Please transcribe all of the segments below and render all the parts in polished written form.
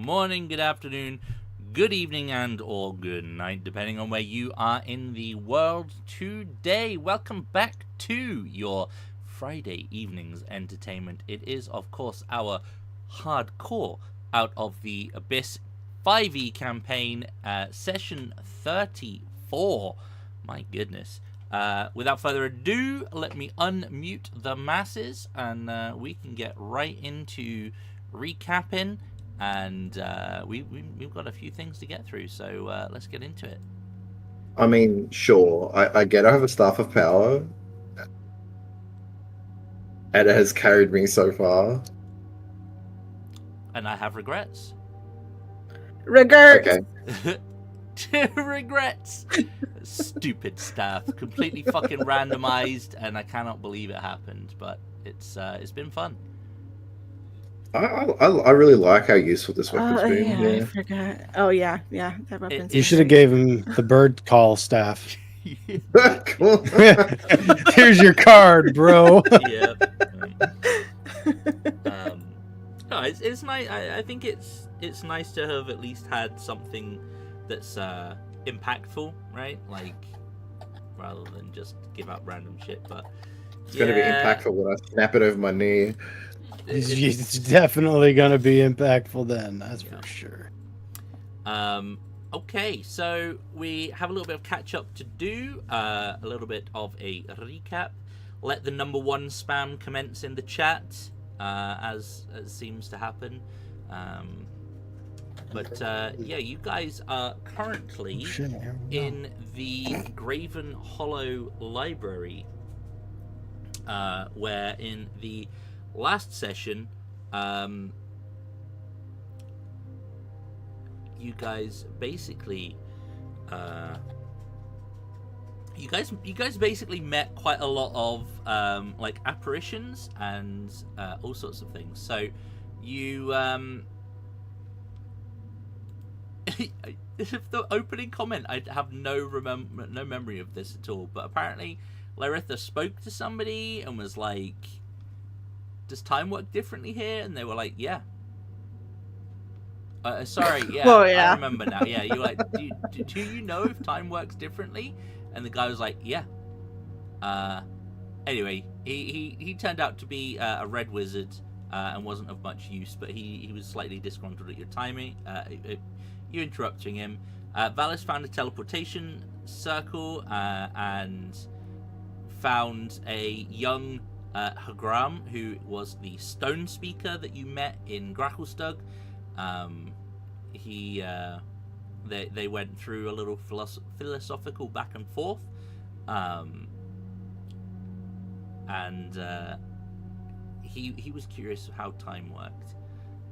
morning, good afternoon, good evening, and or good night, depending on where you are in the world today. Welcome back to your Friday evening's entertainment. It is, of course, our hardcore Out of the Abyss 5e campaign, session 34. My goodness. Without further ado, let me unmute the masses, and we can get right into recapping. And we've got a few things to get through, so let's get into it. I mean, sure, I get I have a Staff of Power, and it has carried me so far. And I have regrets. Regrets. Okay. Regrets. Stupid stuff. Completely fucking randomized, and I cannot believe it happened. But it's been fun. I really like how useful this weapon's been. I forgot. Oh yeah, that weapon's You should have gave him the bird call staff. Cool. Here's your card, bro. Yeah. No, it's nice. I think it's nice to have at least had something that's impactful, right? Like, rather than just give out random shit. But It's going to be impactful when I snap it over my knee. It's definitely going to be impactful then, that's for sure. Okay, so we have a little bit of catch up to do, a little bit of a recap. Let the number one spam commence in the chat, as seems to happen. But yeah, you guys are currently in the Graven Hollow Library, where in the last session, you guys basically, you guys basically met quite a lot of like apparitions and all sorts of things. So you the opening comment, I have no memory of this at all. But apparently, Laritha spoke to somebody and was like, does time work differently here? And they were like, yeah. Sorry, yeah, oh, yeah. I remember now. Yeah, you're like, do you know if time works differently? And the guy was like, yeah. Anyway, he turned out to be a red wizard and wasn't of much use, but he was slightly disgruntled at your timing. You interrupting him. Valis found a teleportation circle and found a young Hagram, who was the stone speaker that you met in Gracklstug. They went through a little philosophical back and forth, and he was curious of how time worked,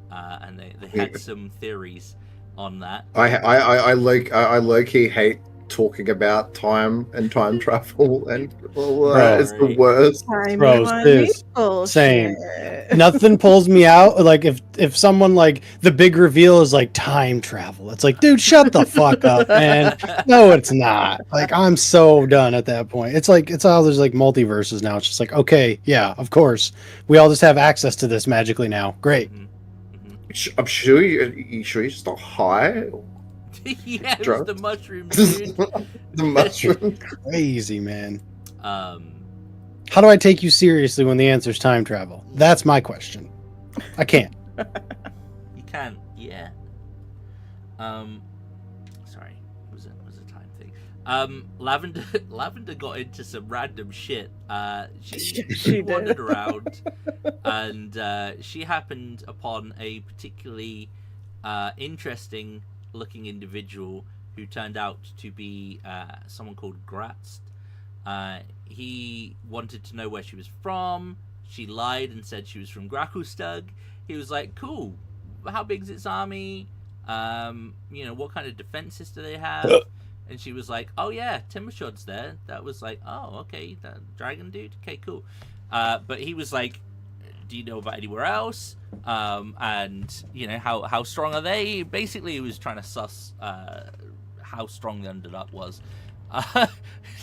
and they had some theories on that. I low-key hate talking about time and time travel, and it's the worst. Bro, same. Nothing pulls me out. Like if someone like the big reveal is like time travel, it's like, dude, shut the fuck up, man. No, it's not. Like, I'm so done at that point. It's like it's all there's like multiverses now. It's just like, okay, yeah, of course, we all just have access to this magically now. Great. I'm sure you just not high. Yeah, it was the mushroom, dude. The mushroom. Crazy, man. How do I take you seriously when the answer's time travel? That's my question. I can't. You can't, yeah. Sorry, it was a time thing. Lavender got into some random shit. She wandered around, and she happened upon a particularly interesting looking individual who turned out to be someone called Gratz. He wanted to know where she was from. She lied and said she was from Gracklstug. He was like, cool, how big's its army? What kind of defenses do they have? And she was like, oh yeah, Timbershod's there. That was like, oh, okay, that dragon dude, okay, cool. But he was like, do you know about anywhere else? And how strong are they? Basically, he was trying to suss how strong the Underdark was.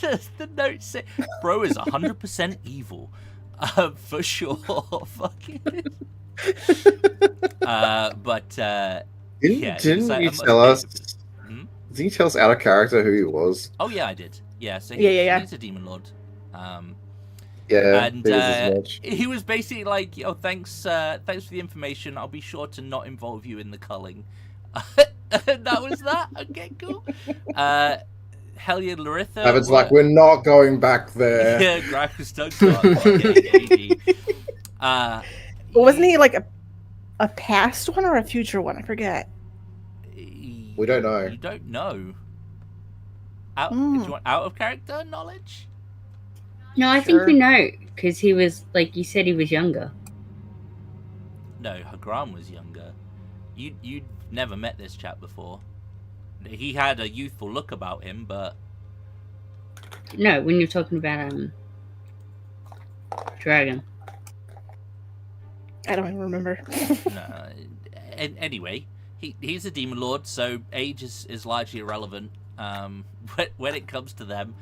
The note say, bro is 100% evil, for sure. Fucking. But Didn't you tell us? Did you tell us out of character who he was? Oh yeah, I did. Yeah, so he's a demon lord. Yeah, and he was basically like, "Oh, thanks for the information. I'll be sure to not involve you in the culling." That was that. Okay, cool. Hellion Laritha. Lavin's like, we're not going back there. Yeah, Gracklstug's not. Wasn't he like a past one or a future one? I forget. We don't know. You don't know. Do you want out of character knowledge? No, I think we know because he was like you said he was younger. No, Hagram was younger. You'd never met this chap before. He had a youthful look about him, but no, when you're talking about Dragon. I don't even remember. No. Anyway, he's a demon lord, so age is largely irrelevant when it comes to them.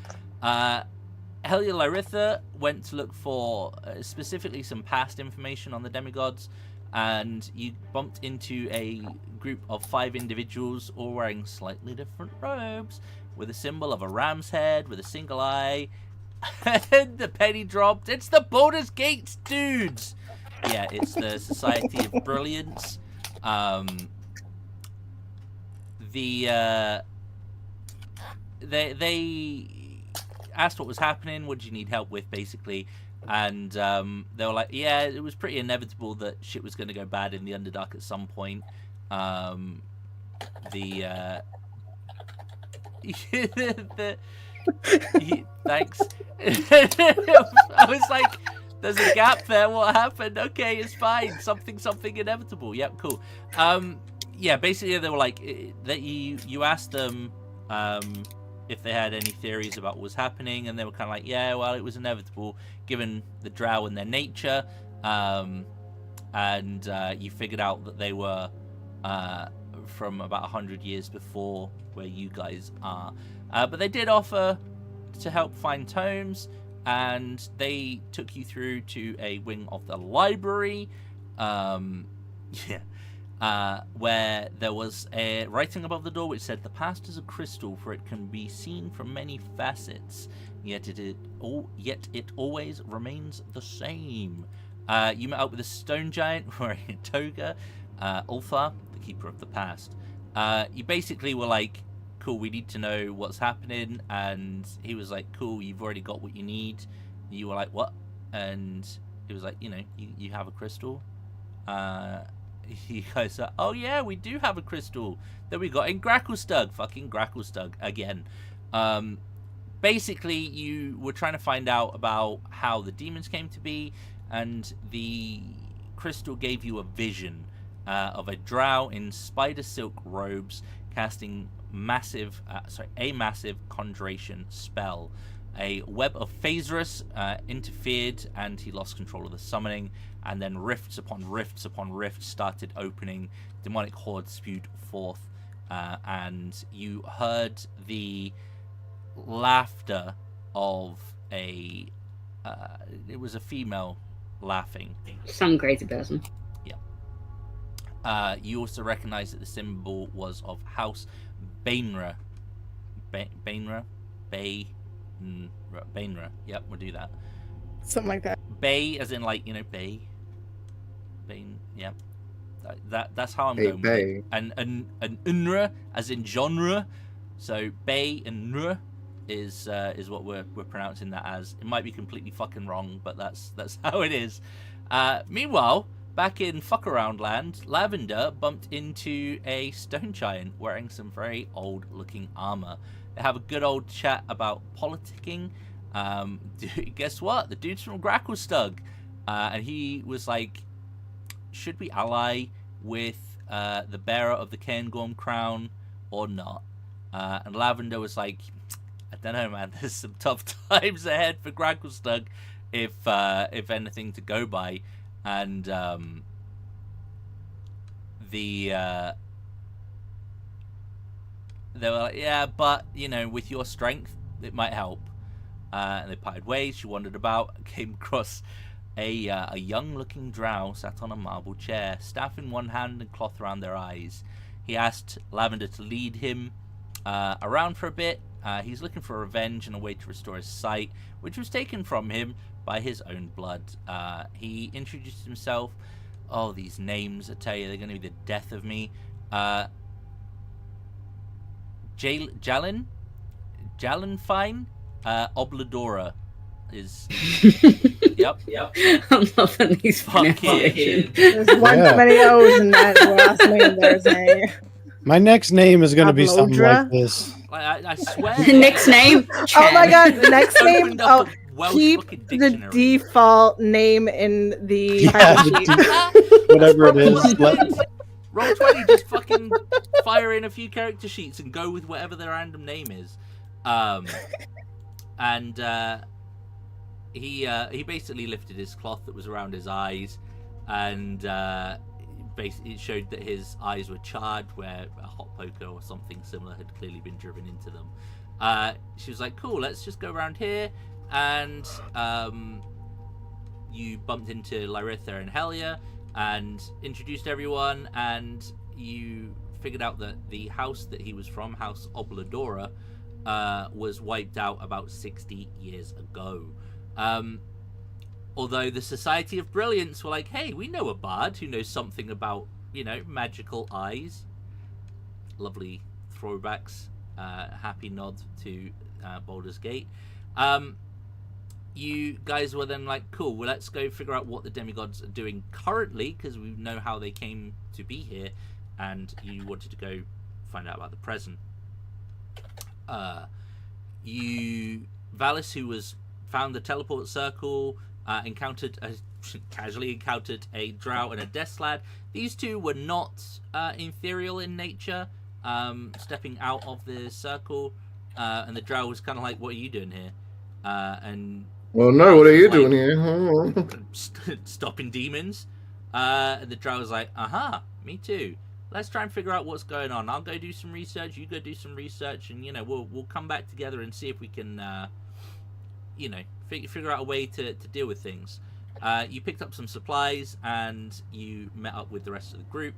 Hellion Laritha went to look for specifically some past information on the demigods, and you bumped into a group of 5 individuals all wearing slightly different robes with a symbol of a ram's head with a single eye. And the penny dropped. It's the Baldur's Gates dudes! Yeah, it's the Society of Brilliance. They asked what was happening, what did you need help with, basically. And they were like, yeah, it was pretty inevitable that shit was going to go bad in the Underdark at some point. Thanks. I was like, there's a gap there, what happened? Okay, it's fine. Something inevitable. Yep, cool. Yeah, basically they were like, that you asked them if they had any theories about what was happening, and they were kind of like, yeah, well, it was inevitable given the drow and their nature, and you figured out that they were from about 100 years before where you guys are, but they did offer to help find tomes, and they took you through to a wing of the library, where there was a writing above the door which said, "The past is a crystal, for it can be seen from many facets, yet it always remains the same." You met up with a stone giant wearing a toga, Ulthar, the keeper of the past. You basically were like, cool, we need to know what's happening, and he was like, cool, you've already got what you need. You were like, what? And he was like, you have a crystal. You guys are, oh yeah, we do have a crystal that we got in Gracklstug. Fucking Gracklstug again. Basically, you were trying to find out about how the demons came to be, and the crystal gave you a vision of a drow in spider silk robes casting a massive conjuration spell. A web of Phasrus interfered, and he lost control of the summoning, and then rifts upon rifts upon rifts started opening. Demonic hordes spewed forth, and you heard the laughter of it was a female laughing. Some crazy person. Yeah. You also recognize that the symbol was of House Bainra. Bainra? Bainra. Yep, we'll do that. Something like that. Bay, as in like, Bay. Bain, yep. That's how I'm going with it. And Unra, as in genre. So Bay and Nra is what we're pronouncing that as. It might be completely fucking wrong, but that's how it is. Meanwhile, back in fuck around land, Lavender bumped into a stone giant wearing some very old looking armor. They have a good old chat about politicking. Guess what? The dude's from Gracklstug. And he was like, should we ally with the bearer of the Cairngorm crown or not? And Lavender was like, I don't know, man. There's some tough times ahead for Gracklstug if anything to go by. And they were like, yeah, but, with your strength, it might help. And they parted ways. She wandered about, came across a young-looking drow sat on a marble chair, staff in one hand and cloth around their eyes. He asked Lavender to lead him around for a bit. He's looking for revenge and a way to restore his sight, which was taken from him by his own blood. He introduced himself. Oh, these names, I tell you, they're going to be the death of me. Jalenfine Obladora is... Yep. I'm loving these Fucking... There's one too many O's in that last name there's a... My next name is going to be something Ablodra? like this. I swear. The next name? Oh my god, the next name? Opened up Oh, a Welsh keep fucking the dictionary. default name in the Yeah, title sheet. Whatever it is. Roll20, just fucking fire in a few character sheets and go with whatever their random name is. He basically lifted his cloth that was around his eyes, and basically it showed that his eyes were charred, where a hot poker or something similar had clearly been driven into them. She was like, "Cool, let's just go around here," and you bumped into Lyritha and Helia and introduced everyone, and you figured out that the house that he was from, House Obladora, was wiped out about 60 years ago. Although the Society of Brilliance were like, hey, we know a bard who knows something about, magical eyes. Lovely throwbacks. Happy nod to Baldur's Gate. You guys were then like, cool, well, let's go figure out what the demigods are doing currently, because we know how they came to be here, and you wanted to go find out about the present. Valis, who found the teleport circle, casually encountered a drow and a death lad. These two were not ethereal in nature, stepping out of the circle, and the drow was kind of like, what are you doing here? Well, no, what are you doing here? Stopping demons. And the drow was like, me too. Let's try and figure out what's going on. I'll go do some research, you go do some research, and we'll come back together and see if we can figure out a way to deal with things. You picked up some supplies, and you met up with the rest of the group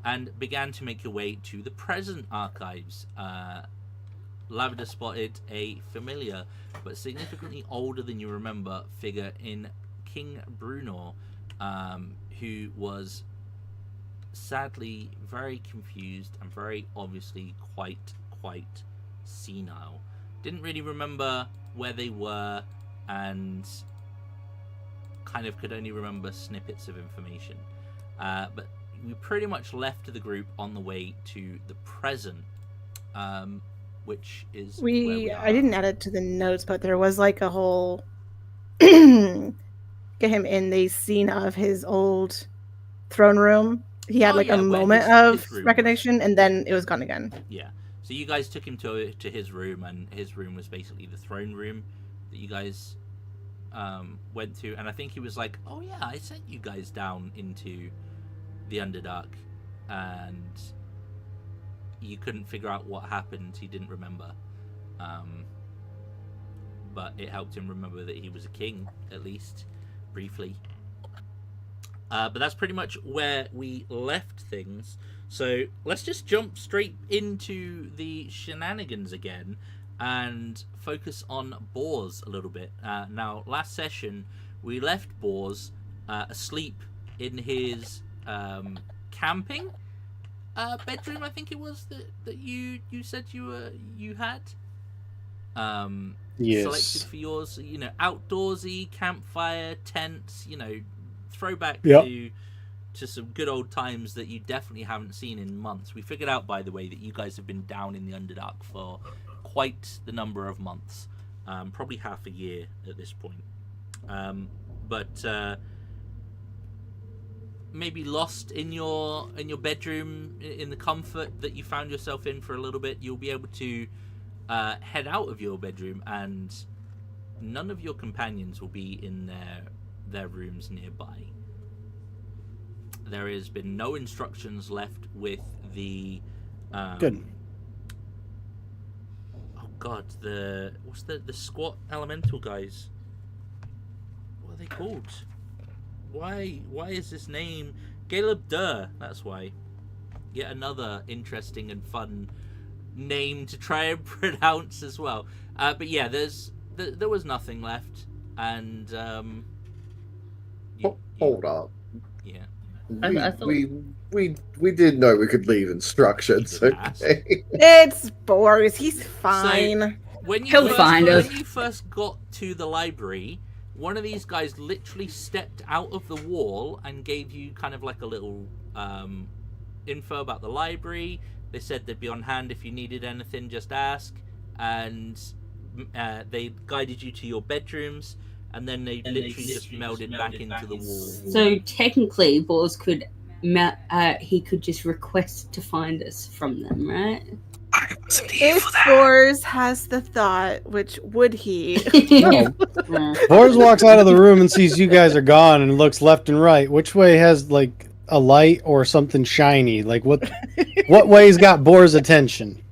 and began to make your way to the present archives. Lavender spotted a familiar but significantly older than you remember figure in King Brunor, who was sadly very confused and very obviously quite senile. Didn't really remember where they were, and kind of could only remember snippets of information. But we pretty much left the group on the way to the present, which is where we are. I didn't add it to the notes, but there was like a whole get him in the scene of his old throne room. He had a moment of recognition, and then it was gone again. Yeah. So you guys took him to his room, and his room was basically the throne room that you guys went to. And I think he was like, oh yeah, I sent you guys down into the Underdark, and you couldn't figure out what happened. He didn't remember. But it helped him remember that he was a king, at least briefly. But that's pretty much where we left things. So let's just jump straight into the shenanigans again and focus on Bors a little bit. Now, last session, we left Bors asleep in his camping bedroom, I think it was, that you said you had. Yes. Selected for yours, outdoorsy, campfire, tents, throwback to some good old times that you definitely haven't seen in months. We figured out, by the way, that you guys have been down in the Underdark for quite the number of months, probably half a year at this point. But maybe lost in your bedroom, in the comfort that you found yourself in for a little bit. You'll be able to head out of your bedroom, and none of your companions will be in their rooms nearby. There has been no instructions left with the Good. Oh god, what's the squat elemental guys? What are they called? Why is this name Caleb Durr? That's why. Yet another interesting and fun name to try and pronounce as well. But yeah, there was nothing left, and hold up. Yeah, I thought... we did know we could leave instructions. Okay. It's Boris. He's fine. So, when He'll find us. When you first got to the library, one of these guys literally stepped out of the wall and gave you kind of like a little info about the library. They said they'd be on hand if you needed anything, just ask. And they guided you to your bedrooms, and then they literally just melded back into the wall. So technically, Boris could he could just request to find us from them, right? If Boris has the thought, which would he? Boris walks out of the room and sees you guys are gone and looks left and right. Which way has like a light or something shiny? Like what way's got Boris' attention?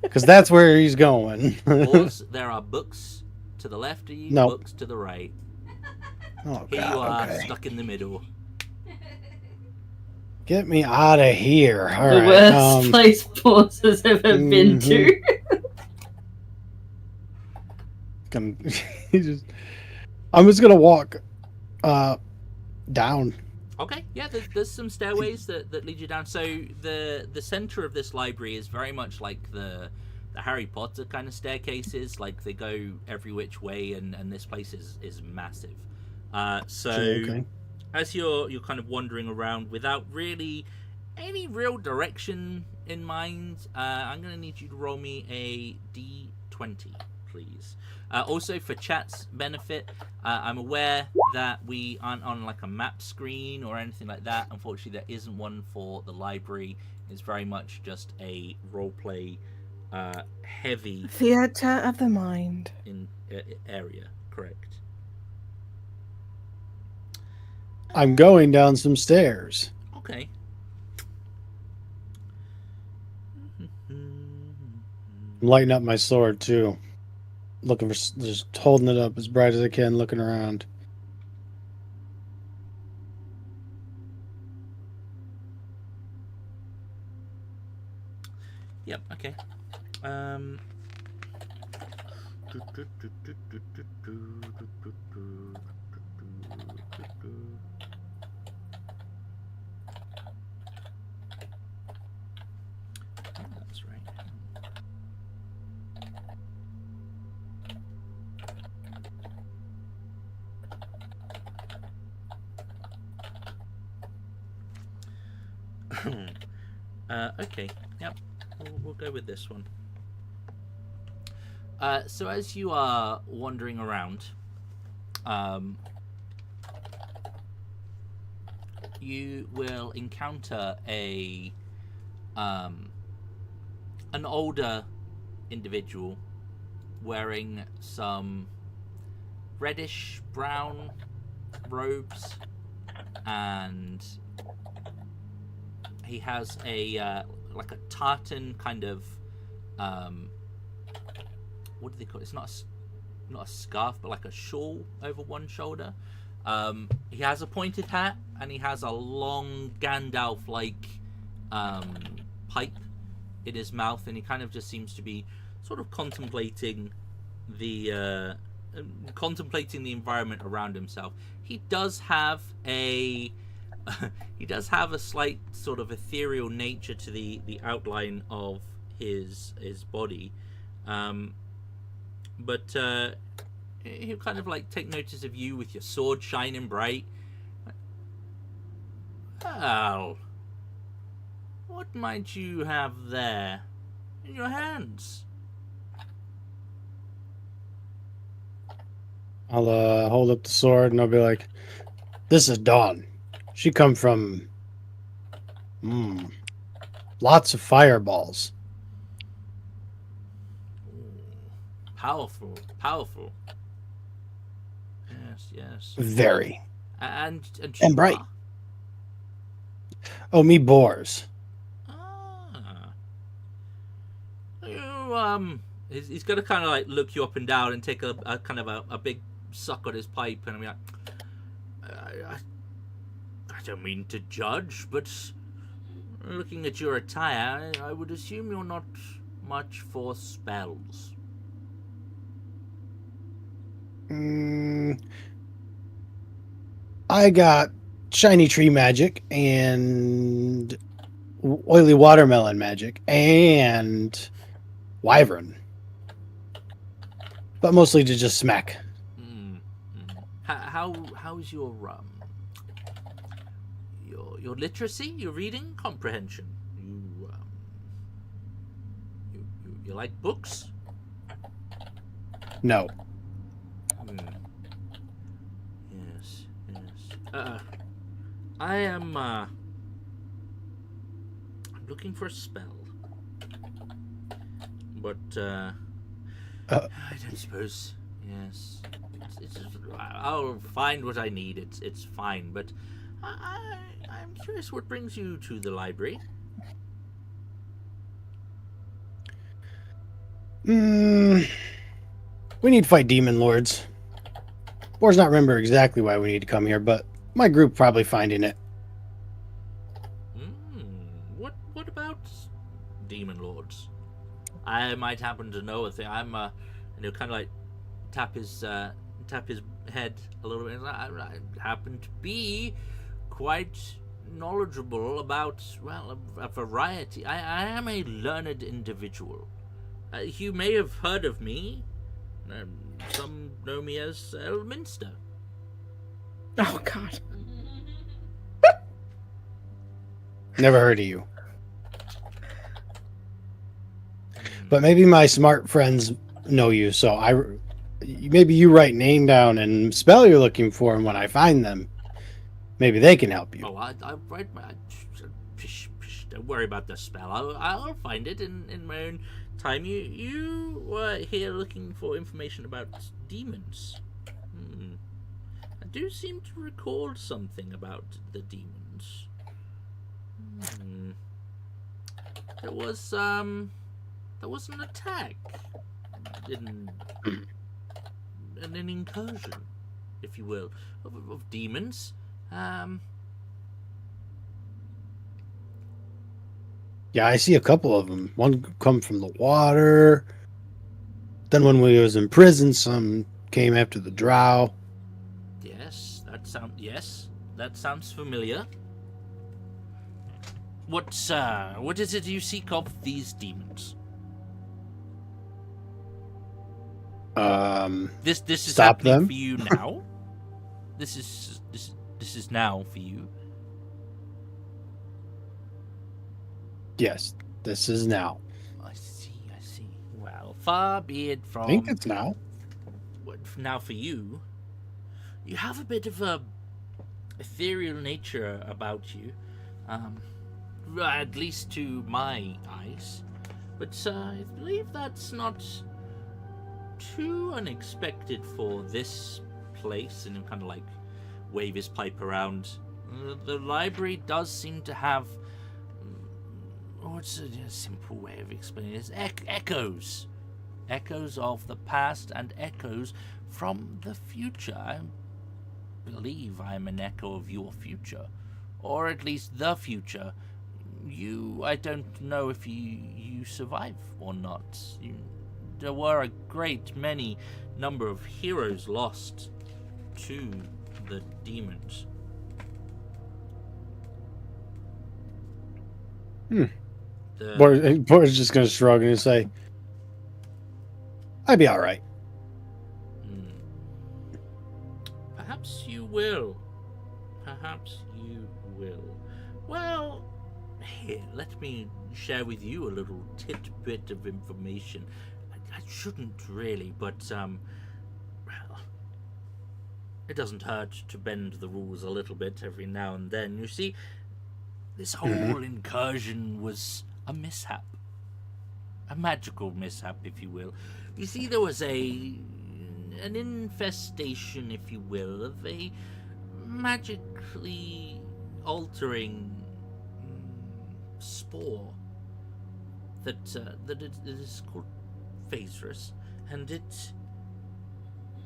Because that's where he's going. Boris, there are books to the left of you, books to the right. Oh, Here God, you are, okay. stuck in the middle. Get me out of here. All The right. worst place Boris has ever been to. I'm just gonna walk down. Okay, yeah, there's some stairways that lead you down. So the center of this library is very much like the Harry Potter kind of staircases. Like they go every which way, and this place is massive. Okay. As you're kind of wandering around without really any real direction in mind, I'm going to need you to roll me a D20, please. Also, for chat's benefit, I'm aware that we aren't on like a map screen or anything like that. Unfortunately, there isn't one for the library. It's very much just a roleplay heavy Theater of the mind. in area, correct? I'm going down some stairs. Okay. I'm lighting up my sword too. Looking for, just holding it up as bright as I can, looking around. Yep, okay. That's right. Okay, yep, we'll go with this one. So as you are wandering around, you will encounter an older individual wearing some reddish brown robes, and he has a like a tartan kind of what do they call it? It's not a scarf, but like a shawl over one shoulder. He has a pointed hat, and he has a long Gandalf-like pipe in his mouth, and he kind of just seems to be sort of contemplating the environment around himself. He does have a slight sort of ethereal nature to the outline of his body, but he'll kind of like take notice of you with your sword shining bright. Well, what might you have there in your hands? I'll hold up the sword and I'll be like, "This is Dawn. She come from lots of fireballs." Powerful. Yes. Very. And bright. Oh, me Boars. You he's gonna kind of like look you up and down and take a kind of a big suck on his pipe, and I'm like, I don't mean to judge, but looking at your attire, I would assume you're not much for spells. I got shiny tree magic and oily watermelon magic and wyvern, but mostly to just smack. How's your your literacy, your reading comprehension? You like books? No. Yes. I am looking for a spell, but I don't suppose. Yes, I'll find what I need. It's fine, but I'm curious what brings you to the library. We need to fight demon lords. Boar's not remember exactly why we need to come here, but my group probably finding it. What about demon lords? I might happen to know a thing. I'm kind of like tap his head a little bit. I happen to be quite knowledgeable about, well, a variety. I am a learned individual. You may have heard of me. Some know me as Elminster. Oh, God. Never heard of you. But maybe my smart friends know you, so maybe you write name down and spell you're looking for, and when I find them, maybe they can help you. Oh, I write my... Don't worry about the spell. I'll find it in my own time. You were here looking for information about demons. I do seem to recall something about the demons. There was an attack, an incursion, if you will, of demons. Yeah, I see a couple of them. One come from the water. Then when we was in prison, some came after the drow. Yes, that sounds familiar. What is it you seek of these demons? This is stop happening them for you now. This is now for you. Yes, this is now. I see. Well, far be it from... I think it's now. Now for you. You have a bit of a ethereal nature about you. At least to my eyes. But I believe that's not too unexpected for this place. And he'll kind of like wave his pipe around. The library does seem to have... What's a simple way of explaining this? Echoes. Echoes of the past and echoes from the future. I believe I'm an echo of your future. Or at least the future. I don't know if you survive or not. There were a great many number of heroes lost to the demons. Boris just going to shrug and say, I'd be all right. Perhaps you will. Well, here, let me share with you a little tidbit of information. I shouldn't really, but, well, it doesn't hurt to bend the rules a little bit every now and then. You see, this whole incursion was a mishap. A magical mishap, if you will. You see, there was an infestation, if you will, of a magically altering spore that it is called Phasrus, and it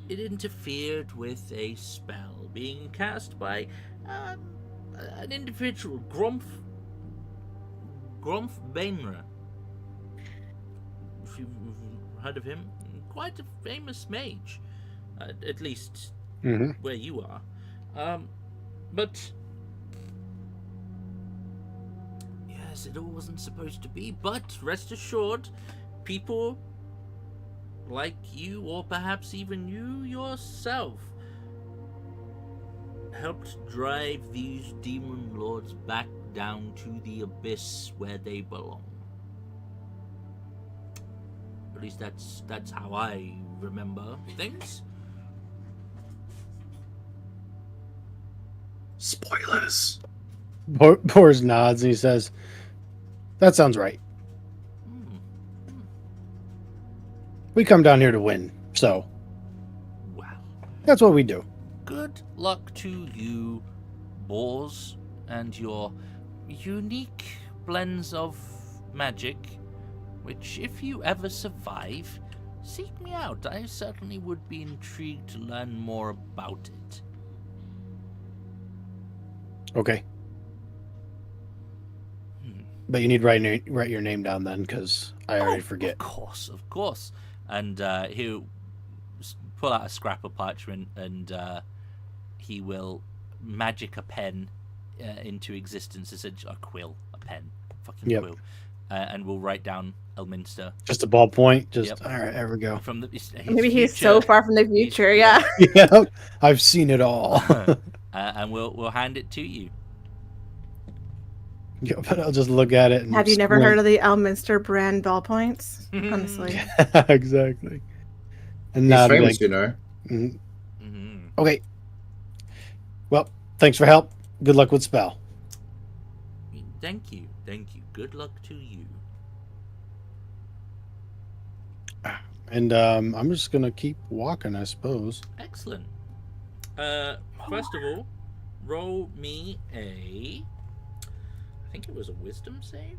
interfered with a spell being cast by an individual, Grumph. Gromf Bainra. If you've heard of him, quite a famous mage, at least where you are. But yes, it all wasn't supposed to be. But rest assured, people like you, or perhaps even you yourself, helped drive these demon lords back down to the abyss where they belong. At least that's how I remember things. Spoilers. Boris nods and he says, "That sounds right. We come down here to win, so Well, that's what we do." good luck to you, boars, and your unique blends of magic, which, if you ever survive, seek me out. I certainly would be intrigued to learn more about it. Okay. But you need to write your name down then, because I already forget. Of course. And he'll pull out a scrap of parchment, and he will magic a pen into existence. Essentially, a quill, a pen, fucking quill, and we'll write down Elminster. Just a ballpoint. Just Yep. All right. There we go. From Maybe he's so far from the future. Yeah. Yeah, I've seen it all. And we'll hand it to you. Yeah, but I'll just look at it. And Have you never heard of the Elminster brand ballpoints? Honestly. Exactly. And He's now famous, you know. Okay. Well, thanks for help. Good luck with spell. Thank you. Good luck to you. And I'm just gonna keep walking, I suppose. Excellent. First of all, roll me a. I think it was a wisdom save.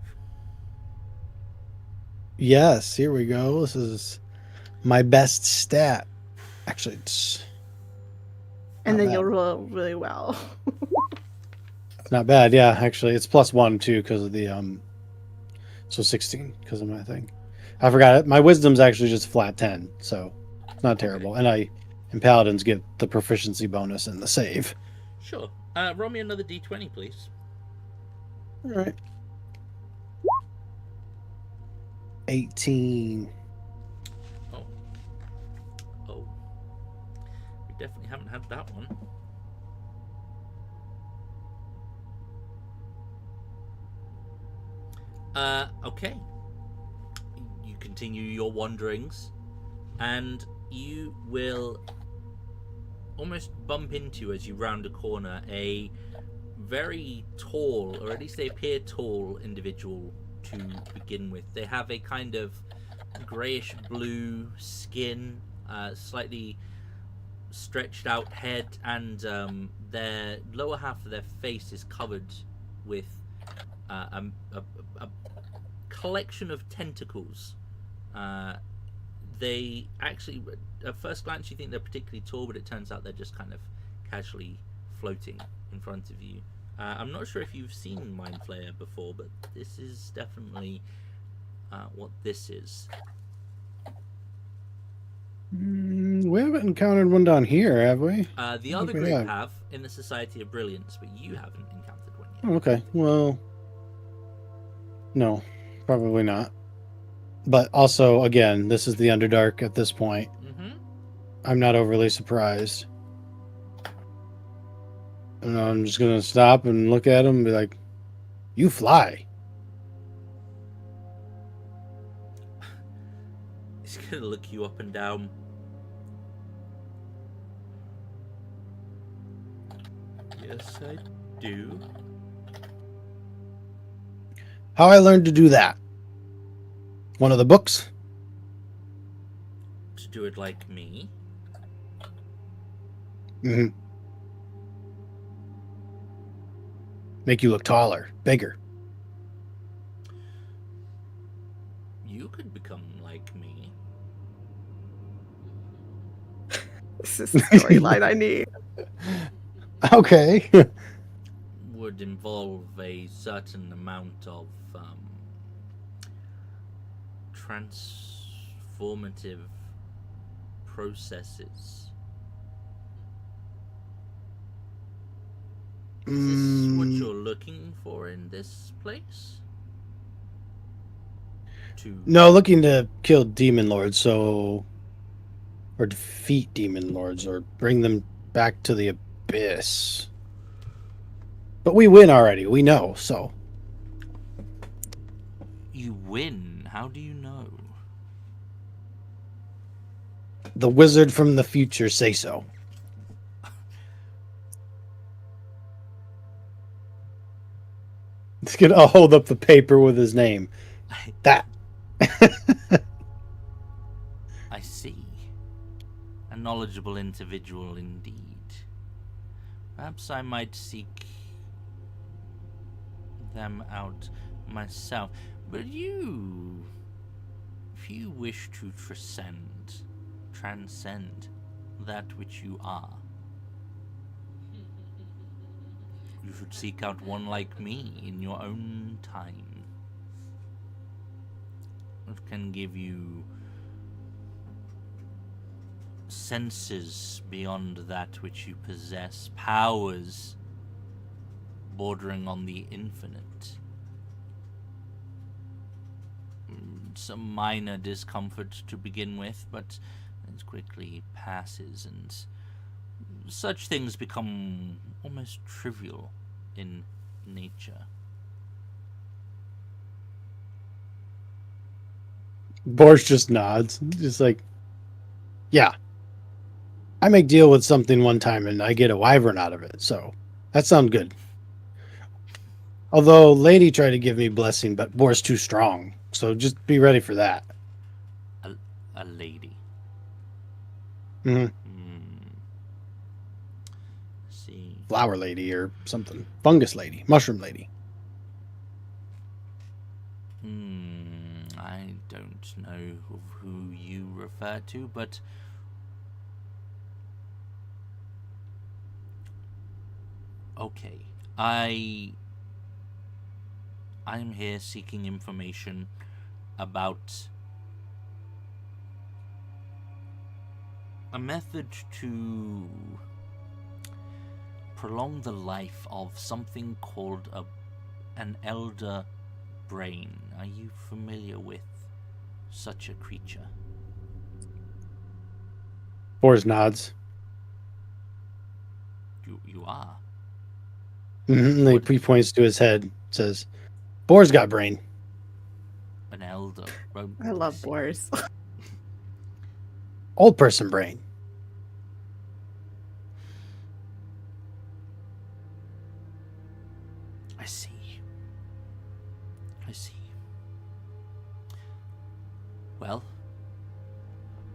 Yes, here we go. This is my best stat. Actually, it's And not then bad. you'll roll really well. Not bad. Yeah, actually, it's +1 too because of the so 16 because of my thing. I forgot it. My wisdom's actually just flat 10, so it's not terrible. And paladins get the proficiency bonus and the save. Sure. Roll me another d20, please. All right. 18. Oh. We definitely haven't had that one. Okay. You continue your wanderings, and you will almost bump into, as you round a corner, a very tall, or at least they appear tall, individual to begin with. They have a kind of grayish blue skin, slightly stretched out head, and their lower half of their face is covered with a collection of tentacles. They actually, at first glance, you think they're particularly tall, but it turns out they're just kind of casually floating in front of you. I'm not sure if you've seen Mind Flayer before, but this is definitely what this is. We haven't encountered one down here, have we? The other group have in the Society of Brilliance, but you haven't encountered one yet. Okay, well, no, probably not. But also, again, this is the Underdark at this point. I'm not overly surprised. And I'm just going to stop and look at him and be like, "You fly." He's going to look you up and down. Yes, I do. How I learned to do that? One of the books? To do it like me. Mm-hmm. Make you look taller, bigger. You could become like me. This is the storyline I need. Okay. Would involve a certain amount of transformative processes. Is this what you're looking for in this place? No, looking to kill demon lords, or defeat demon lords, or bring them back to the abyss. But we win already, we know, so. You win? How do you know? The wizard from the future say so. I'll hold up the paper with his name. That. I see. A knowledgeable individual indeed. Perhaps I might seek them out myself. But if you wish to transcend that which you are, you should seek out one like me in your own time. It can give you senses beyond that which you possess, powers bordering on the infinite. Some minor discomfort to begin with, but it quickly passes, and such things become almost trivial in nature. Boris just nods, just like, yeah. I make deal with something one time and I get a wyvern out of it, so that sounds good. Although Lady tried to give me blessing, but Boris too strong, so just be ready for that. A lady. Mm-hmm. See. Flower lady or something. Fungus lady. Mushroom lady. I don't know who you refer to, but okay. I'm here seeking information about a method to prolong the life of something called an elder brain. Are you familiar with such a creature? Boris nods. You are? Mm-hmm. He points to his head, says, Boris got brain. An elder. I love Boris. Old person brain. I see. Well,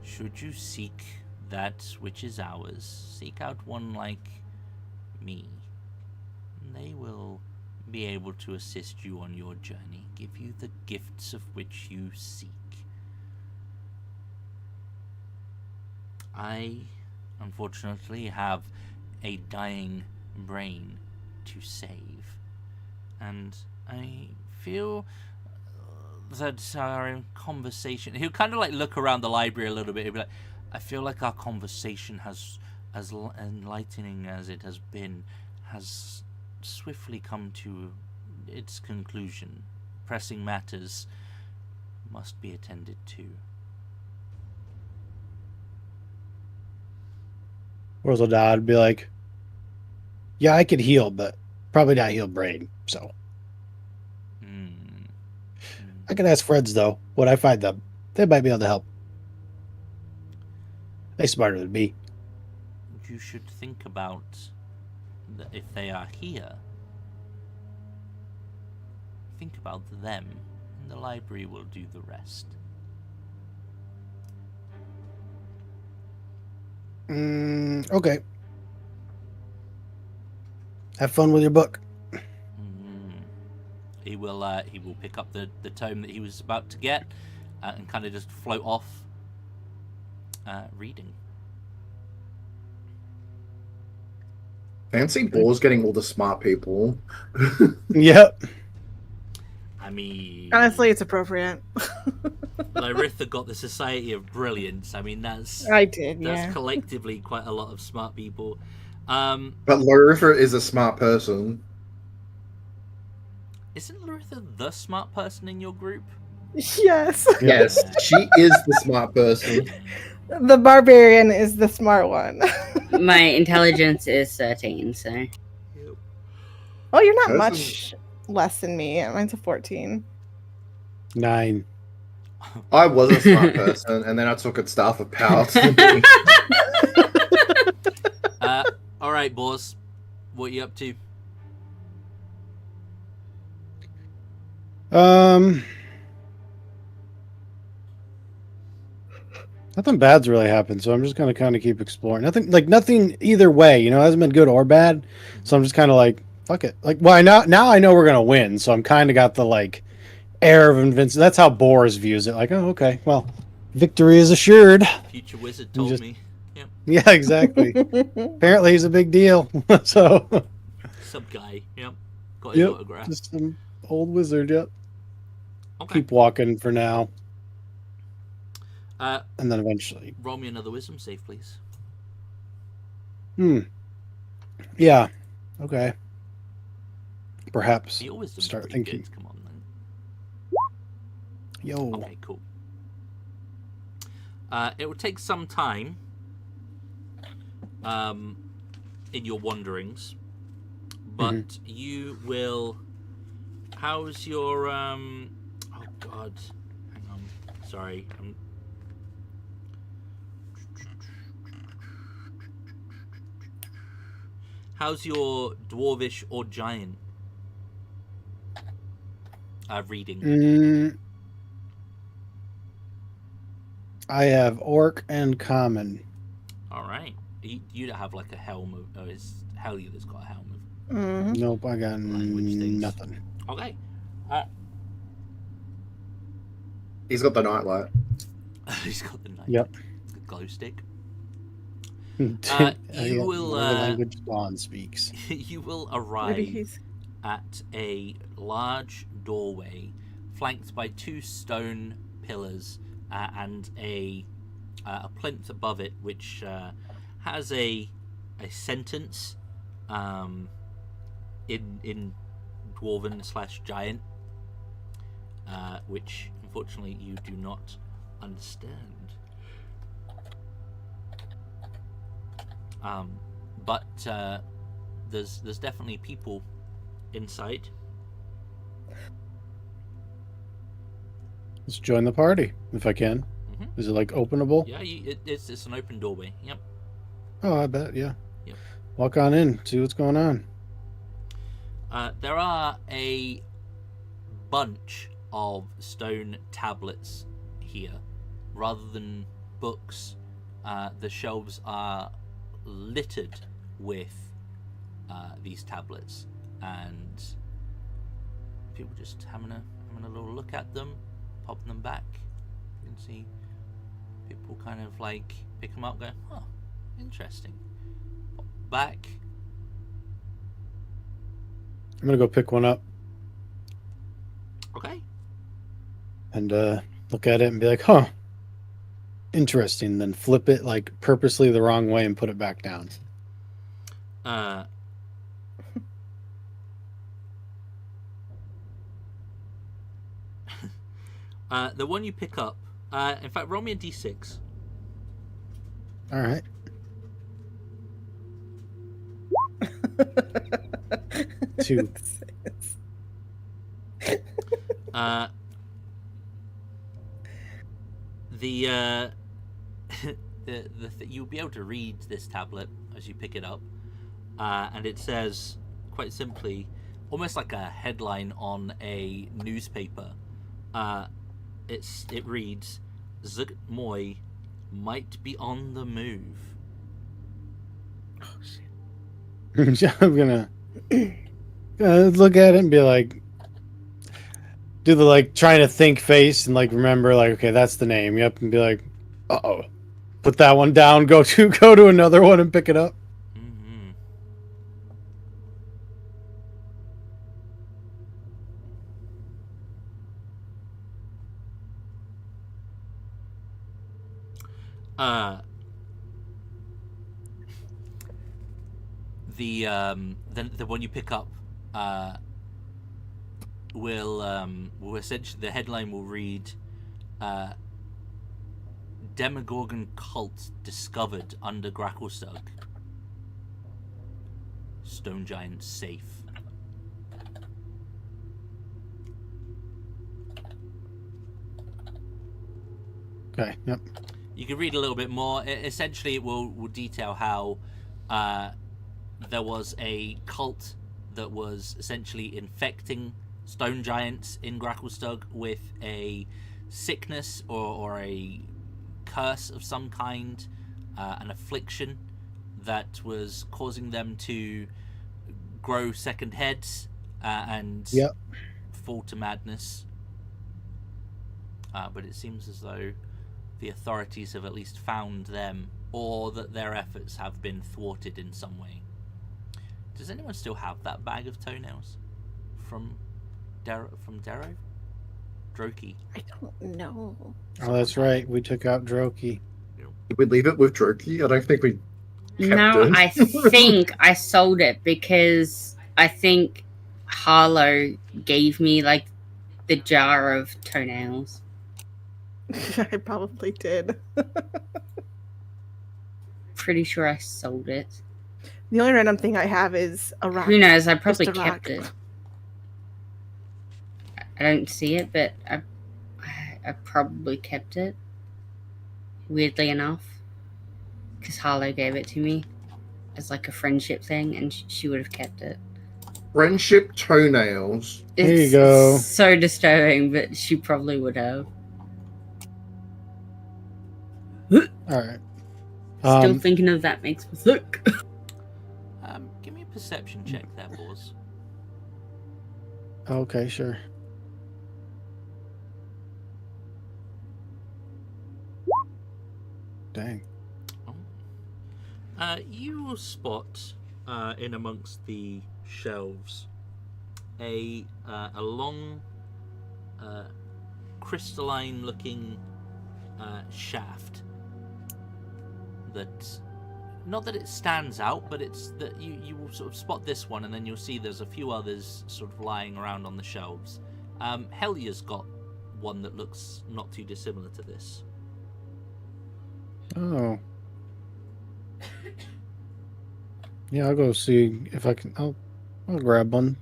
should you seek that which is ours, seek out one like me. They will be able to assist you on your journey, give you the gifts of which you seek. I, unfortunately, have a dying brain to save, and I feel that our conversation... He'll kind of like look around the library a little bit. He'll be like, I feel like our conversation has, as enlightening as it has been, has swiftly come to its conclusion. Pressing matters must be attended to. Rosalda would be like, yeah, I could heal, but probably not heal brain, so. I could ask friends, though. When I find them, they might be able to help. They're smarter than me. You should think about if they are here. Think about them, and the library will do the rest. Okay. Have fun with your book. He will pick up the tome that he was about to get and kind of just float off reading. Fancy Boar's getting all the smart people. Yep. I mean... Honestly, it's appropriate. Laritha got the Society of Brilliance. I mean, that's collectively quite a lot of smart people. But Laritha is a smart person. Isn't Laritha the smart person in your group? Yes. Yes, she is the smart person. The barbarian is the smart one. My intelligence is 13, so. Oh, you're not much less than me. Mine's a 14. 9. I was a smart person, and then I took a staff of power to me. All right, boss. What you up to? Nothing bad's really happened, so I'm just gonna kind of keep exploring. Nothing either way, you know, hasn't been good or bad. So I'm just kind of like, fuck it. Like, well, now I know we're gonna win, so I'm kind of got the like air of invincibility. That's how Boris views it. Like, oh, okay, well, victory is assured. Future wizard told me. Yep. Yeah, exactly. Apparently, he's a big deal. So. Some guy. Yep. Got his autograph. Just some old wizard. Yep. Okay. Keep walking for now. And then eventually. Roll me another wisdom save, please. Yeah. Okay. Perhaps Your wisdom's start pretty thinking. good. Come on, then. Yo. Okay, cool. It will take some time in your wanderings, but you will. How's your Oh God, hang on. Sorry, How's your dwarvish or giant reading? I have orc and common. All right. You don't have like a helm of... Oh, it's Hellier that's got a helm of... Nope, I got nothing. Okay. He's got the nightlight. He's got the nightlight. Yep. The glow stick. You will... the language Dawn speaks. You will arrive at a large doorway flanked by 2 stone pillars and a plinth above it, which has a sentence in Dwarven/Giant, which unfortunately you do not understand. But there's definitely people inside. Let's join the party if I can. Is it like openable? Yeah, it's an open doorway. Yep. Oh, I bet. Yeah. Yep. Walk on in. See what's going on. There are a bunch of stone tablets here, rather than books. The shelves are littered with these tablets, and people just having a little look at them, popping them back. You can see people kind of like pick them up, going, "Oh, interesting." Pop back. I'm gonna go pick one up. Okay. And look at it and be like, "Huh, interesting." Then flip it like purposely the wrong way and put it back down. The one you pick up, in fact, roll me a d6. All right. Two. You'll be able to read this tablet as you pick it up, and it says quite simply, almost like a headline on a newspaper. It reads, "Zugat Moy might be on the move." Oh shit! I'm gonna look at it and be like, do the like trying to think face and like remember like, okay, that's the name. Yep, and be like, uh-oh, put that one down. Go to another one and pick it up. The one you pick up will essentially, the headline will read Demogorgon cult discovered under Gracklstugh. Stone giant safe. Okay, yep. You can read a little bit more. Essentially, it will detail how there was a cult that was essentially infecting stone giants in Gracklstugh with a sickness or a curse of some kind, an affliction that was causing them to grow second heads and fall to madness. But it seems as though the authorities have at least found them, or that their efforts have been thwarted in some way. Does anyone still have that bag of toenails from Darrow? Droki? I don't know. Oh, that's right. We took out Droki. Did we leave it with Droki? I don't think we kept No, it. I think I sold it because I think Harlow gave me like the jar of toenails. I probably did. Pretty sure I sold it. The only random thing I have is a rock. Who knows? I probably Just a kept rock. it. I don't see it, but I probably kept it. Weirdly enough, because Harlow gave it to me as like a friendship thing, and she would have kept it. Friendship toenails. There you go. So disturbing, but she probably would have. All right. Still thinking of that makes me sick. Give me a perception check there, boys. Okay, sure. Dang. You will spot in amongst the shelves a long crystalline looking shaft that, not that it stands out, but it's that you will sort of spot this one, and then you'll see there's a few others sort of lying around on the shelves. Helia's got one that looks not too dissimilar to this. Oh. Yeah, I'll go see if I can. I'll grab one.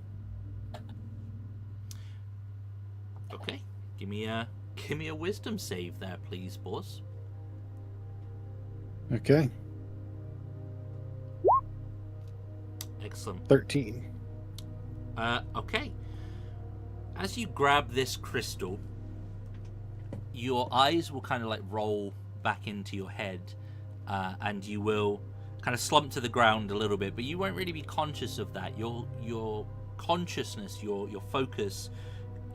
Okay, give me a wisdom save there, please, boss. Okay. Excellent. 13. Okay. As you grab this crystal, your eyes will kind of like roll back into your head, and you will kind of slump to the ground a little bit, but you won't really be conscious of that. Your consciousness, your focus,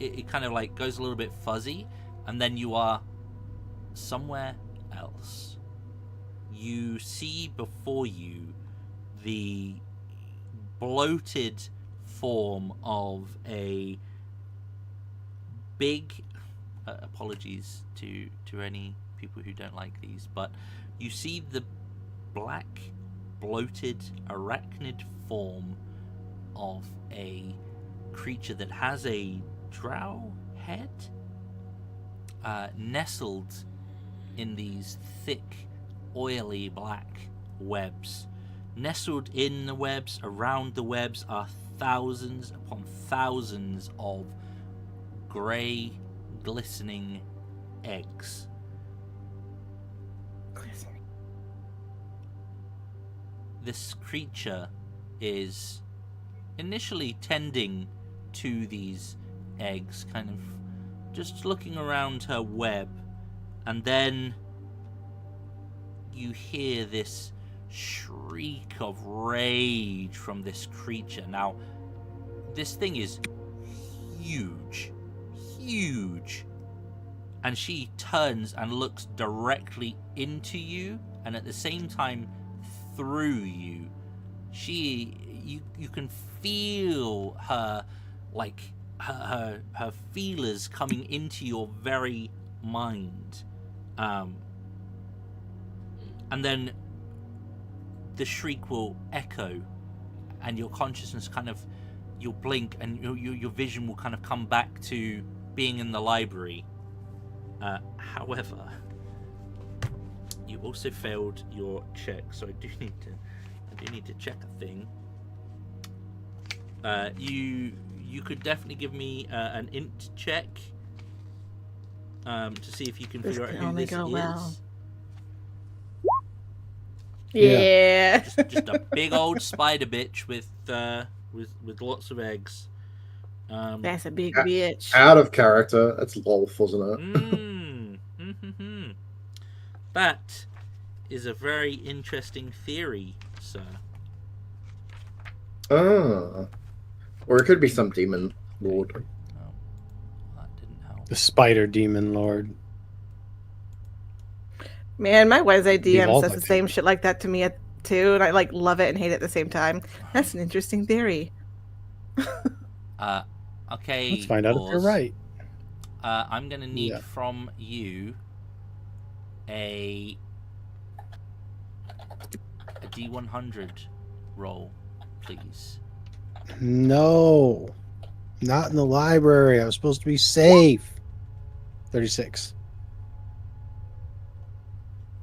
it kind of like goes a little bit fuzzy, and then you are somewhere else. You see before you the bloated form of a big apologies to any people who don't like these, but you see the black bloated arachnid form of a creature that has a drow head, nestled in these thick oily black webs. Nestled in the webs, around the webs, are thousands upon thousands of grey, glistening eggs. This creature is initially tending to these eggs, kind of just looking around her web, and then you hear this shriek of rage from this creature. Now, this thing is huge, and she turns and looks directly into you, and at the same time through you. You can feel her, like her feelers coming into your very mind. and then the shriek will echo, and your consciousness kind of, you'll blink, and your vision will kind of come back to being in the library. However, you also failed your check, so I do need to check a thing. You could definitely give me an int check to see if you can figure out who this is. Well. Yeah. Just a big old spider bitch with lots of eggs. That's a big bitch. Out of character. That's Lolf, wasn't it? That is a very interesting theory, sir. Ah. Or it could be some demon lord. Oh, that didn't help. The spider demon lord. Man, my Wednesday DM says the same shit like that to me too, and I like love it and hate it at the same time. That's an interesting theory. Okay. Let's find out if you're right. I'm gonna need from you a D100 roll, please. No, not in the library. I was supposed to be safe. 36.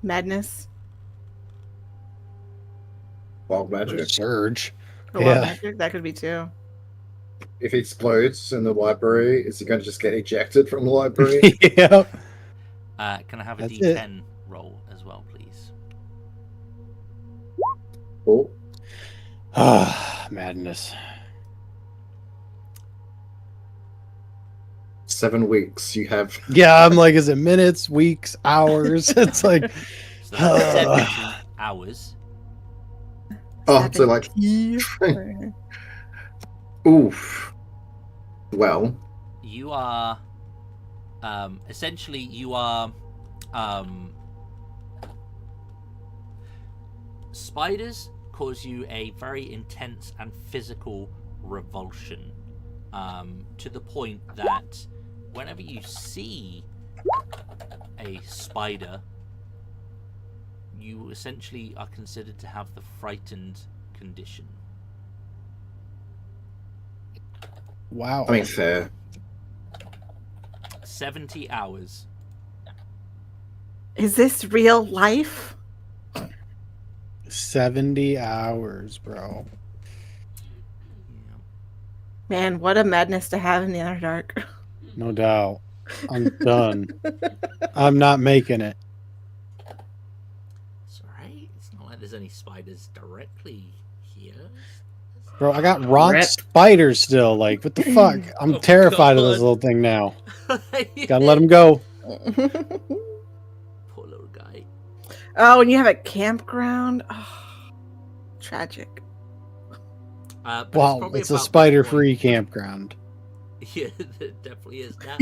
Madness. Wild magic. Surge. Wild magic? That could be too. If he explodes in the library, is he going to just get ejected from the library? Yeah. Can I have a D10 roll as well, please? Oh. Madness. 7 weeks. You have. Yeah, I'm like, is it minutes, weeks, hours? It's like. So that's 70 hours. Oh, so like. Oof. Well. You are. Essentially, you are. Spiders cause you a very intense and physical revulsion, to the point that whenever you see a spider, you essentially are considered to have the frightened condition. Wow. I mean, fair. 70 hours. Is this real life? 70 hours, bro. Man, what a madness to have in the Underdark. No doubt. I'm done. I'm not making it. It's alright. It's not like there's any spiders directly here. Bro, I got Ronk spiders still. Like, what the fuck? I'm terrified of this little thing now. Gotta let him go. Poor little guy. Oh, and you have a campground? Oh, tragic. Wow, it's a spider-free campground. Yeah, it definitely is now.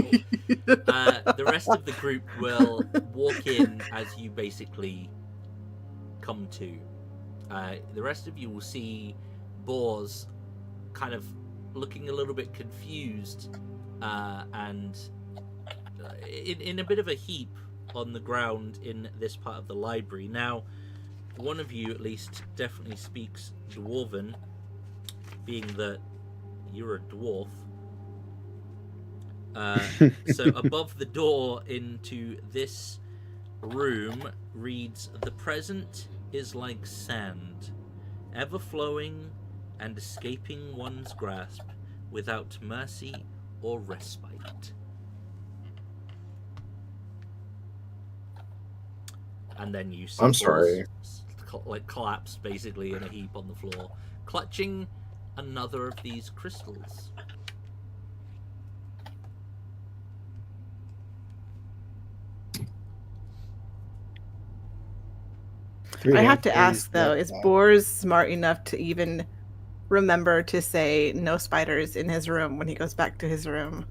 The rest of the group will walk in as you basically come to. The rest of you will see Boars kind of looking a little bit confused and in a bit of a heap on the ground in this part of the library. Now, one of you at least definitely speaks Dwarven, being that you're a dwarf. So above the door into this room reads, "The present is like sand, ever flowing and escaping one's grasp without mercy or respite." And then you see I'm sorry. like collapse basically in a heap on the floor, clutching another of these crystals. I have to ask though, is Boars smart enough to even remember to say no spiders in his room when he goes back to his room?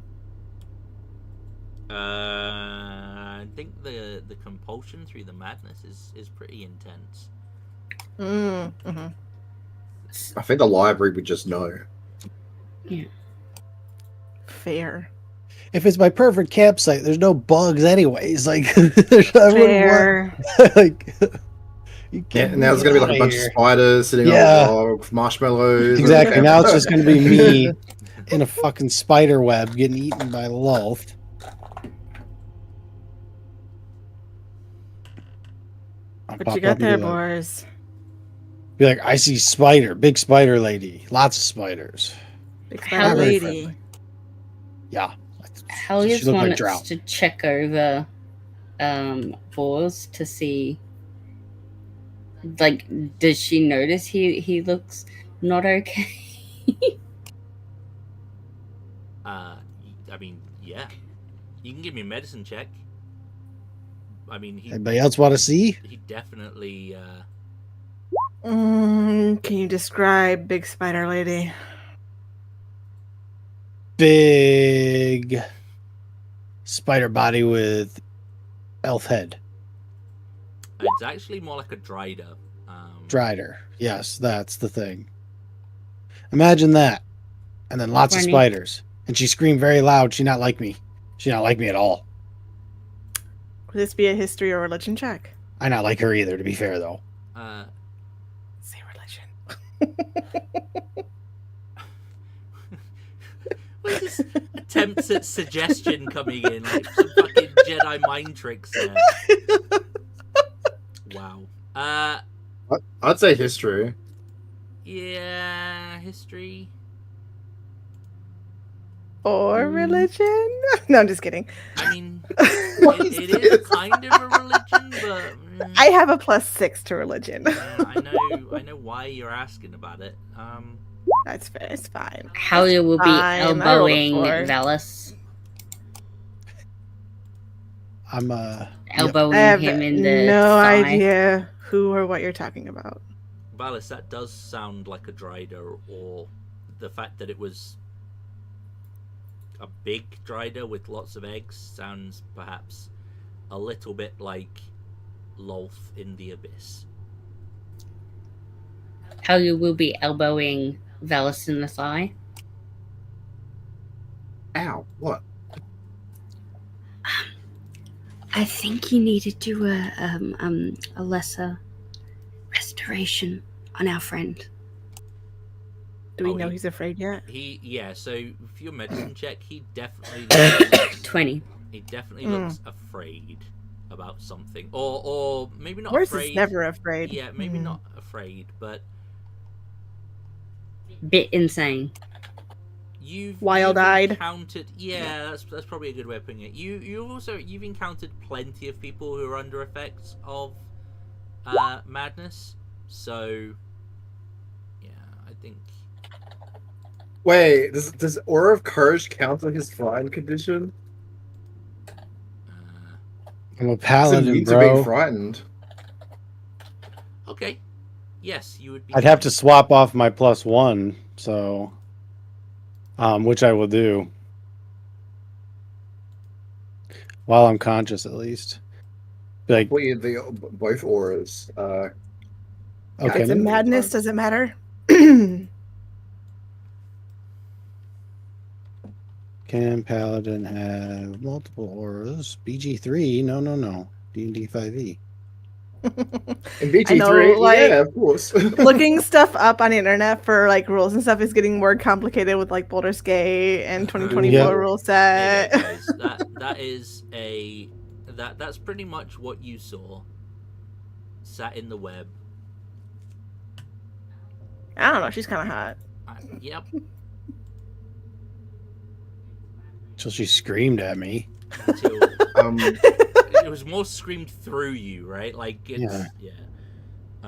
I think the compulsion through the madness is pretty intense. Mm-hmm. I think the library would just know. Yeah. Fair. If it's my perfect campsite, there's no bugs anyways. Like, I wouldn't Fair. want, like, Yeah, now there's gonna be like a bunch of spiders sitting on a log, marshmallows. Exactly. Now it's just gonna be me in a fucking spider web getting eaten by Lolth. What you got there, boys? Be like, I see spider, big spider lady, lots of spiders. Big spider lady. Yeah. Helios wants to check over Vors to see, like, does she notice he looks not okay? I mean, yeah. You can give me a medicine check. I mean, anybody else want to see? He definitely. Can you describe big spider lady? Big spider body with elf head. It's actually more like a Drider. Drider. Yes, that's the thing. Imagine that. And then lots of spiders. And she screamed very loud. She not like me. She not like me at all. Would this be a history or religion check? I not like her either, to be fair, though. Say religion. What is this attempts at suggestion coming in? Like some fucking Jedi mind tricks there. Wow. I'd say history. Yeah, history. Or religion? No, I'm just kidding. I mean, it is kind of a religion, but I have a +6 to religion. I know why you're asking about it. That's fair. It's fine. Halia will be elbowing Velis. I'm elbowing him in the no thigh. idea who or what you're talking about. Valis, that does sound like a Drider, or the fact that it was a big Drider with lots of eggs sounds perhaps a little bit like Lolth in the Abyss. Halia will be elbowing Velis in the thigh. Ow, what? I think you need to do a lesser restoration on our friend. Do we know he's afraid yet? So for your medicine check, he definitely looks, 20. He definitely looks afraid about something. Or maybe not Horse afraid. Is never afraid. Yeah, maybe not afraid, but bit insane. You've wild-eyed. Encountered, yeah, that's probably a good way of putting it. You've encountered plenty of people who are under effects of madness. So yeah, I think. Wait, does Aura of Courage count as his frightened condition? I'm a paladin, bro. To be frightened. Okay. Yes, you would be. I'd have to swap off my +1, so which I will do while I'm conscious, at least. Like, both auras. Okay. It's a madness. Does it matter? Can Paladin have multiple auras? BG3? No. D&D 5e. And BG3, yeah, of course. Looking stuff up on the internet for like rules and stuff is getting more complicated with like Baldur's Gate and 2024 rule set. Yeah, guys, that's pretty much what you saw. Sat in the web. I don't know. She's kind of hot. Yep. Until she screamed at me. It was more screamed through you, right? Like, it's, yeah.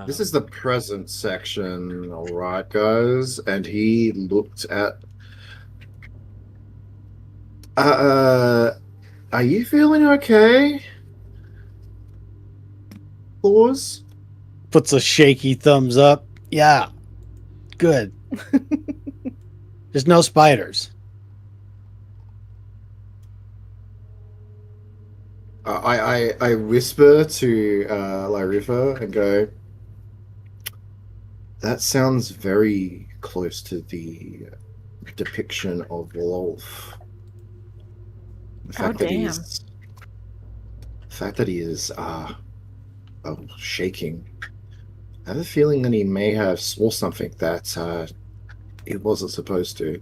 This is the present section, all right, guys. And he looked at. Are you feeling okay? Claws? Puts a shaky thumbs up. Yeah. Good. There's no spiders. I whisper to Lyrifa and go, that sounds very close to the depiction of Lolth. The fact that he is shaking I have a feeling that he may have saw something that he wasn't supposed to.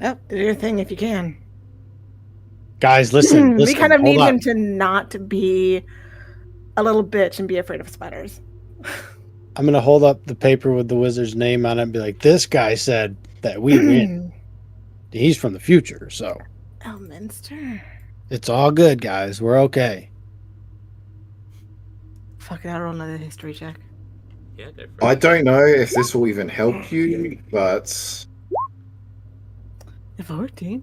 Well, do your thing if you can. Guys, listen. We kind of need hold him on. to not be a little bitch and be afraid of spiders. I'm gonna hold up the paper with the wizard's name on it and be like, "This guy said that we win. He's from the future, so Elminster. it's all good, guys. We're okay." Fuck it, I'll roll another history check. Yeah, go for it. I don't know if this will even help you, but 14.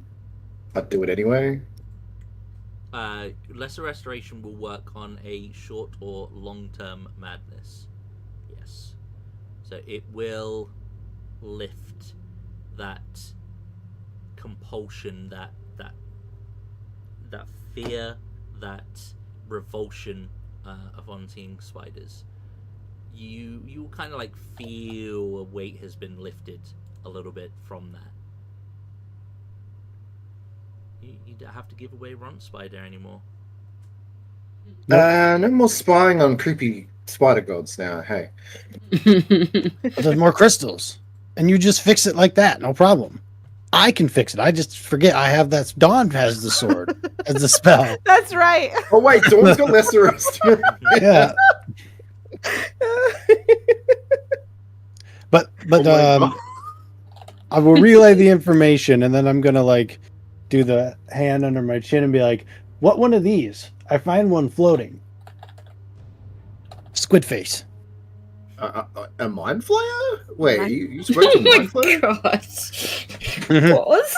I'd do it anyway. Lesser restoration will work on a short or long-term madness. Yes. So it will lift that compulsion, that fear, that revulsion upon seeing spiders. You kind of like feel a weight has been lifted a little bit from that. You don't have to give away Runt Spider anymore. No more spying on creepy spider gods now. Hey, There's more crystals, and you just fix it like that, no problem. I can fix it. I just forget I have that. Dawn has the sword as the spell. That's right. oh wait, Dawn's got lesser restoration. Yeah, but Oh my God. I will relay the information, and then I'm gonna like do the hand under my chin and be like, "What one of these? I find one floating. Squid face." A mind flayer? Wait, Mind- you spoke to Oh my mind flayer? gosh. What was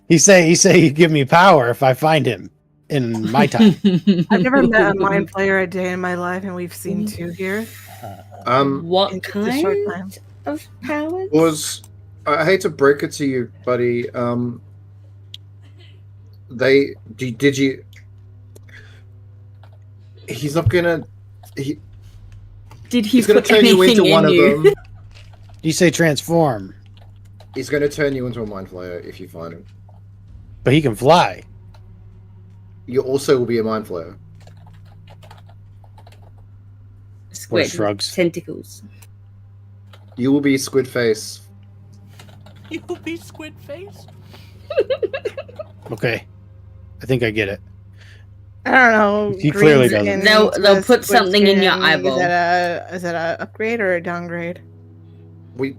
He say he'd give me power if I find him in my time. I've never met a mind player a day in my life, and we've seen two here What in just a short time. kind of powers? Was I hate to break it to you, buddy. Did you? He's not gonna. Did he He's gonna put turn you anything into one in of you? them. You say transform, He's gonna turn you into a mind flayer if you find him. but he can fly. You also will be a mind flayer. Squid shrugs. tentacles. You will be Squid Face. You'll be Squid Face. Okay, I think I get it. I don't know. He green clearly skin doesn't. They'll to put squid something in your skin. eyeball. Is that a upgrade or a downgrade? We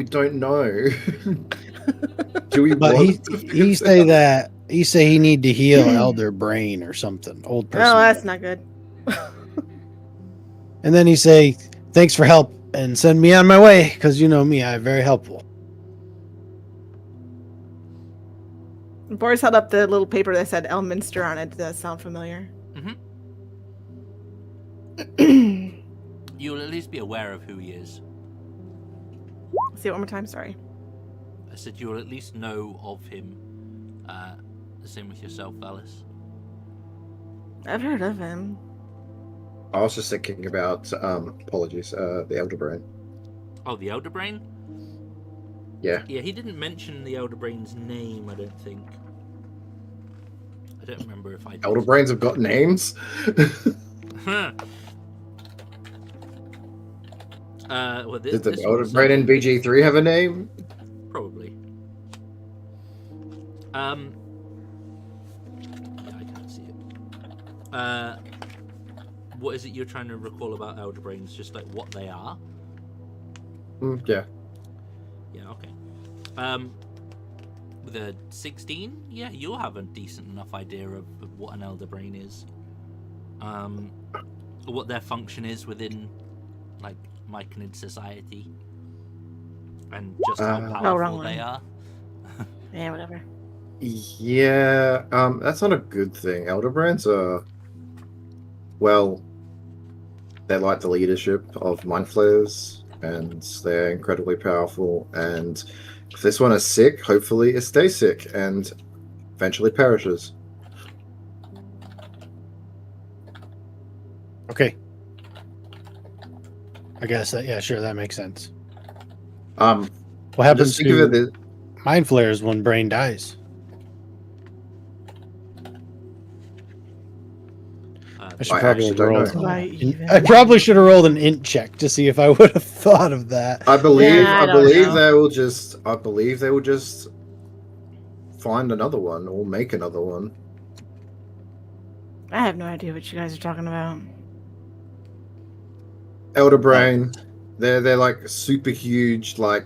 don't know. Do we? But want he say that he need to heal Elder Brain or something, old person. Oh, that's not good. And then he say, "Thanks for help and send me on my way," because you know me, I'm very helpful. Boris held up the little paper that said Elminster on it. Does that sound familiar? You'll at least be aware of who he is. Say it one more time. Sorry. I said you'll at least know of him. The same with yourself, Alice. I've heard of him. I was just thinking about apologies, the Elder Brain. Oh, the Elder Brain? Yeah. Yeah, he didn't mention the Elder Brain's name, I don't think. I don't remember if I did. Elder Brains have got names. Well, Did the this Elder one's- Brain in BG3 have a name? Probably. Yeah, I can't see it. What is it you're trying to recall about Elder Brains? Just like what they are? Yeah. Yeah, okay. With a 16, yeah, you'll have a decent enough idea of what an Elder Brain is. What their function is within, like, Myconid society. And just how wrong powerful one. they are. Yeah, whatever. Yeah, that's not a good thing. Elder Brains are, well, they're like the leadership of Mind Flayers, and they're incredibly powerful, and if this one is sick, hopefully it stays sick, and eventually perishes. Okay. I guess that, yeah, sure, that makes sense. What happens Just think of to it as, mind flares when Brain dies? I should I probably actually don't roll. know. I probably should have rolled an int check to see if I would have thought of that. I believe Yeah, I I don't believe know. they will just find another one or make another one. I have no idea what you guys are talking about. Elder Brain, they're like super huge, like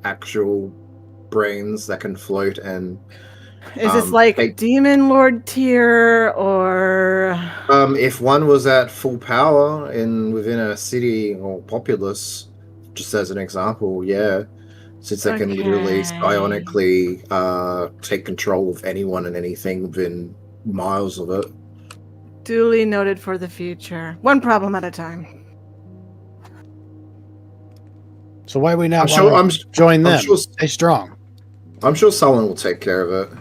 actual brains that can float and Is this like hey- Demon Lord tier or if one was at full power within a city or populace, just as an example, yeah. Since they can literally Okay. psionically take control of anyone and anything within miles of it. duly noted for the future? One problem at a time. So why we not I'm sure wanna join them? I'm sure Stay strong. I'm sure someone will take care of it.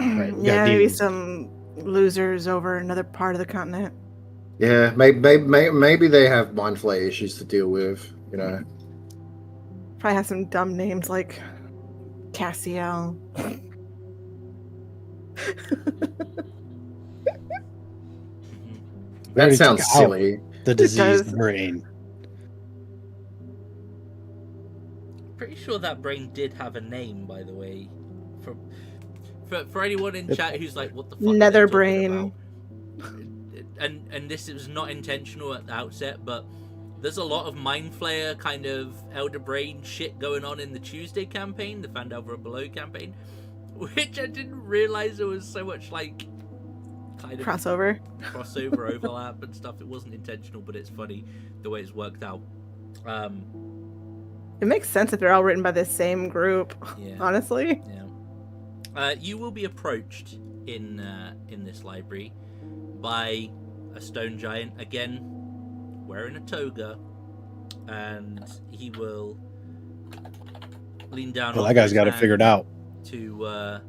Right, we Yeah, got maybe demons. some losers over another part of the continent. Yeah, maybe they have mind flayer issues to deal with, you know. Probably have some dumb names like Cassiel. We That already sounds took out silly. The does. diseased brain. Pretty sure that brain did have a name, by the way. For anyone in chat who's like, what the fuck? are they Nether talking brain. about? And this was not intentional at the outset, but there's a lot of Mind Flayer kind of Elder Brain shit going on in the Tuesday campaign, the Phandelver Below campaign, which I didn't realize there was so much like kind of Crossover. crossover overlap and stuff. It wasn't intentional, but it's funny the way it's worked out. It makes sense if they're all written by the same group, Yeah. honestly. Yeah. You will be approached in this library by a stone giant, again wearing a toga, and he will lean down. Well, offer that guy's his got it hand figured out. to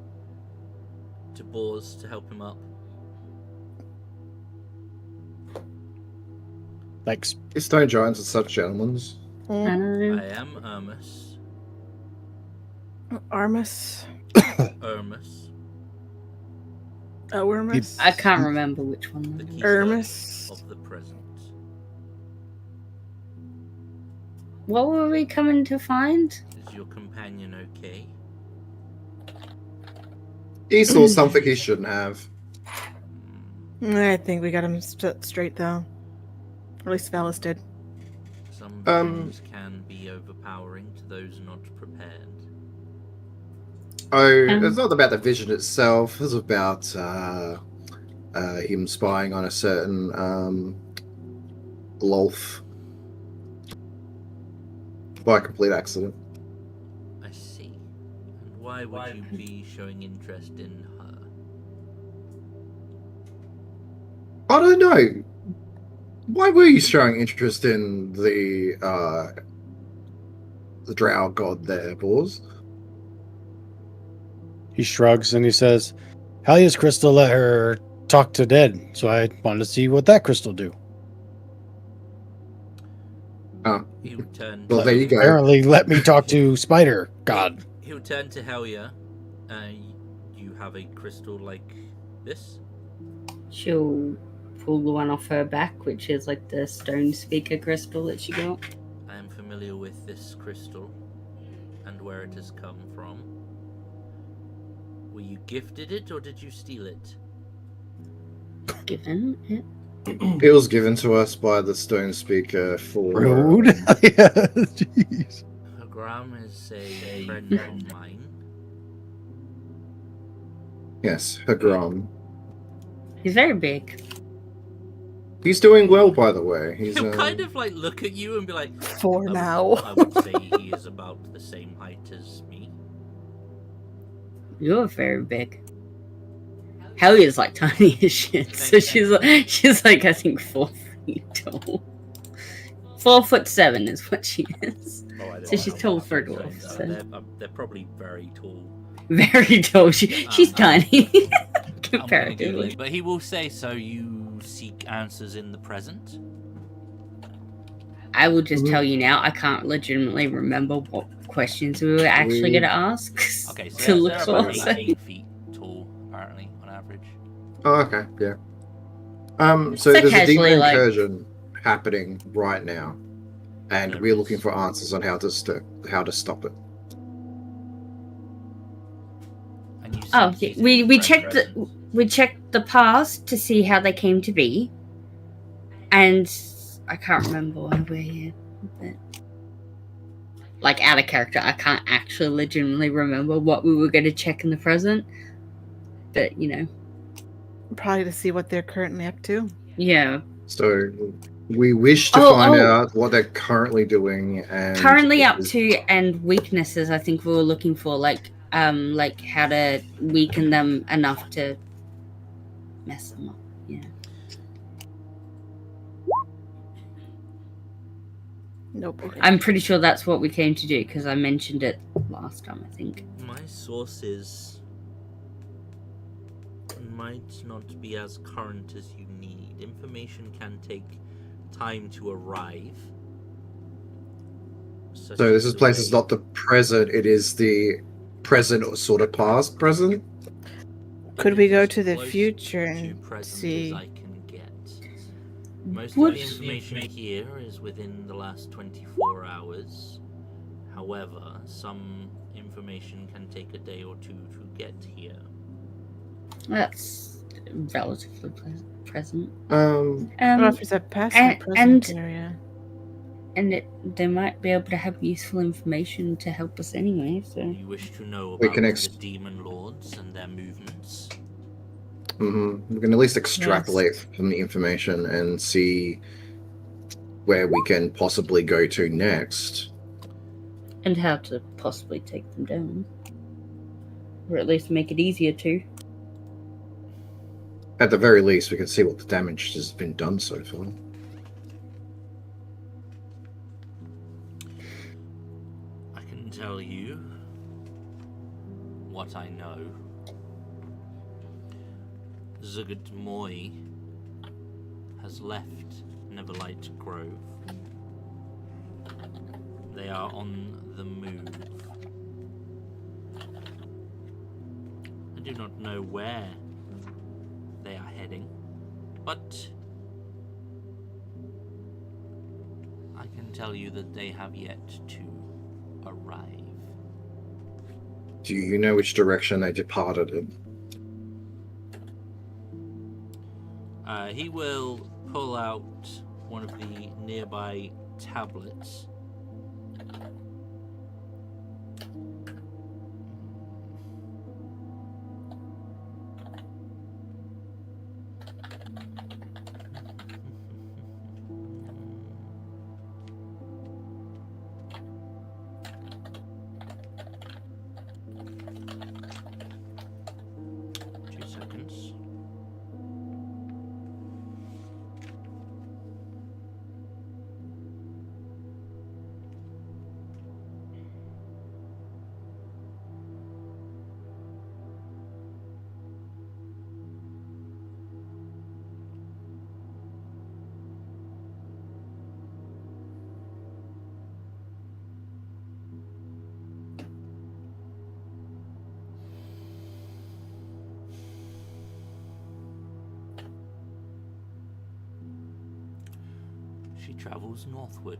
Bors to help him up. Thanks. These stone giants are such gentlemen. I Mm. know. I am Ermus. Armus. Ermus. Ermus. I can't remember which one. The that is. keystone Ermus. of the present. What were we coming to find? Is your companion okay? He saw something he shouldn't have. I think we got him straight though. Or at least Velas did. Some Um, visions can be overpowering to those not prepared. Oh, it's not about the vision itself. It's about him spying on a certain Lolth by complete accident. I see. And why would you be showing interest in her? I don't know. Why were you showing interest in the drow god there, Bors? He shrugs and he says, Halia's crystal let her talk to dead, so I wanted to see what that crystal do. He would turn. Well, there you go. Apparently let me talk to Spider God. He would turn to Helia. You have a crystal like this? She'll pull the one off her back, which is like the stone speaker crystal that she got. I am familiar with this crystal and where it has come from. Were you gifted it or did you steal it? Given it. It was given to us by the stone speaker for Rude. Yeah, jeez. Gram is a friend of mine. Yes, Hagram. He's very big. He's doing well, by the way. He's He'll kind of like look at you and be like, For I now. would say he is about the same height as me. You're very big. Helia's like tiny as shit, so she's like I think 4 feet tall. 4'7" is what she is. Oh, I don't So she's know. tall for a dwarf, so. They're probably very tall. Very tall. She's tiny I'm gonna Google comparatively. it, but he will say, so you seek answers in the present? I will just tell you now, I can't legitimately remember what questions we were actually going to ask. Okay, so to they're look about for. 8 feet tall, apparently, on average. Oh, okay, yeah. So So there's a demon casually, like- incursion happening right now, and There we're is. looking for answers on how to stop it. And you Oh, sense we his checked the presence. we checked the past to see how they came to be, and I can't remember why we're here. But, like, out of character, I can't actually legitimately remember what we were going to check in the present. But Probably to see what they're currently up to. yeah. So we wish to find out what they're currently doing and Currently up to and weaknesses. I think we were looking for like how to weaken them enough to mess them up. Yeah. Nope. I'm pretty sure that's what we came to do because I mentioned it last time, I think. My sources might not be as current as you need. Information can take time to arrive. So this place is not the present, it is the present or sort of past present? Could we go to the Close future to and present see? as I can get. Most What? of the information here is within the last 24 hours. However, some information can take a day or two to get here. That's relatively present. What if it's a past and present area? And they might be able to have useful information to help us anyway. So You wish to know We about can the demon lords and their movements? We can at least extrapolate from the information and see where we can possibly go to next. and how to possibly take them down, or at least make it easier to. At the very least, we can see what the damage has been done so far. I can tell you what I know. Zugat Moy has left Neverlight Grove. They are on the move. I do not know where they are heading, but I can tell you that they have yet to arrive. Do you know which direction they departed in? He will pull out one of the nearby tablets. She travels northward.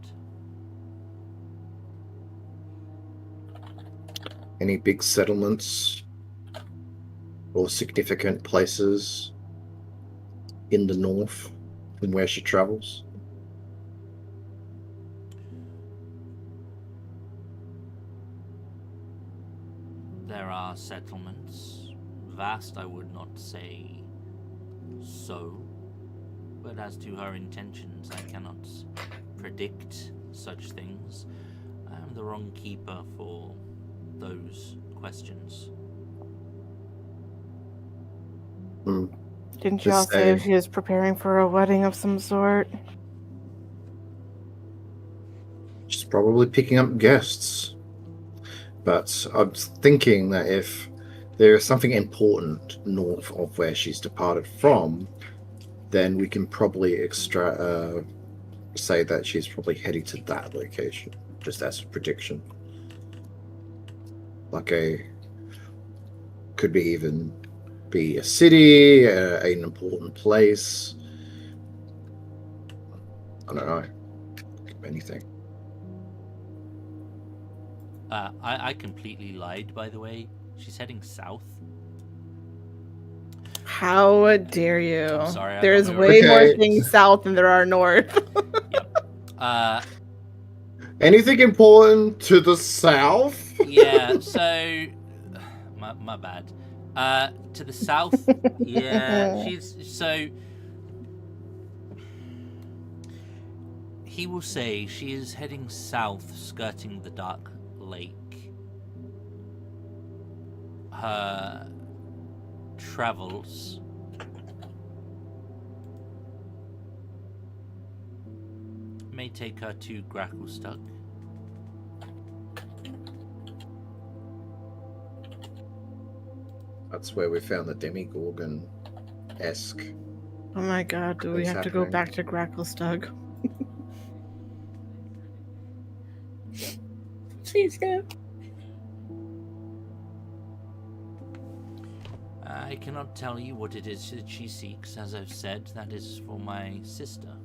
Any big settlements or significant places in the north from where she travels? There are settlements. Vast, I would not say so. But as to her intentions, I cannot predict such things. I am the wrong keeper for those questions. Didn't y'all say she was preparing for a wedding of some sort? She's probably picking up guests. But I'm thinking that if there is something important north of where she's departed from, then we can probably say that she's probably heading to that location, just as a prediction. Could be even be a city, an important place. I don't know. Anything. I completely lied, by the way. She's heading south. How dare you? I'm sorry. There's way more things south than there are north. Yep. Anything important to the south? Yeah, so my bad. To the south, yeah, he will say she is heading south, skirting the Dark Lake. Her travels may take her to Gracklestug. That's where we found the Demigorgon-esque. Oh my god, do we have to go back to Gracklestug? Please go. I cannot tell you what it is that she seeks. As I've said, that is for my sister.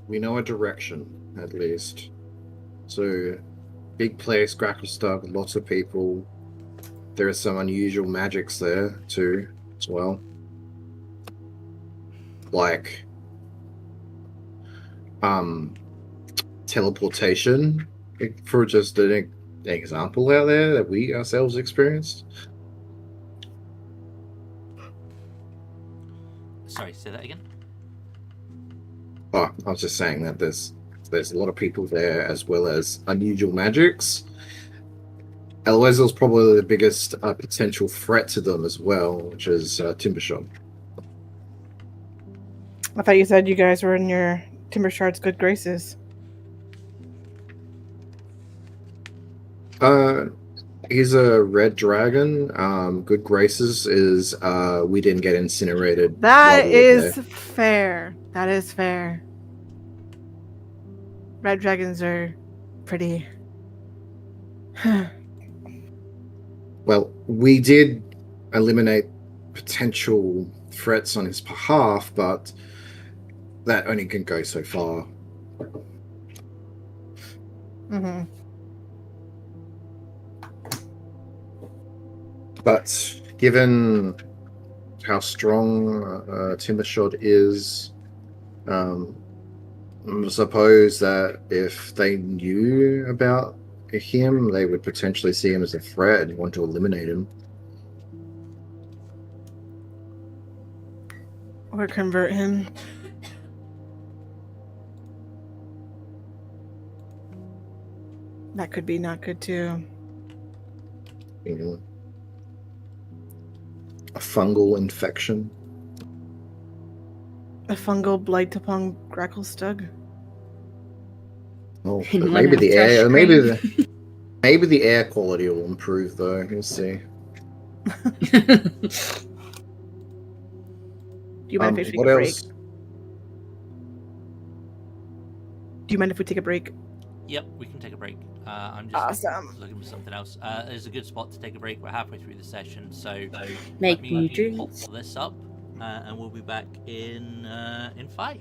We know a direction, at least. So, big place, Gracklestug, lots of people. There are some unusual magics there, too, as well. Like, teleportation, for just an example out there that we ourselves experienced. Sorry, say that again? Oh, I was just saying that there's a lot of people there, as well as unusual magics. Elwazil's probably the biggest potential threat to them as well, which is Timbershard. I thought you said you guys were in your Timbershard's good graces. He's a red dragon. Good graces is we didn't get incinerated. That is fair. That is fair. Red dragons are pretty. Well, we did eliminate potential threats on his behalf, but that only can go so far. Mm-hmm. But given how strong Timbershard is, I suppose that if they knew about him, they would potentially see him as a threat and want to eliminate him. Or convert him. That could be not good too. You know, a fungal infection. A fungal blight upon Gracklestug. Oh, but maybe the air, maybe the air quality will improve though. We'll see. Do you mind if we take a break? Else? Do you mind if we take a break? Yep, we can take a break. I'm just awesome. Looking for something else. There's a good spot to take a break. We're halfway through the session, so make let me me drinks. pop this up, and we'll be back in 5.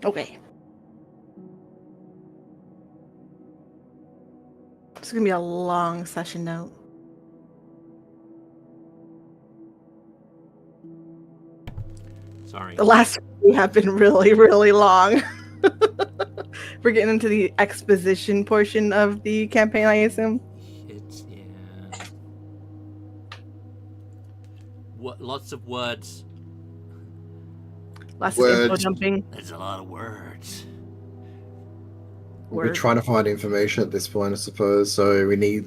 Okay. It's gonna be a long session note. Sorry. The last few have been really, really long. We're getting into the exposition portion of the campaign, I assume. It's lots of words. Lots of info Words. dumping. There's a lot of words. We're trying to find information at this point, I suppose. So we need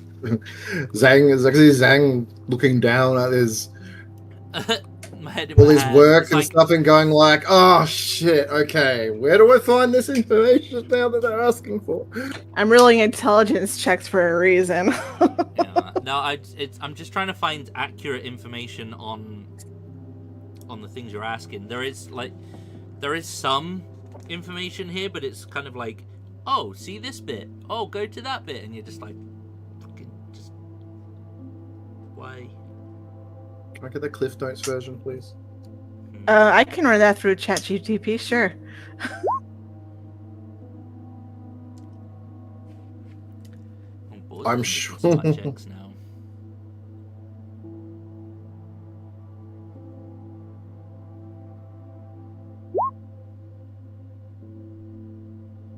Zhang. Is actually Zhang looking down at his My head in all my his hands. work It's and like, stuff, and going like, "Oh shit! Okay, where do I find this information now that they're asking for?" I'm rolling intelligence checks for a reason. yeah, no, I'm just trying to find accurate information on the things you're asking. There is some information here, but it's kind of like, oh, see this bit, oh, go to that bit, and you're just like, fucking just why? Can I get the Cliff Notes version, please? I can run that through ChatGPT, sure. I'm sure. Checks now.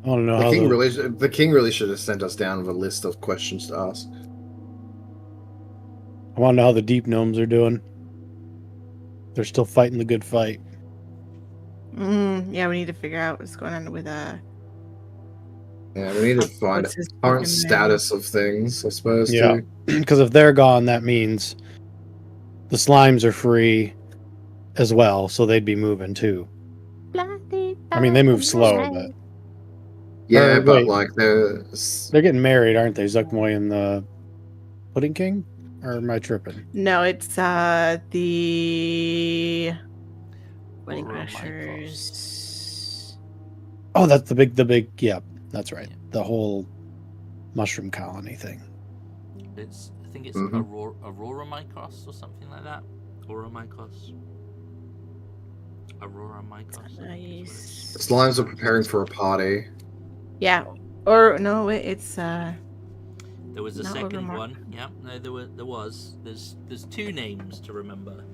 I want to know The how king really should have sent us down with a list of questions to ask. I want to know how the deep gnomes are doing. They're still fighting the good fight. Yeah, we need to figure out what's going on with Yeah, we need to find what's his current freaking status of things, I suppose. Yeah. Too. Because if they're gone, that means the slimes are free as well, so they'd be moving too. I mean, they move slow, but Yeah, Or, but wait. like they're getting married, aren't they? Zuckmoy and the Pudding King? Or am I tripping? No, it's the Wedding Aurora Crashers. Oh, that's the big, yeah, that's right. Yeah. The whole mushroom colony thing. I think it's Mhm. Aurora Mycos or something like that. Aurora Mycos. Aurora Mycos. Nice. slimes are preparing for a party. Yeah. Or no, wait, it's There was a Not second Overmark. one. Yeah, no, there was. There's two names to remember.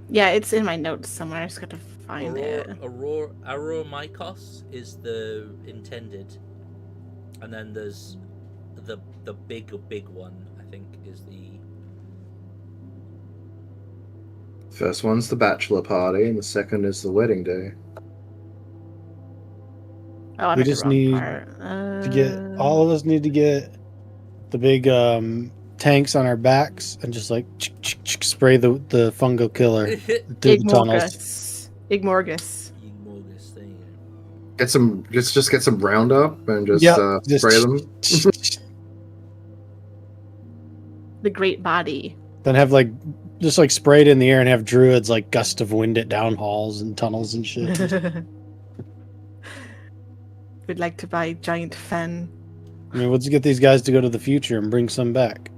yeah, it's in my notes somewhere. I just got to find it. Aurora Mycos is the intended, and then there's the big one. I think is the First one's the bachelor party, and the second is the wedding day. Oh, I'm We at the just wrong need part. To get all of us need to get the big tanks on our backs and just like spray the fungal killer through the tunnels. Igmorgus. Yigmorgus thing. Get some, just get some Roundup and just, Yep, spray them. The Great Body. Then have like just like spray it in the air and have druids like gust of wind it down halls and tunnels and shit. We'd like to buy giant fen. I mean, let's get these guys to go to the future and bring some back.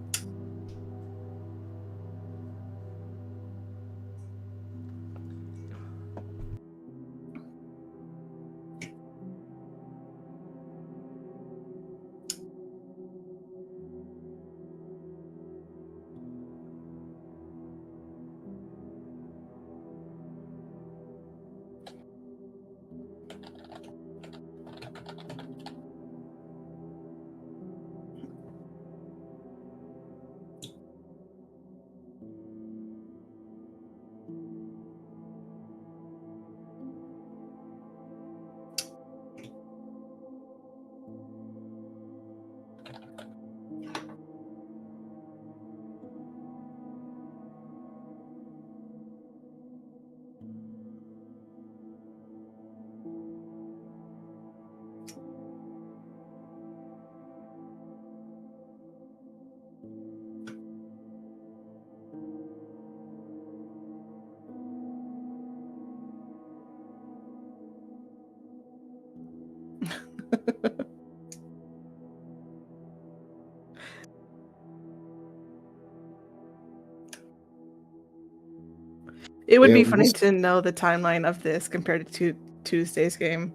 It would Yeah, be funny most- to know the timeline of this compared to Tuesday's game.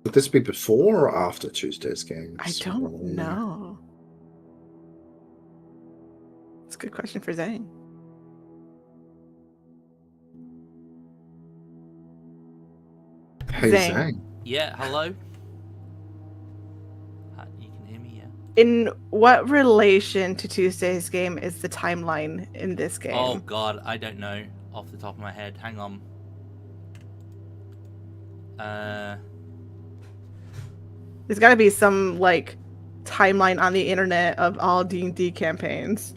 Would this be before or after Tuesday's games? I don't know. It's a good question for Zane. Hey, Zane. Zang. Yeah, hello? You can hear me, yeah? In what relation to Tuesday's game is the timeline in this game? Oh, God, I don't know off the top of my head. Hang on. There's got to be some, like, timeline on the internet of all D&D campaigns.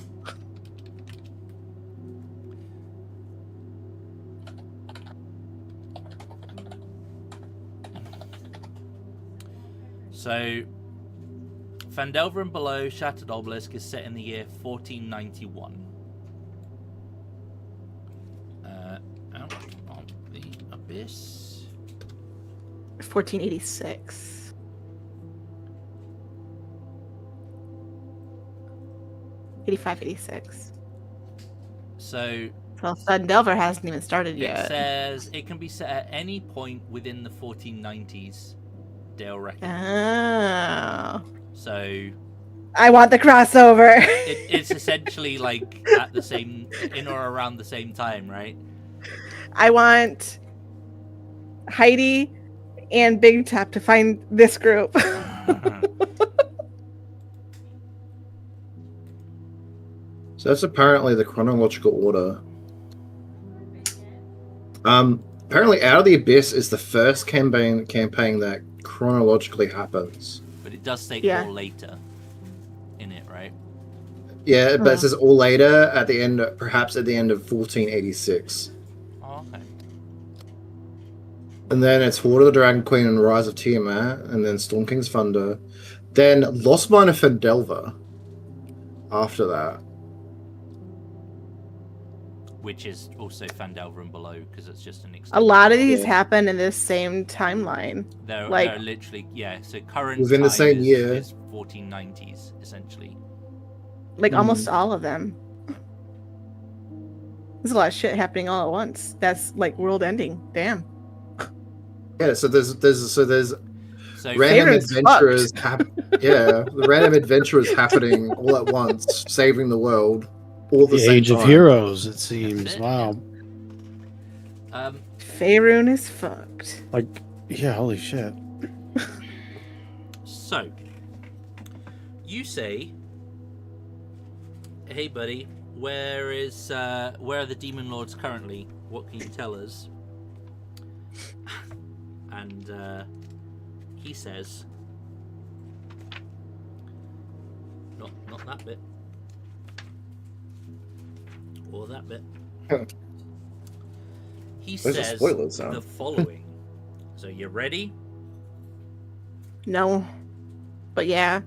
So, Phandelver and Below Shattered Obelisk is set in the year 1491. Out of the Abyss. 1486. '85, '86. So, Well, Phandelver hasn't even started it yet. says it can be set at any point within the 1490s, Dale reckons. Oh. So, I want the crossover. it's essentially like at the same, in or around the same time, right? I want Heidi and Big Tap to find this group. So that's apparently the chronological order. Apparently, Out of the Abyss is the first campaign that chronologically happens. But it does say Yeah. all later in it, right? Yeah, but Oh. it says all later at the end, perhaps at the end of 1486. Oh, okay. And then it's Horde of the Dragon Queen and Rise of Tiamat, and then Storm King's Thunder. Then Lost Mine of Phandelver after that. Which is also Phandelver and Below, because it's just an A extended lot of these Yeah. happen in this same timeline. They're like- literally, yeah, so current Within the time same is, year. is 1490s, essentially. Like Hmm. almost all of them. There's a lot of shit happening all at once. That's like world ending. Damn. Yeah, so there's So random Faerun's adventurers. The random adventurers happening all at once, saving the world all at the The same Age of time. Heroes, it seems. it. Wow. Faerun is fucked. Like, yeah, holy shit. So, you say, "Hey, buddy, where are the demon lords currently? What can you tell us?" And he says, "Not that bit, or that bit." He Those are says spoilers, huh? the following. So, you ready? No. But yeah.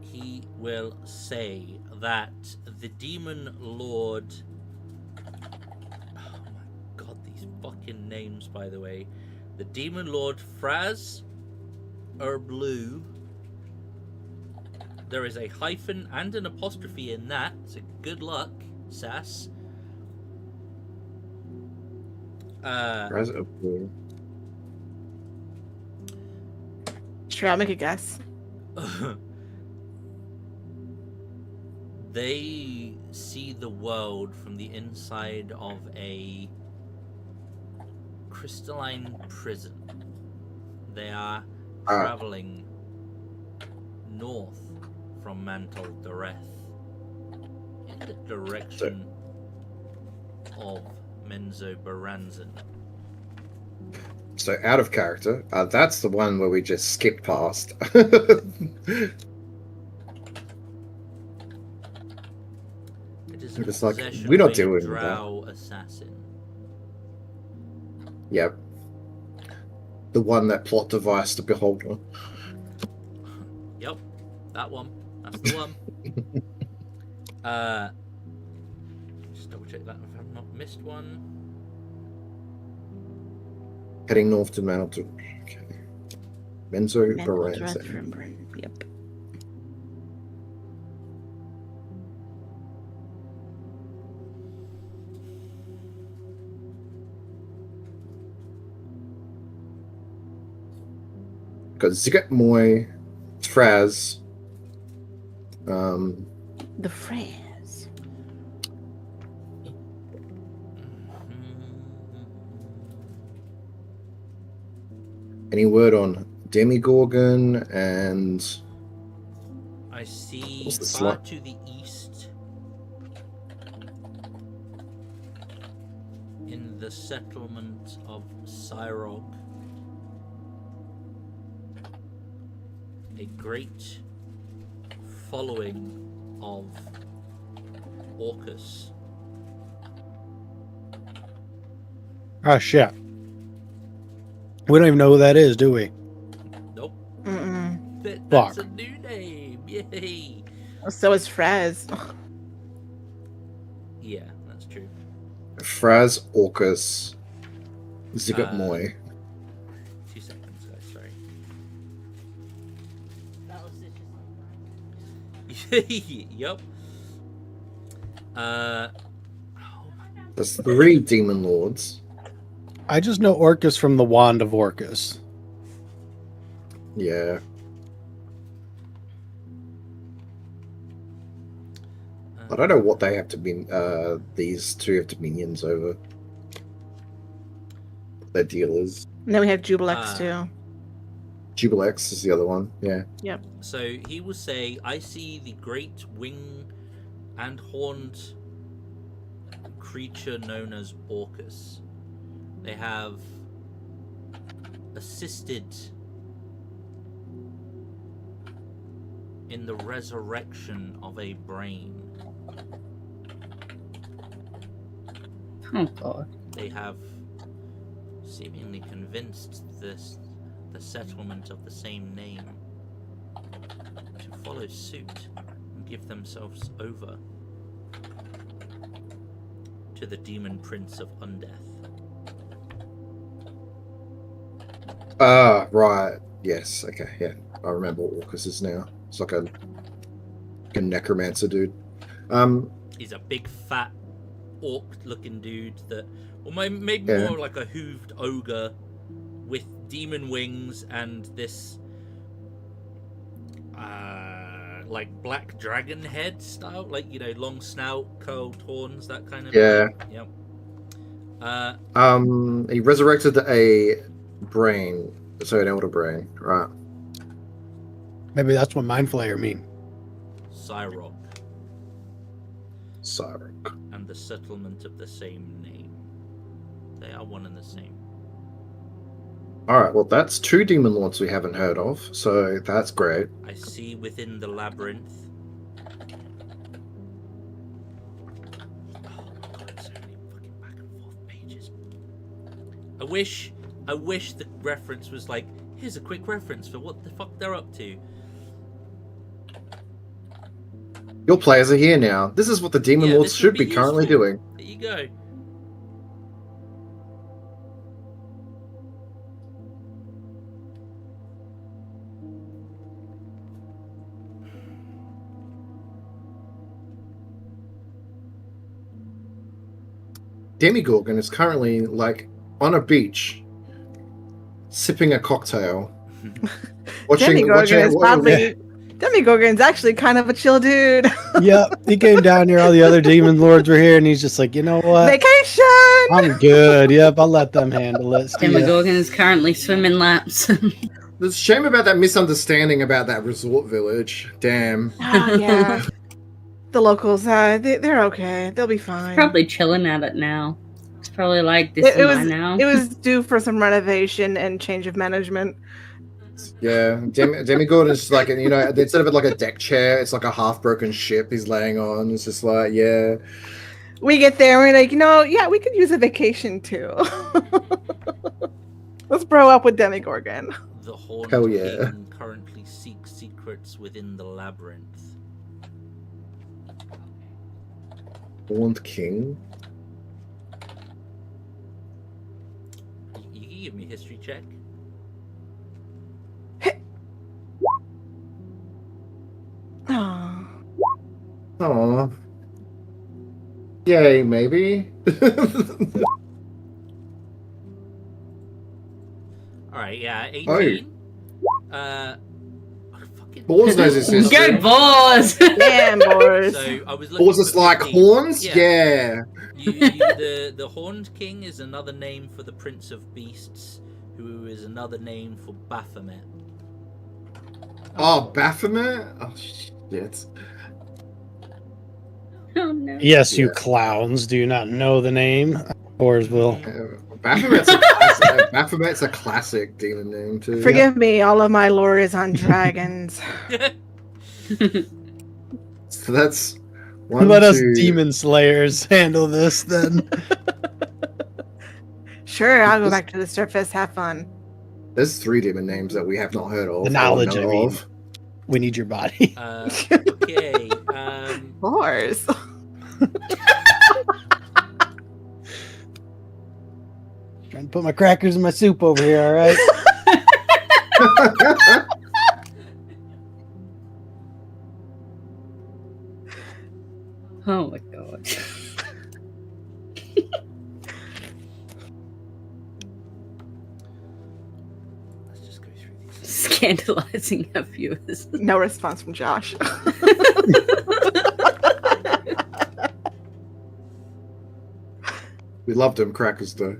He will say that the demon lord, oh my god, these fucking names, by the way, the demon lord Fraz Erblu, there is a hyphen and an apostrophe in that, so good luck, Sass. Rise of Blue. Sure, I'll make a guess. They see the world from the inside of a crystalline prison. They are traveling north from Mantle Dareth in the direction of Menzo Baranzan. So out of character. That's the one where we just skipped past. It is It's like, possession we're not of a dealing with drow assassin. Yep. The one that plot devised the Beholder. Yep, that one. That's the one. Just double check that if I've not missed one. Heading north to Mountain. Okay. Menzo Baranzan. Yep. got Zigot Moy, Fraz. The Fraz. Any word on Demigorgon and I see What's the far slot? to the east in the settlement of Cyrog a great following of Orcus. Oh shit. We don't even know who that is, do we? Nope. Mm-mm. That's Fuck. a new name. Yay. So is Fraz. Yeah, that's true. Fraz, Orcus, Zigot Uh, Moy. 2 seconds, guys. Sorry. Yep. Oh my God. There's 3 demon lords. I just know Orcus from the Wand of Orcus. Yeah. I don't know what they have to be. These 2 have dominions over. Their dealers. And then we have Jubilex too. Jubilex is the other one. Yeah. So he will say, I see the great wing and horned creature known as Orcus. They have assisted in the resurrection of a brain. Oh god. They have seemingly convinced the settlement of the same name to follow suit and give themselves over to the demon prince of Undeath. Right. Yes. Okay. Yeah. I remember what Orcus is now. It's like a necromancer dude. He's a big fat orc-looking dude that, or maybe Yeah. more like a hooved ogre with demon wings and this like black dragon head style, like, you know, long snout, curled horns, that kind of Yeah. Yep. He resurrected a brain, so an elder brain, right? Maybe that's what Mind Flayer mean. Cyrog Cyrog. and the settlement of the same name. They are one and the same. All right. Well, that's 2 demon lords we haven't heard of, so that's great. I see within the labyrinth. Oh my god, so many fucking back and forth pages. I wish the reference was like, here's a quick reference for what the fuck they're up to. Your players are here now. This is what the demon Yeah, lords this should would be be currently useful. doing. There you go. Demigorgon is currently like on a beach, sipping a cocktail, Demigorgon's actually kind of a chill dude. Yep, he came down here. All the other demon lords were here, and he's just like, you know what? Vacation. I'm good. Yep, I'll let them handle it. See ya. Demogorgon is currently swimming laps. There's a shame about that misunderstanding about that resort village. Damn. Yeah. The locals, they're okay. They'll be fine. Probably chilling at it now. It's probably like this It is was mine now. it was due for some renovation and change of management. Yeah, Demigorgon is like, you know, instead of it like a deck chair, it's like a half-broken ship he's laying on. It's just like, yeah. We get there and we're like, yeah, we could use a vacation too. Let's bro up with Demigorgon. The Horned Hell yeah. King currently seeks secrets within the labyrinth. Horned King? You can give me a history check. Oh. Aw. Yay, maybe? Alright, yeah, 18. Fucking Boars knows his history. Go Boars! Damn, boys. So I was looking Boars is for like 15. horns? Yeah. The Horned King is another name for the Prince of Beasts, who is another name for Baphomet. Oh, Baphomet? Oh, shit. Oh no. Yes, you Yeah. clowns. Do you not know the name? Boars will. Baphomet's a classic. Baphomet's a classic demon name, too. Forgive me, all of my lore is on dragons. So that's one, Let us two- demon slayers handle this then. Sure, I'll go back to the surface, have fun. There's 3 demon names that we have not heard of. The knowledge, or know I mean. of. We need your body. Okay. Boars. Trying to put my crackers in my soup over here, all right? Oh my god. Let's just go through these. Scandalizing our viewers. No response from Josh. We loved them crackers, though.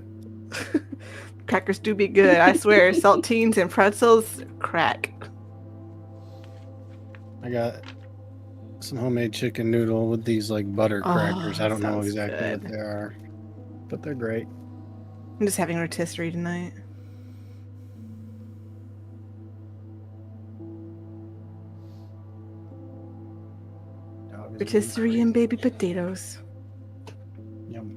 Crackers do be good, I swear. Saltines and pretzels, crack. I got some homemade chicken noodle with these like butter Oh, crackers. I don't know sounds exactly good. what they are, but they're great. I'm just having rotisserie tonight. Rotisserie and baby potatoes. Yum.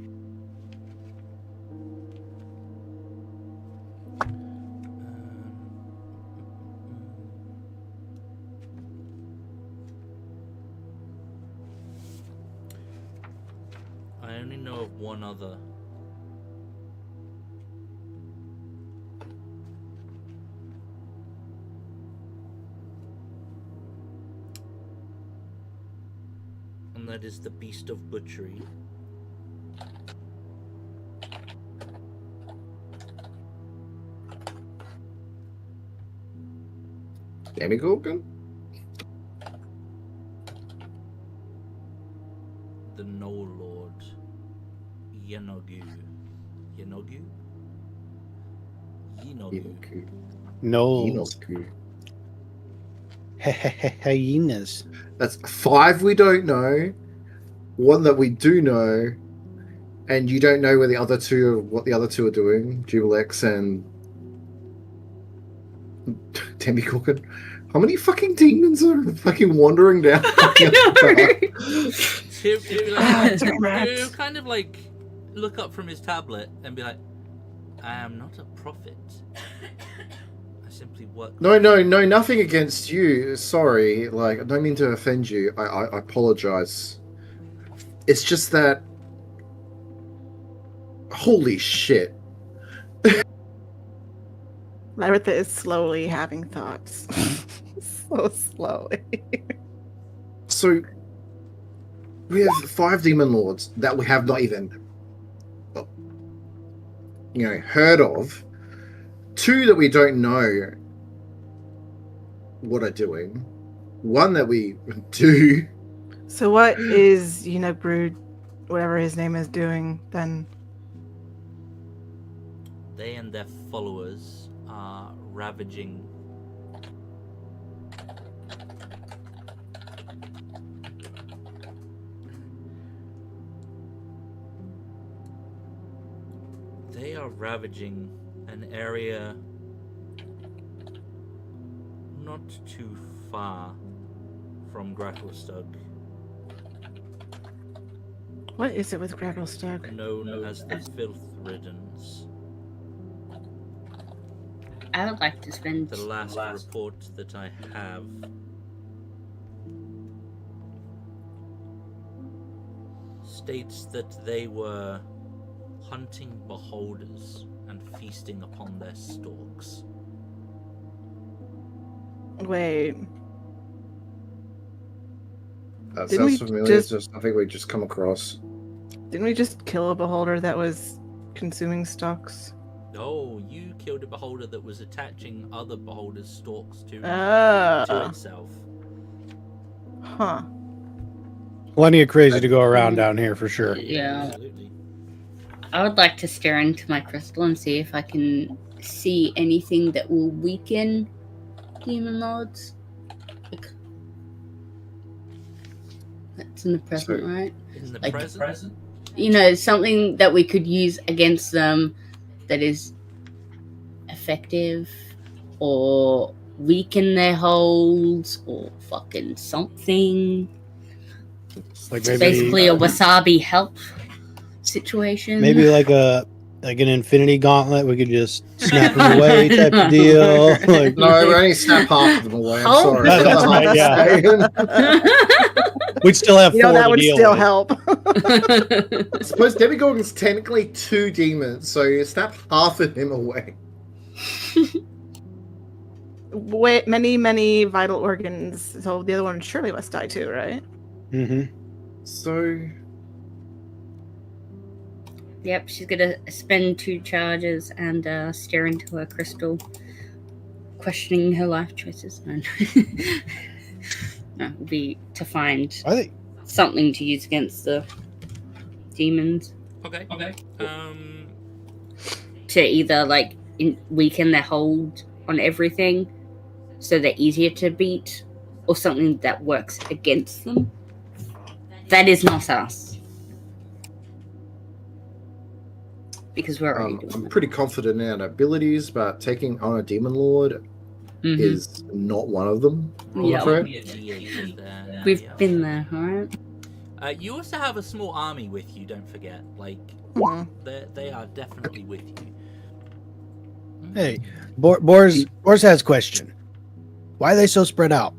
I only know of one other. And that is the Beast of Butchery. Demigorgon? The Knoll Lord. Yenogu. Yenogu? Yenogu. Enoku. No Enoku. hyenas. That's 5 we don't know, 1 that we do know, and you don't know where the other 2 are, what the other 2 are doing. Jubilex and Demigorgon. How many fucking demons are fucking wandering down? He'll kind of like look up from his tablet and be like, I am not a prophet. I simply work. No, nothing against you. Sorry, like I don't mean to offend you. I apologize. It's just that. Holy shit! Lyritha is slowly having thoughts. So slowly. So we have 5 demon lords that we have not even, heard of. 2 that we don't know what are doing. 1 that we do. So what is Brood, whatever his name is, doing then? They and their followers are ravaging. They are ravaging an area not too far from Gracklestug, What is it with Gracklestug? known as the Filth Riddens. I would like to spend The last report that I have states that they were hunting beholders and feasting upon their stalks. Wait, That Didn't we sounds familiar. just- It's just something we just come across. didn't we just kill a beholder that was consuming stalks? Oh, you killed a beholder that was attaching other beholders' stalks to itself. Huh. Plenty of crazy to go around down here for sure. Yeah. Absolutely. I would like to stare into my crystal and see if I can see anything that will weaken demon lords. That's in the present, right? In the Like- present? You know, something that we could use against them that is effective, or weaken their holds, or fucking something. Like It's basically a wasabi help situation. maybe like an infinity gauntlet. We could just snap them away type of deal. Like, No, we only snap half of them away. I'm Oh. sorry. That's right, yeah. we'd still have You four know, that to would deal still with. help. I suppose Demogorgon's technically 2 demons, so you snap half of him away. Many vital organs. So the other one surely must die too, right? Mm-hmm. So, Yep, she's gonna spend 2 charges and stare into her crystal, questioning her life choices. No, it will be to find I think something to use against the demons Okay. to either like weaken their hold on everything, so they're easier to beat, or something that works against them. That is not us, because we're already doing I'm that. pretty confident in our abilities, but taking on a demon lord Mhm. is not one of them. I'm Yeah. afraid. We've been there, alright? You also have a small army with you, don't forget. Like, Mhm. they are definitely with you. Hey, Boris has a question. Why are they so spread out?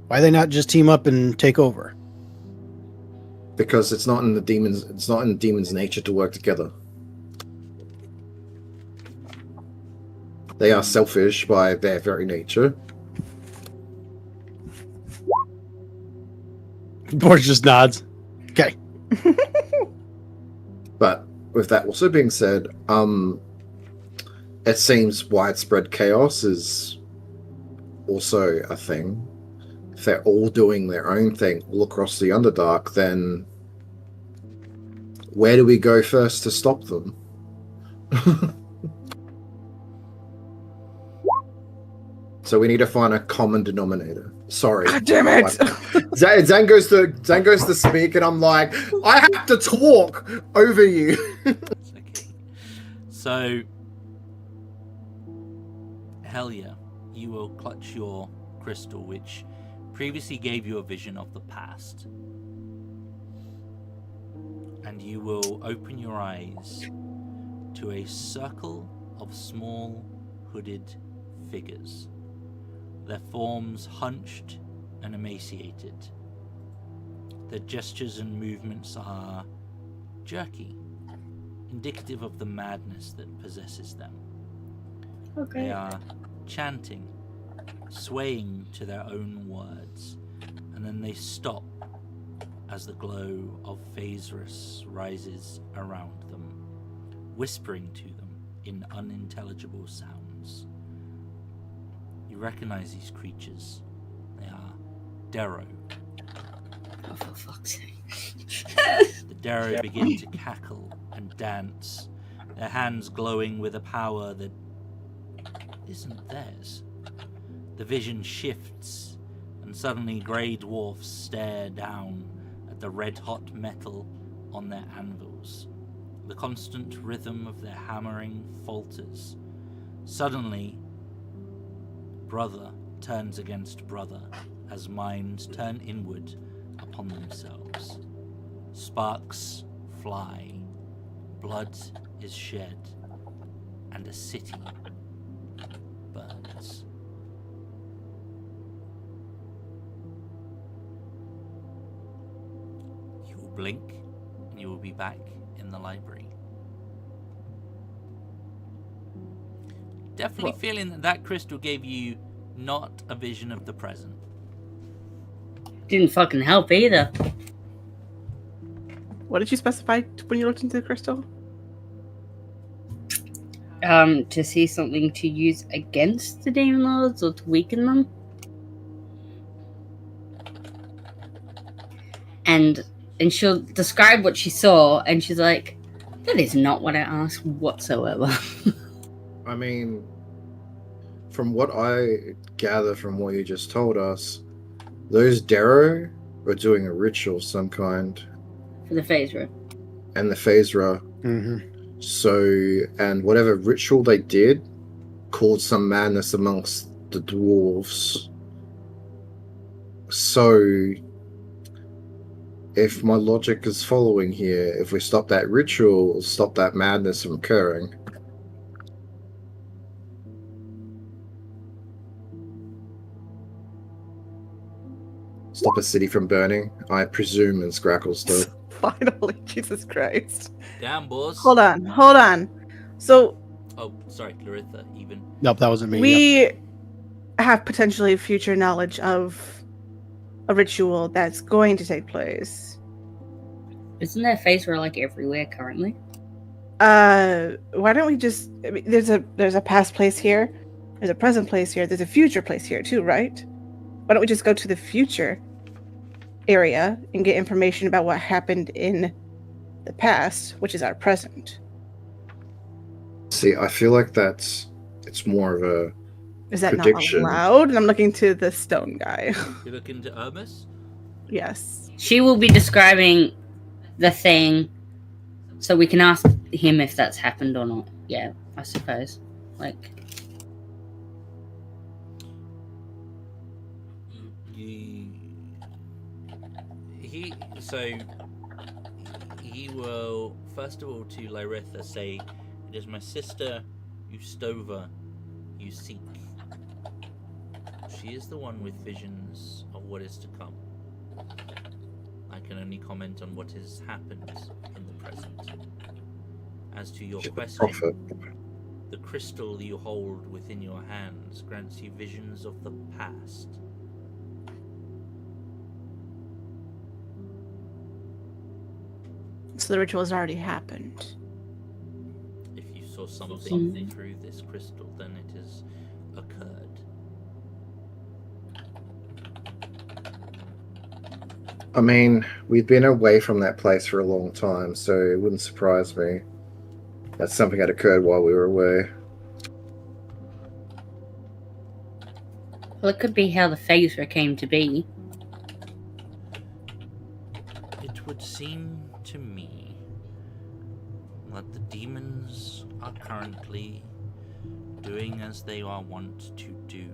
Why they not just team up and take over? Because it's not in the demon's nature to work together. They are selfish by their very nature. Boris just nods. Okay. But with that also being said, it seems widespread chaos is also a thing. If they're all doing their own thing all across the Underdark, then where do we go first to stop them? So we need to find a common denominator. Sorry. God damn it! Zan goes to speak, and I'm like, I have to talk over you. It's okay. So, Helia, you will clutch your crystal, which previously gave you a vision of the past. And you will open your eyes to a circle of small, hooded figures. Their forms hunched and emaciated. Their gestures and movements are jerky, indicative of the madness that possesses them. Okay. They are chanting, swaying to their own words, and then they stop as the glow of Phasrus rises around them, whispering to them in unintelligible sounds. You recognize these creatures. They are Darrow. Oh, for fuck's sake. The Darrow begin to cackle and dance, their hands glowing with a power that isn't theirs. The vision shifts, and suddenly grey dwarfs stare down at the red-hot metal on their anvils. The constant rhythm of their hammering falters. Suddenly, brother turns against brother as minds turn inward upon themselves. Sparks fly, blood is shed, and a city burns. You will blink, and you will be back in the library. Definitely feeling that that crystal gave you not a vision of the present. Didn't fucking help either. What did you specify when you looked into the crystal? to see something to use against the demon lords or to weaken them. And she'll describe what she saw, and she's like, that is not what I asked whatsoever. I mean, from what I gather from what you just told us, those Darrow are doing a ritual of some kind. For the Phasra. And the Phasra. Mm-hmm. So, and whatever ritual they did caused some madness amongst the dwarves. So, if my logic is following here, if we stop that ritual, it'll stop that madness from occurring. Stop a city from burning, I presume, is Gracklestone. Finally, Jesus Christ. Damn, boss. Hold on. So... Oh, sorry, Laritha, even. Nope, that wasn't me. We have potentially future knowledge of a ritual that's going to take place. Isn't there Phasra like everywhere currently? Why don't we just... I mean, there's a past place here, there's a present place here, there's a future place here too, right? Why don't we just go to the future area and get information about what happened in the past, which is our present? See, I feel like it's more of a Is that prediction. not allowed? And I'm looking to the stone guy. You're looking to Hermes? Yes. She will be describing the thing, so we can ask him if that's happened or not. Yeah, I suppose. Like, he will first of all to Laritha say, "It is my sister Ustova you seek. She is the one with visions of what is to come. I can only comment on what has happened in the present. As to your question, the crystal you hold within your hands grants you visions of the past. So the ritual has already happened. If you saw something through this crystal, then it has occurred." I mean, we've been away from that place for a long time, so it wouldn't surprise me that something had occurred while we were away. well, it could be how the Phasra came to be. It would seem to me that the demons are currently doing as they are wont to do,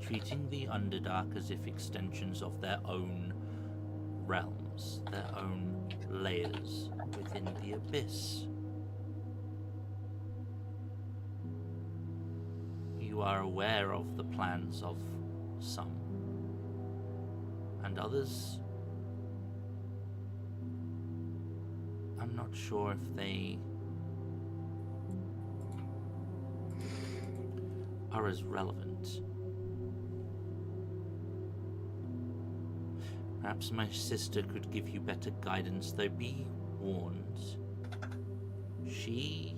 treating the Underdark as if extensions of their own realms, their own layers within the Abyss. You are aware of the plans of some, and others, I'm not sure if they are as relevant. Perhaps my sister could give you better guidance, though be warned. She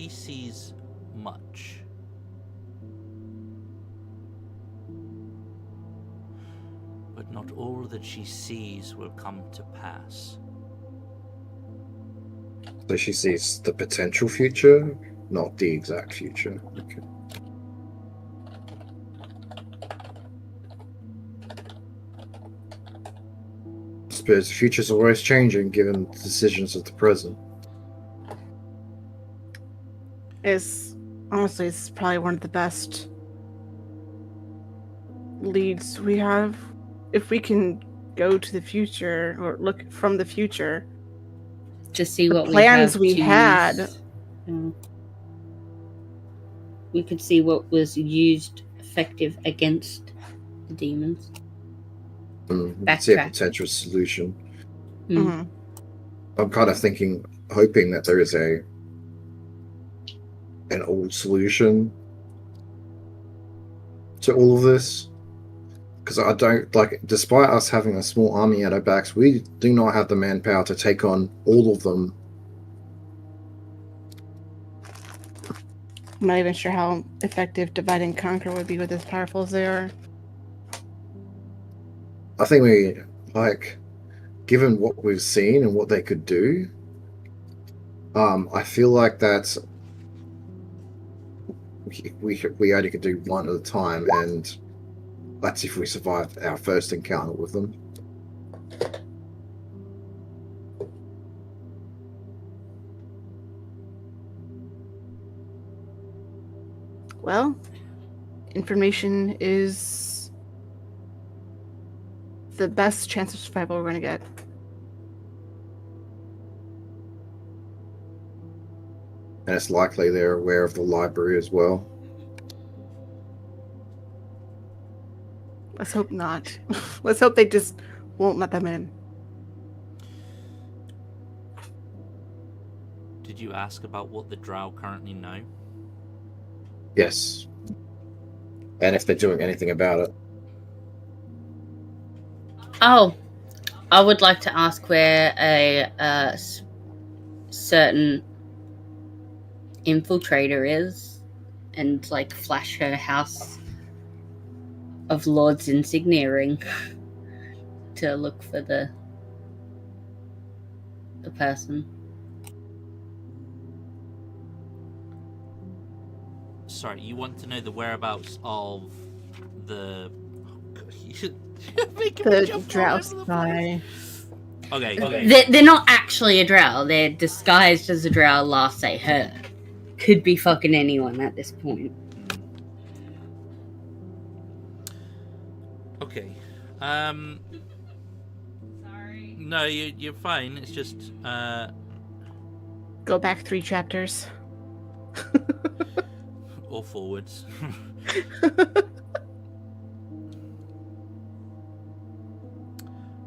sees much. But not all that she sees will come to pass. So she sees the potential future, not the exact future. Okay. I suppose the future's always changing given the decisions of the present. Honestly, it's probably one of the best leads we have. If we can go to the future or look from the future to see what plans we had. We could see what was used effective against the demons. See a potential solution. Mm-hmm. I'm kind of hoping that there is an old solution to all of this. because I don't like. Despite us having a small army at our backs, we do not have the manpower to take on all of them. I'm not even sure how effective divide and conquer would be with as powerful as they are. I think we like, given what we've seen and what they could do. I feel like that we only could do one at a time, and that's if we survive our first encounter with them. Well, information is the best chance of survival we're going to get. And it's likely they're aware of the library as well. Let's hope not. Let's hope they just won't let them in. Did you ask about what the Drow currently know? Yes. And if they're doing anything about it. Oh, I would like to ask where a certain infiltrator is, and like flash her House of Lords insignia ring to look for the person. Sorry, you want to know the whereabouts of the... The Drow spy. Okay. They're not actually a Drow. They're disguised as a Drow last they heard. Could be fucking anyone at this point. Okay. Sorry. No, you're fine. It's just Go back 3 chapters. or forwards.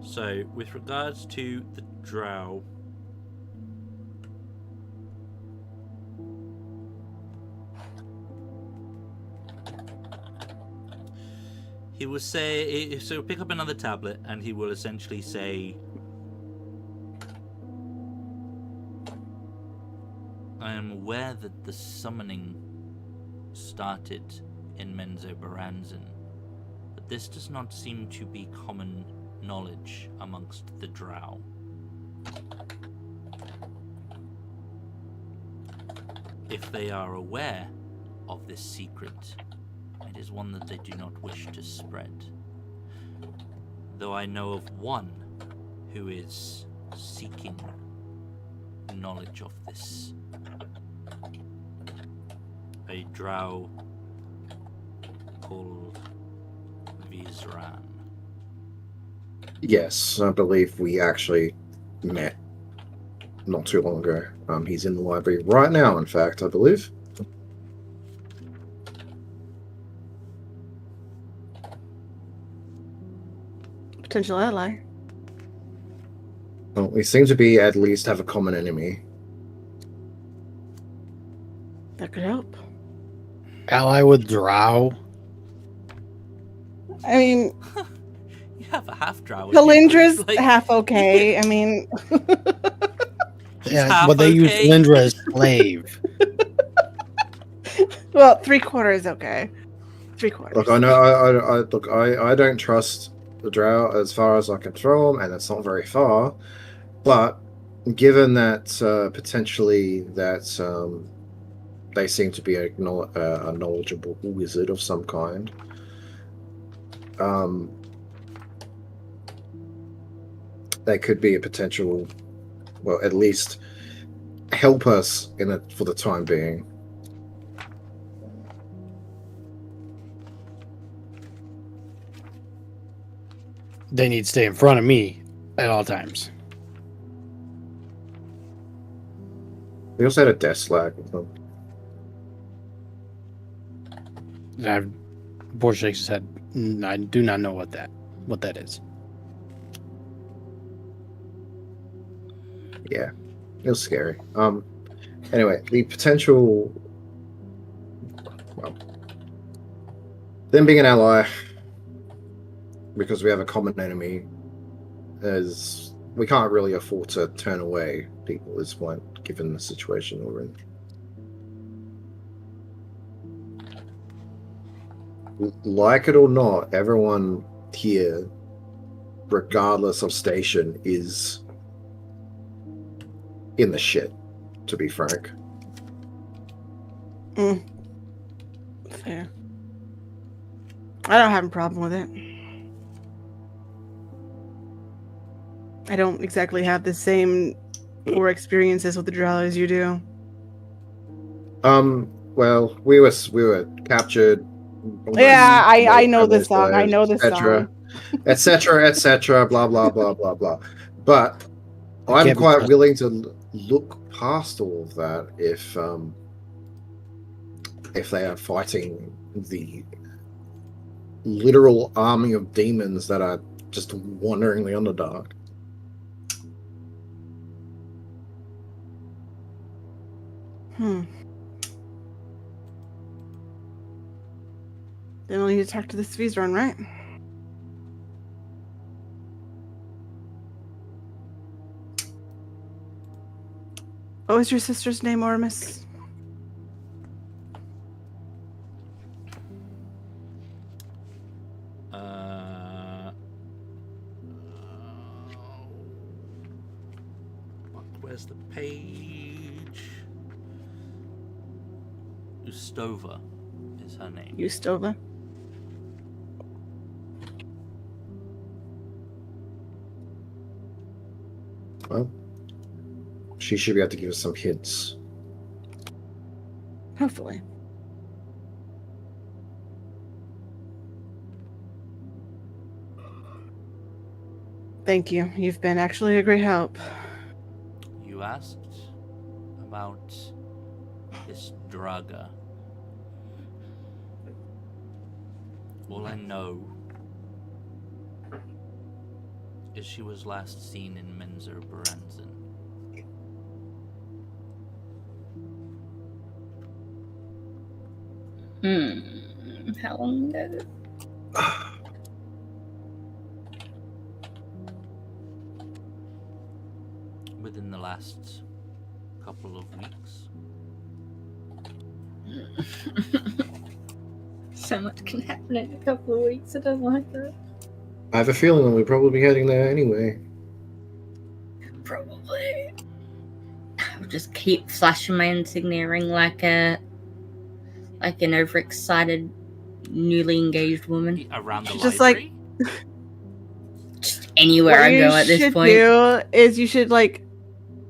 So, with regards to the Drow, he will say, so he'll pick up another tablet and he will essentially say, I am aware that the summoning started in Menzoberranzan, but this does not seem to be common knowledge amongst the Drow. If they are aware of this secret, it is one that they do not wish to spread. Though I know of one who is seeking knowledge of this. A Drow called Vizran. Yes, I believe we actually met not too long ago. He's in the library right now, in fact, I believe. Potential ally. Well, we seem to be at least have a common enemy. That could help. Ally with Drow. I mean, You have a half Drow. Palindra's Like, half okay. I mean, Yeah, half but they use okay. Lindra as slave. well, 3/4 okay. 3/4. Look, I don't trust the Drow as far as I can throw them, and it's not very far. But given that potentially that they seem to be a knowledgeable wizard of some kind, they could be a potential, well, at least help us in it for the time being. They need to stay in front of me at all times. We also had a death slag with them. Borshak said, I do not know what that is. Yeah, it was scary. Anyway, the potential, well, them being an ally, because we have a common enemy, as we can't really afford to turn away people at this point, given the situation we're in. Like it or not, everyone here, regardless of station, is in the shit, to be frank. Fair. I don't have a problem with it. I don't exactly have the same poor experiences with the Drow as you do. Well, we were captured. Yeah, I know this song. I know this song. Etc., etc., blah, blah, blah, blah, blah. But I'm quite willing to look past all of that if they are fighting the literal army of demons that are just wandering the Underdark. Then we'll need to talk to the Svizron, right? What was your sister's name, Ormus? Where's the page? Ustova is her name. Ustova? Well, she should be able to give us some hints. Hopefully. Thank you. You've been actually a great help. You asked about this Draga. All I know is she was last seen in Menzer Baranzan. How long ago? Within the last couple of weeks. So much can happen in a couple of weeks. I don't like that. I have a feeling that we'll probably be heading there anyway. Probably. I'll just keep flashing my insignia ring like an overexcited, newly engaged woman. Around the Just library? Just anywhere I go at this point. What you should do is you should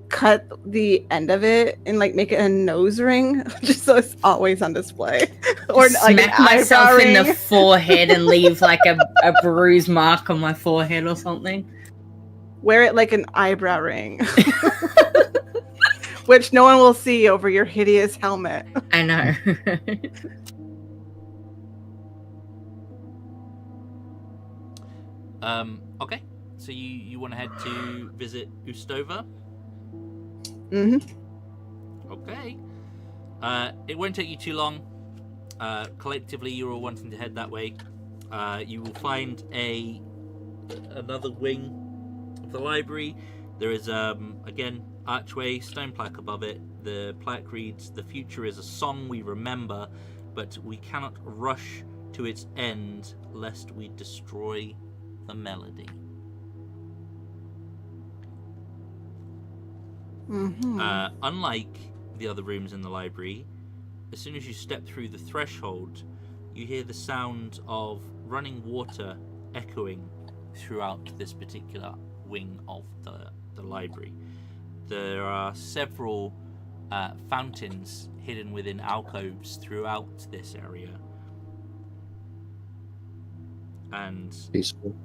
cut the end of it and make it a nose ring, just so it's always on display. Or smack myself in the forehead and leave a bruise mark on my forehead or something. Wear it like an eyebrow ring. Which no one will see over your hideous helmet. I know. Okay. So you want to head to visit Ustova? Mm-hmm. Okay. It won't take you too long. Collectively, you're all wanting to head that way. You will find another wing of the library. There is again archway, stone plaque above it. The plaque reads, "The future is a song we remember, but we cannot rush to its end lest we destroy the melody." Mm-hmm. Unlike the other rooms in the library, as soon as you step through the threshold, you hear the sound of running water echoing throughout this particular wing of the library. There are several fountains hidden within alcoves throughout this area. And Peaceful.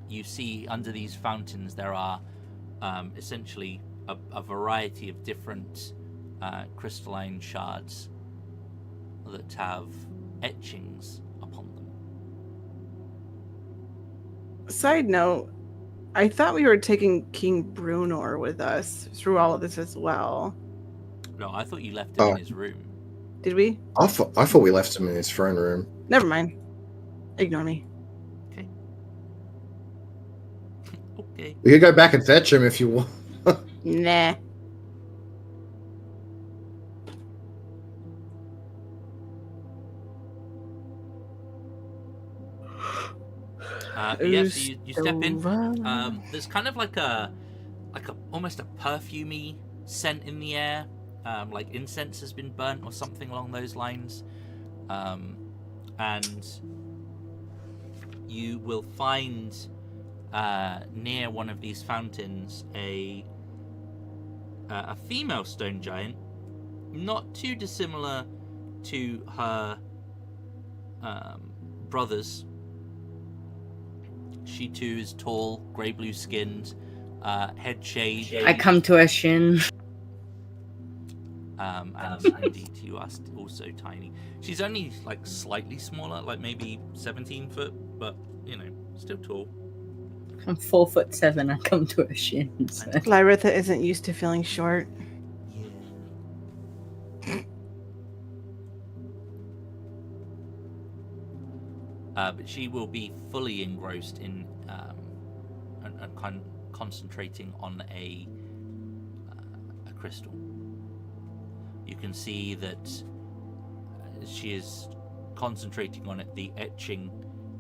you see under these fountains there are essentially a variety of different crystalline shards that have etchings upon them. Side note, I thought we were taking King Brunor with us through all of this as well. No, I thought you left him in his room. Did we? I thought we left him in his throne room. Never mind. Ignore me. Okay. We could go back and fetch him if you want. Nah. Yeah, so you step in. There's kind of like a almost a perfumey scent in the air, like incense has been burnt or something along those lines, and you will find near one of these fountains a female stone giant, not too dissimilar to her brothers. She too is tall, grey blue skinned, head shade. I come to her shin. And indeed, you are also tiny. She's only like slightly smaller, like maybe 17 foot, but you know, still tall. I'm 4'7". I come to her shin. So. Lyritha isn't used to feeling short. But she will be fully engrossed in and concentrating on a crystal. You can see that she is concentrating on it. The etching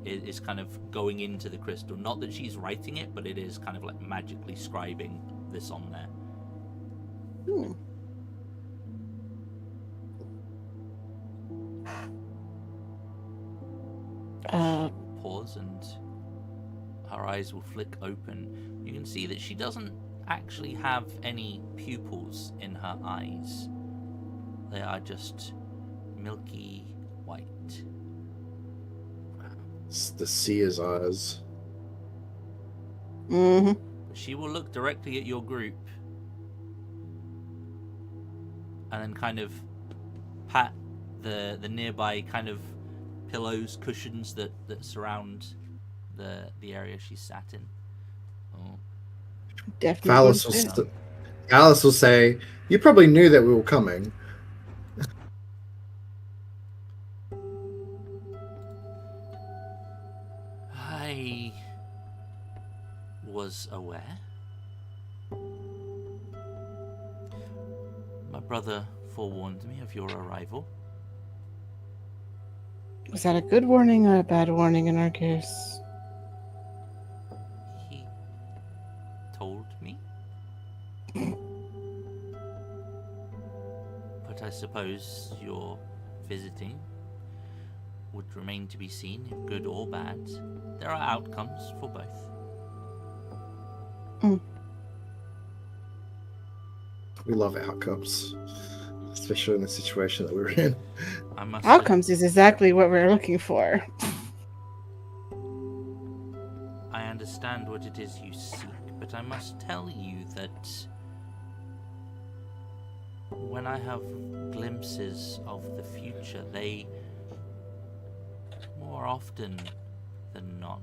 is kind of going into the crystal. Not that she's writing it, but it is kind of like magically scribing this on there. Pause, and her eyes will flick open. You can see that she doesn't actually have any pupils in her eyes. They are just milky white. It's the seer's eyes. Mm-hmm. She will look directly at your group and then kind of pat the nearby kind of pillows, cushions that surround the area she's sat in. Oh. Definitely. Alice will say, "You probably knew that we were coming." I was aware. My brother forewarned me of your arrival. Was that a good warning or a bad warning in our case? He told me. But I suppose your visiting would remain to be seen, if good or bad. There are outcomes for both. We love outcomes, especially in the situation that we're in. I must Outcomes is exactly what we're looking for. I understand what it is you seek, but I must tell you that when I have glimpses of the future, they more often than not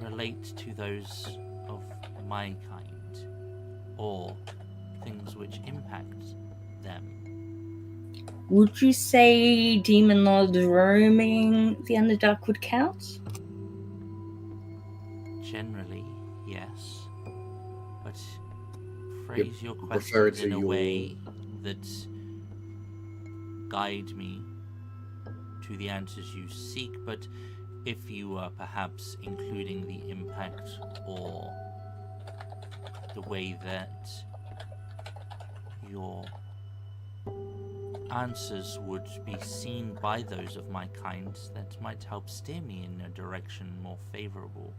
relate to those of my kind, or things which impact them. Would you say Demon Lord roaming the Underdark would count? Generally, yes. But phrase your refer questions to in a your- way that guide me to the answers you seek, but if you are perhaps including the impact or the way that your answers would be seen by those of my kind, that might help steer me in a direction more favorable.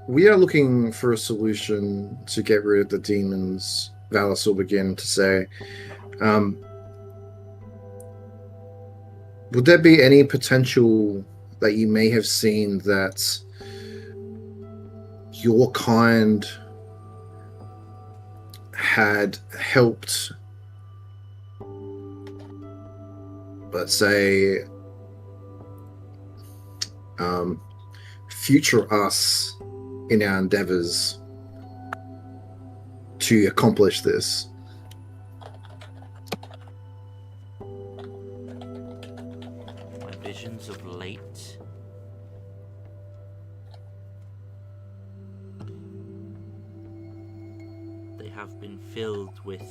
We are looking for a solution to get rid of the demons. Valis will begin to say, would there be any potential that you may have seen that your kind had helped, let's say, future us in our endeavors to accomplish this? My visions of late have been filled with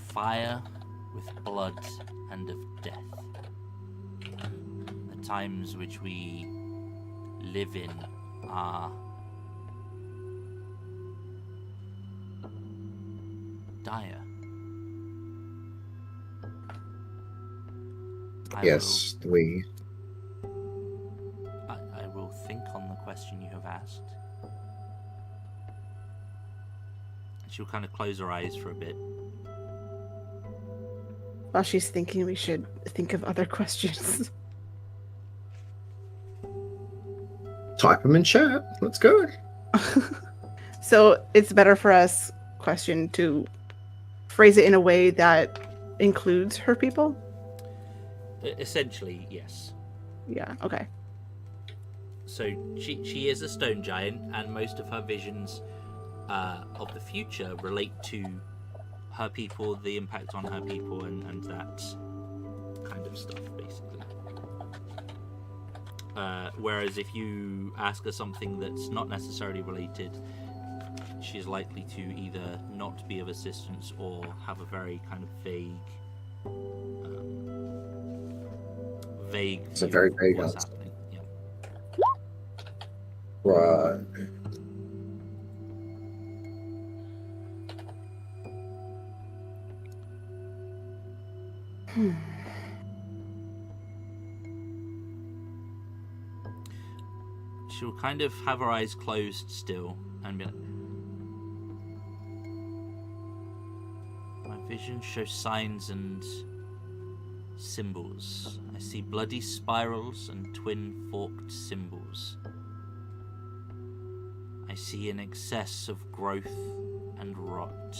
fire, with blood, and of death. The times which we live in are dire. Yes, we. I will think on the question you have asked. She'll kind of close her eyes for a bit. While she's thinking, we should think of other questions. Type them in chat. Let's go. So it's better for us, question, to phrase it in a way that includes her people? Essentially, yes. Yeah, okay. So she is a stone giant, and most of her visions of the future relate to her people, the impact on her people, and that kind of stuff, basically. Whereas if you ask her something that's not necessarily related, she's likely to either not be of assistance or have a very kind of vague it's a very vague what's answer. happening. Yeah. Right. She'll kind of have her eyes closed still and be like, my vision shows signs and symbols. I see bloody spirals and twin forked symbols. I see an excess of growth and rot.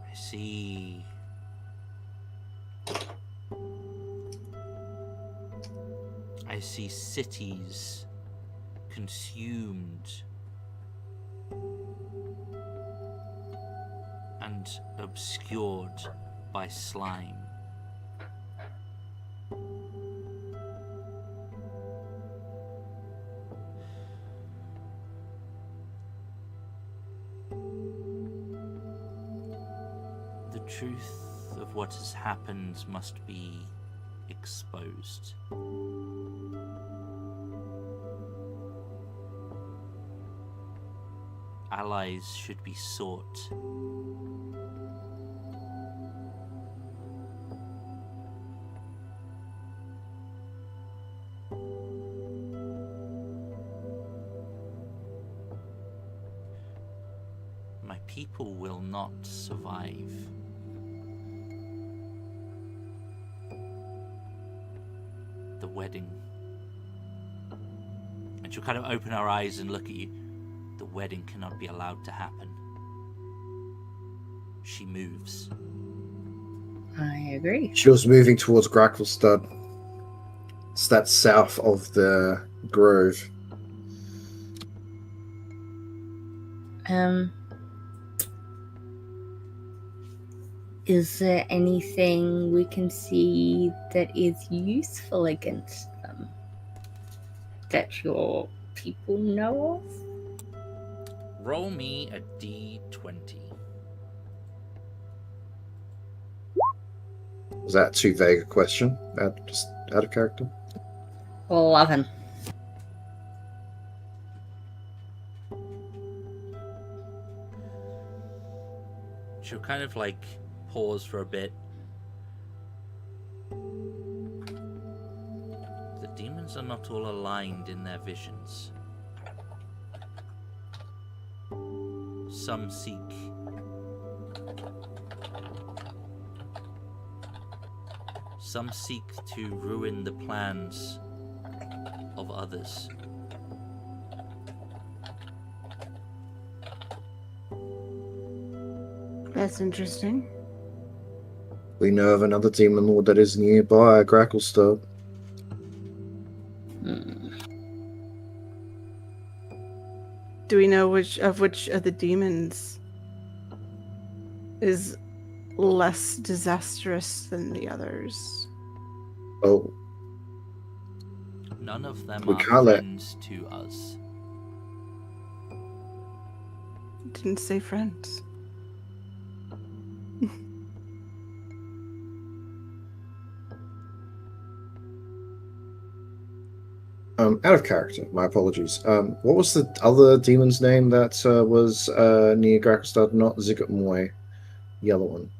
I see cities consumed and obscured by slime. The truth of what has happened must be exposed. Allies should be sought. My people will not survive. The wedding. And she'll kind of open her eyes and look at you. The wedding cannot be allowed to happen. She moves. I agree. She was moving towards Gracklestad. It's that south of the grove. Is there anything we can see that is useful against them? That your people know of? Roll me a d20. Was that too vague a question? Just out of character? 11. She'll kind of like pause for a bit. The demons are not all aligned in their visions. Some seek to ruin the plans of others. That's interesting. We know of another demon lord that is nearby, Gracklestad. Do we know which of the demons is less disastrous than the others? Oh, None of them We are can't let- friends to us. Didn't say friends. Out of character. My apologies. What was the other demon's name that was near Grakostad? Not Zigot Moy. Yellow one.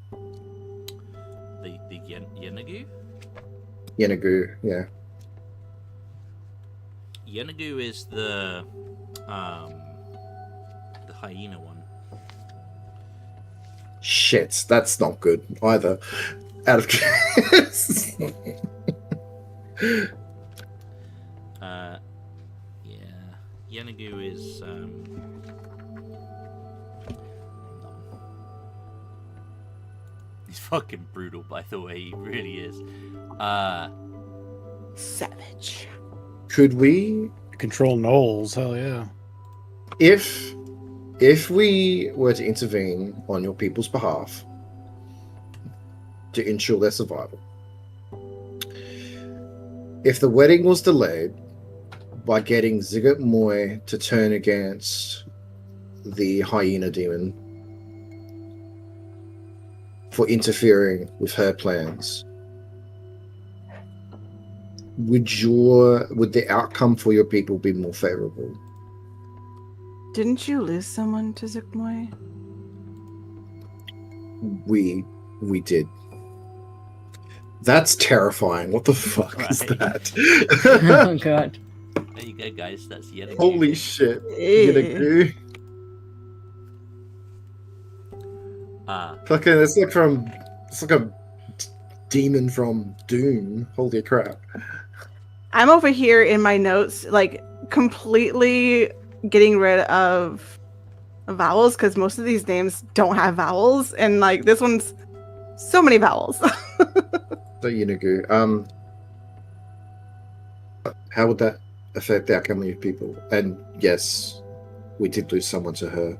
The Yenagu? Yenagu, yeah. Yenagu is the hyena one. Shit, that's not good either. Out of Yeah. Yenagu is he's fucking brutal, by the way, he really is. Savage. Could we, Control Knowles, hell yeah. if we were to intervene on your people's behalf to ensure their survival, if the wedding was delayed by getting Zigot Moy to turn against the hyena demon for interfering with her plans, would the outcome for your people be more favorable? Didn't you lose someone to Zikmoy? We did. That's terrifying. What the fuck is Right. that? Oh god. There you go, guys. That's Yenagu. Holy shit. Eh. Yenagu. Fucking, it's like a demon from Doom. Holy crap. I'm over here in my notes, like completely getting rid of vowels because most of these names don't have vowels, and like this one's so many vowels. So Yenagu. How would that affect the outcome of your people? And yes, we did lose someone to her.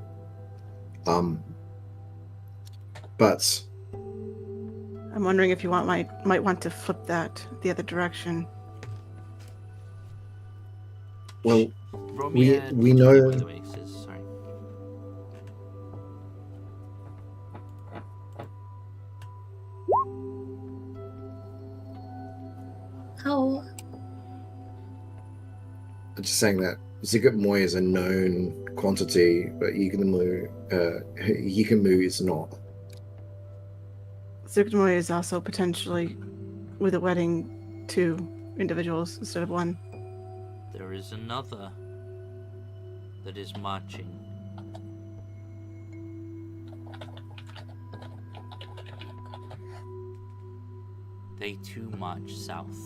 But I'm wondering if you might want to flip that the other direction. well, Roll me a we D20, know- by the way, sis, sorry. Oh. I'm just saying that Zigot Moy is a known quantity, but Yikanamu is not. Zikmoy is also potentially with a wedding 2 individuals instead of 1. There is another that is marching. They too march south.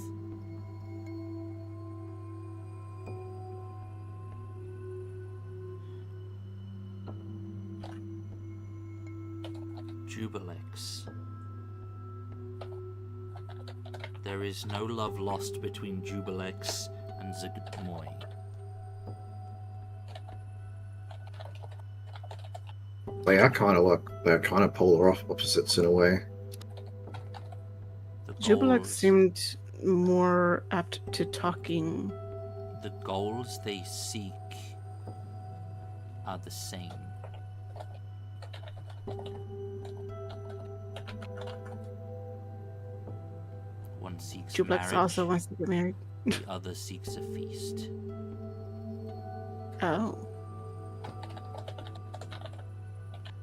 Jubilex. There is no love lost between Jubilex and Zigmoy. They're kind of polar opposites in a way. The Jubilex goals- seemed more apt to talking. The goals they seek are the same. One seeks Jubilex marriage, also wants to get married. the other seeks a feast. Oh.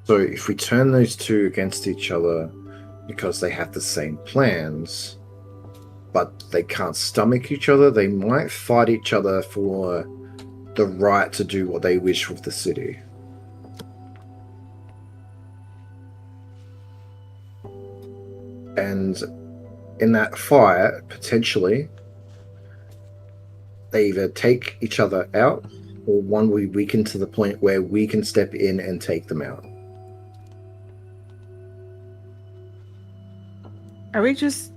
So if we turn those two against each other because they have the same plans, but they can't stomach each other, they might fight each other for the right to do what they wish with the city. And in that fight, potentially, they either take each other out, or one will be weakened to the point where we can step in and take them out. Are we just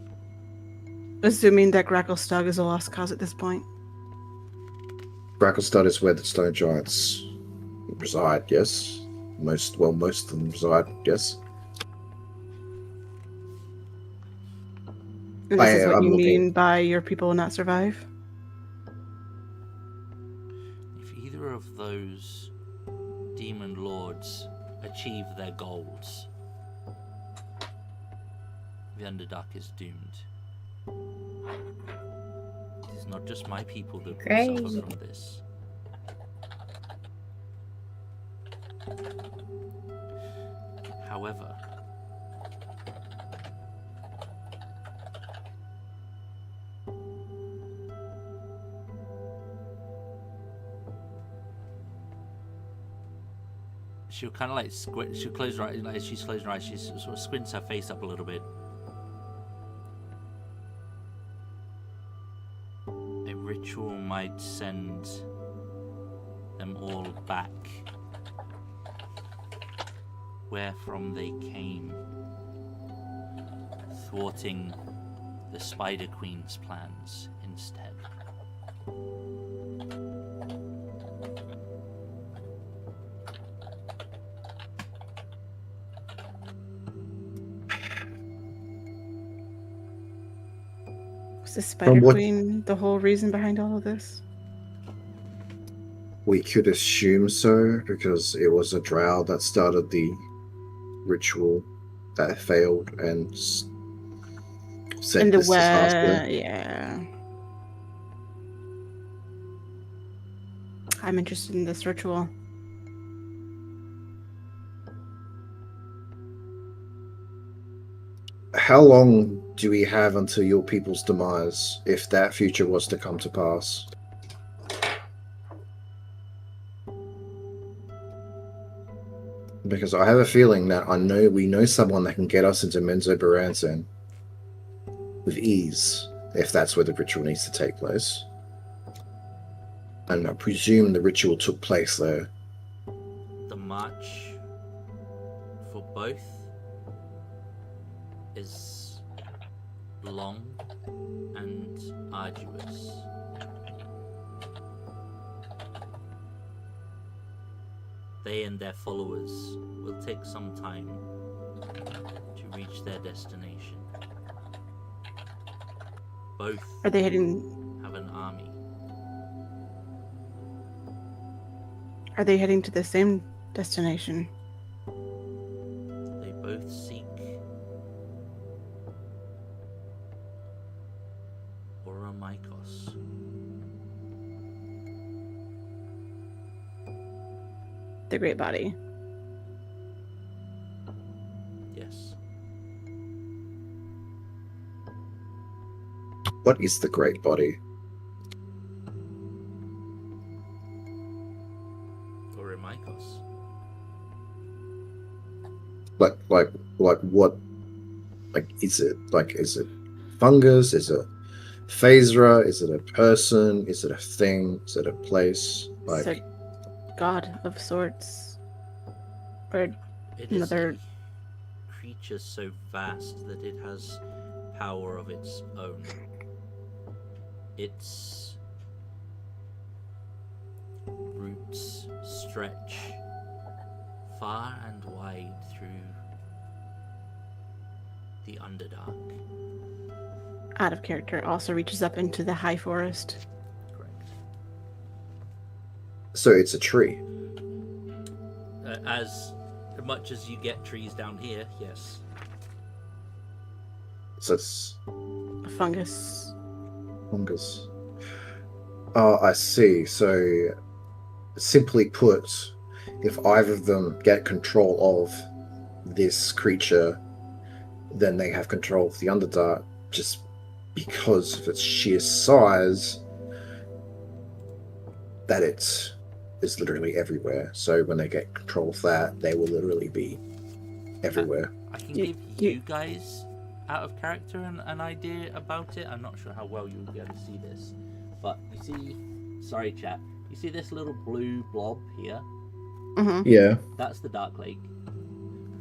assuming that Gracklestug is a lost cause at this point? Gracklestad is where the stone giants reside, yes. Most of them reside, yes. And this is what I'm you looking- mean by your people will not survive? of those demon lords achieve their goals, the Underdark is doomed. It is not just my people that will suffer from this. However, she'll kind of like squint. She'll close her eyes. Like as she's closing her eyes, she sort of squints her face up a little bit. A ritual might send them all back where from they came, thwarting the Spider Queen's plans instead. Was the Spider Queen the whole reason behind all of this? We could assume so, because it was a drow that started the ritual that failed and sent this disaster. Yeah. I'm interested in this ritual. How long do we have until your people's demise, if that future was to come to pass? Because I have a feeling that we know someone that can get us into Menzoberranzan with ease, if that's where the ritual needs to take place. And I presume the ritual took place there. The march for both is long and arduous. They and their followers will take some time to reach their destination. Both Are they heading? have an army. Are they heading to the same destination? They both seek Oromikos. The Great Body. Yes. What is the Great Body? Oromikos. Like what? Like, is it fungus? Is it Phasra? Is it a person? Is it a thing? Is it a place? Like, It's a god of sorts. Or It is another. a creature so vast that it has power of its own. Its roots stretch far and wide through the Underdark. Out of character, also reaches up into the high forest. Correct. so it's a tree. As much as you get trees down here, yes. So it's A fungus. fungus. Oh, I see. So, simply put, if either of them get control of this creature, then they have control of the Underdark, just because of its sheer size, that it is literally everywhere. So when they get control of that, they will literally be everywhere. I can You- give you guys, out of character, an idea about it. I'm not sure how well you'll be able to see this, but you see, sorry chat, you see this little blue blob here? Mm-hmm. Yeah. That's the Dark Lake.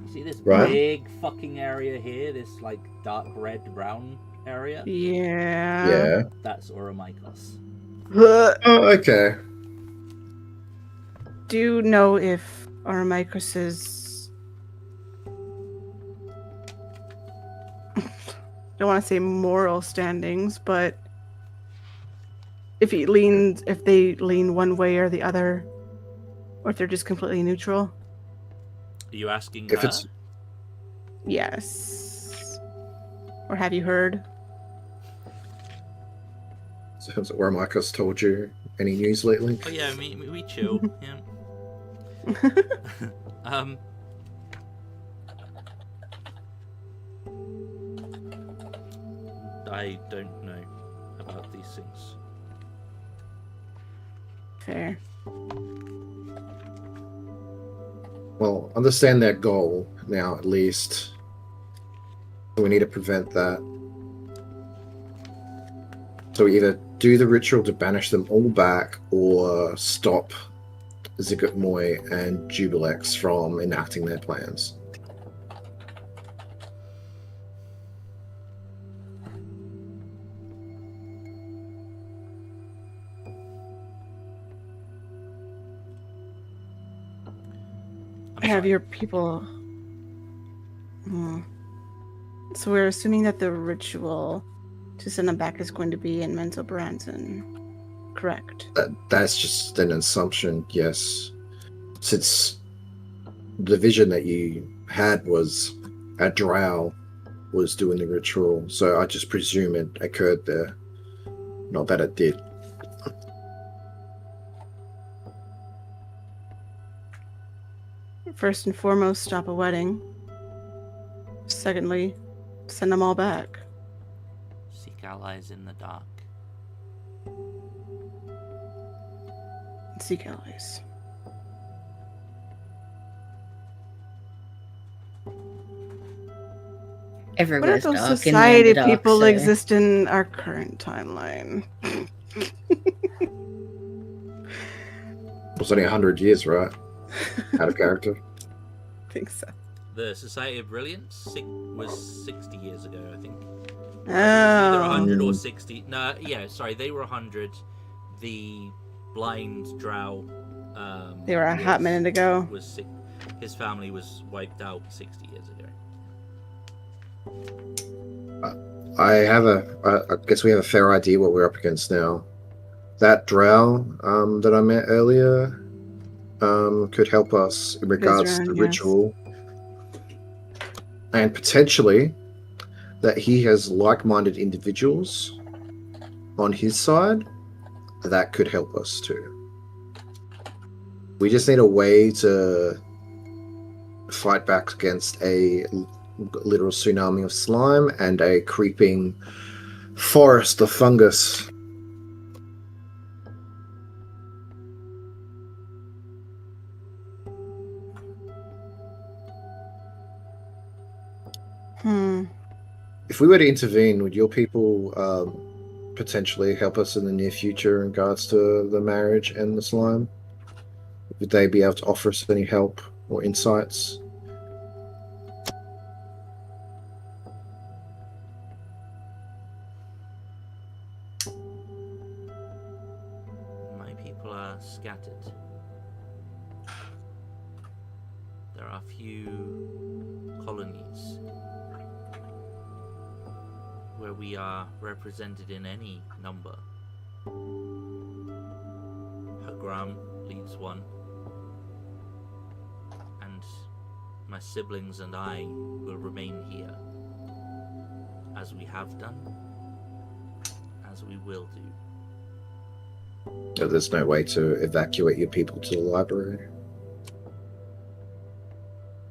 You see this Right. big fucking area here, this like dark red brown area? Yeah. Yeah. That's Oromikos. Oh, okay. Do you know if Oromikos's don't want to say moral standings, but if they lean one way or the other Or if they're just completely neutral? Are you asking If her? it's Yes. Or have you heard? Has Ramikos told you any news lately? Oh yeah, we chill. Yeah. I don't know about these things. Fair. Well, understand their goal now, at least. We need to prevent that. So we either do the ritual to banish them all back, or stop Zigot Moy and Jubilex from enacting their plans. Have your people... So we're assuming that the ritual to send them back is going to be in Mental Branson, correct? That's just an assumption, yes. Since the vision that you had was a drow was doing the ritual, so I just presume it occurred there. Not that it did. First and foremost, stop a wedding. Secondly, send them all back. Seek allies in the dark. Seek allies. What Everywhere's if those dark society and people so... exist in our current timeline? It was only 100 years, right? Out of character. I think so. The Society of Brilliance was 60 years ago, I think. Oh. Either 100 or 60. No, yeah, sorry, they were 100. The blind drow. They were a hot minute ago. Was sick. His family was wiped out 60 years ago. I guess we have a fair idea what we're up against now. That drow that I met earlier could help us in regards to the ritual. And potentially that he has like-minded individuals on his side that could help us too. We just need a way to fight back against a literal tsunami of slime and a creeping forest of fungus. If we were to intervene, would your people potentially help us in the near future in regards to the marriage and the slime? Would they be able to offer us any help or insights? My people are scattered. There are few colonies where we are represented in any number. Hagram leads one, and my siblings and I will remain here, as we have done, as we will do. There's no way to evacuate your people to the library.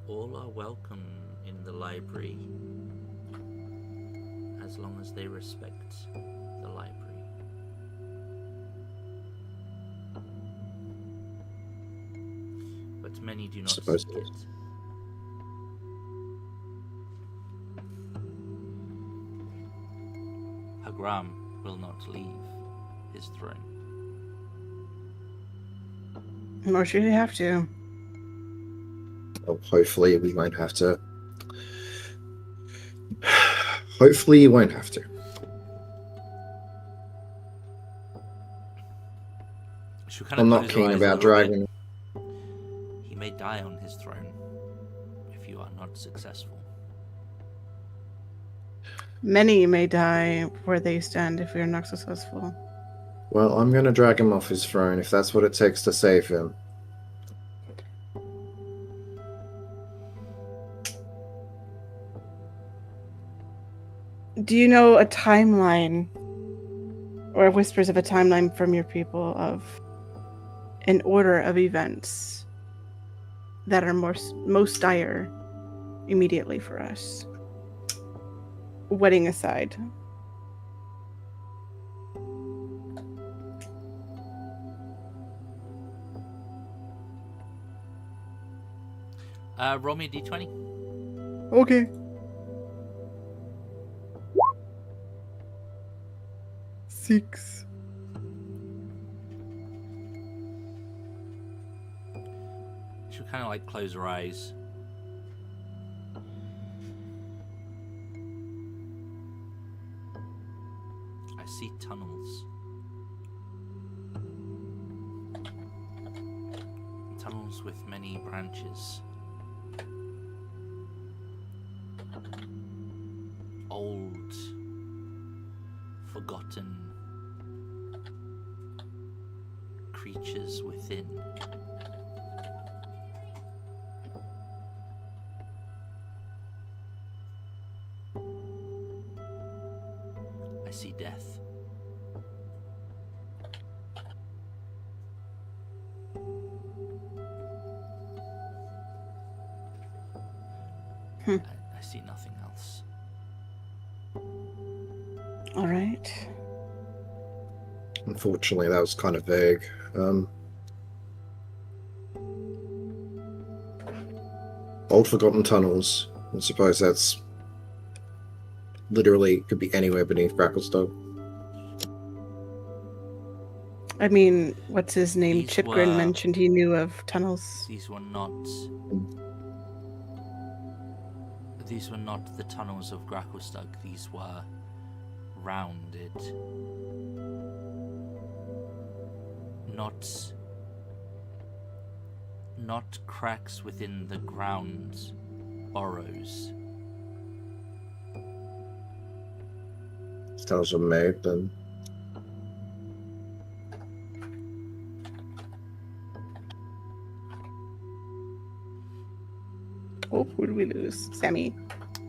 All are welcome in the library, as long as they respect the library. But many do not see Suppose it. Hagram will not leave his throne. Nor should you have to. Well, hopefully we won't have to. Hopefully you won't have to. I'm not keen about dragging. He may die on his throne if you are not successful. Many may die where they stand if we are not successful. Well, I'm going to drag him off his throne if that's what it takes to save him. Do you know a timeline or whispers of a timeline from your people of an order of events that are most dire immediately for us? Wedding aside. Roll me a d20. Okay. 6. She'll kind of like close her eyes. I see tunnels. Tunnels with many branches. Old, forgotten creatures within. I see death. I see nothing else. All right. Unfortunately, that was kind of vague. Old forgotten tunnels. I suppose that's literally could be anywhere beneath Bracklestone. I mean, what's his name? These Chipgrin were- mentioned he knew of tunnels. These were not the tunnels of Gracklestug. These were rounded. Not cracks within the ground, burrows. Tunnels were made then. Oh, who did we lose? Sammy.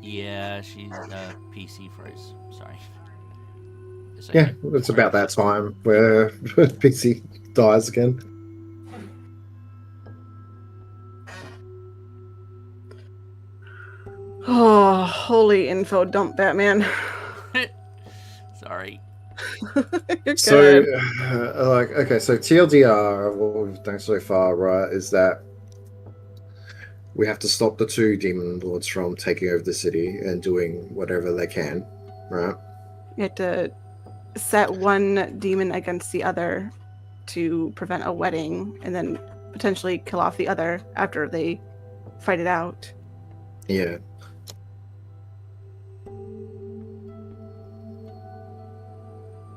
Yeah, she's PC froze. Sorry. It's Yeah, okay. it's about that time where PC dies again. Oh, holy info dump, Batman. Sorry. You're So, good. okay, so TLDR, what we've done so far, right, is that we have to stop the two demon lords from taking over the city and doing whatever they can, right? You have to set one demon against the other to prevent a wedding, and then potentially kill off the other after they fight it out. Yeah.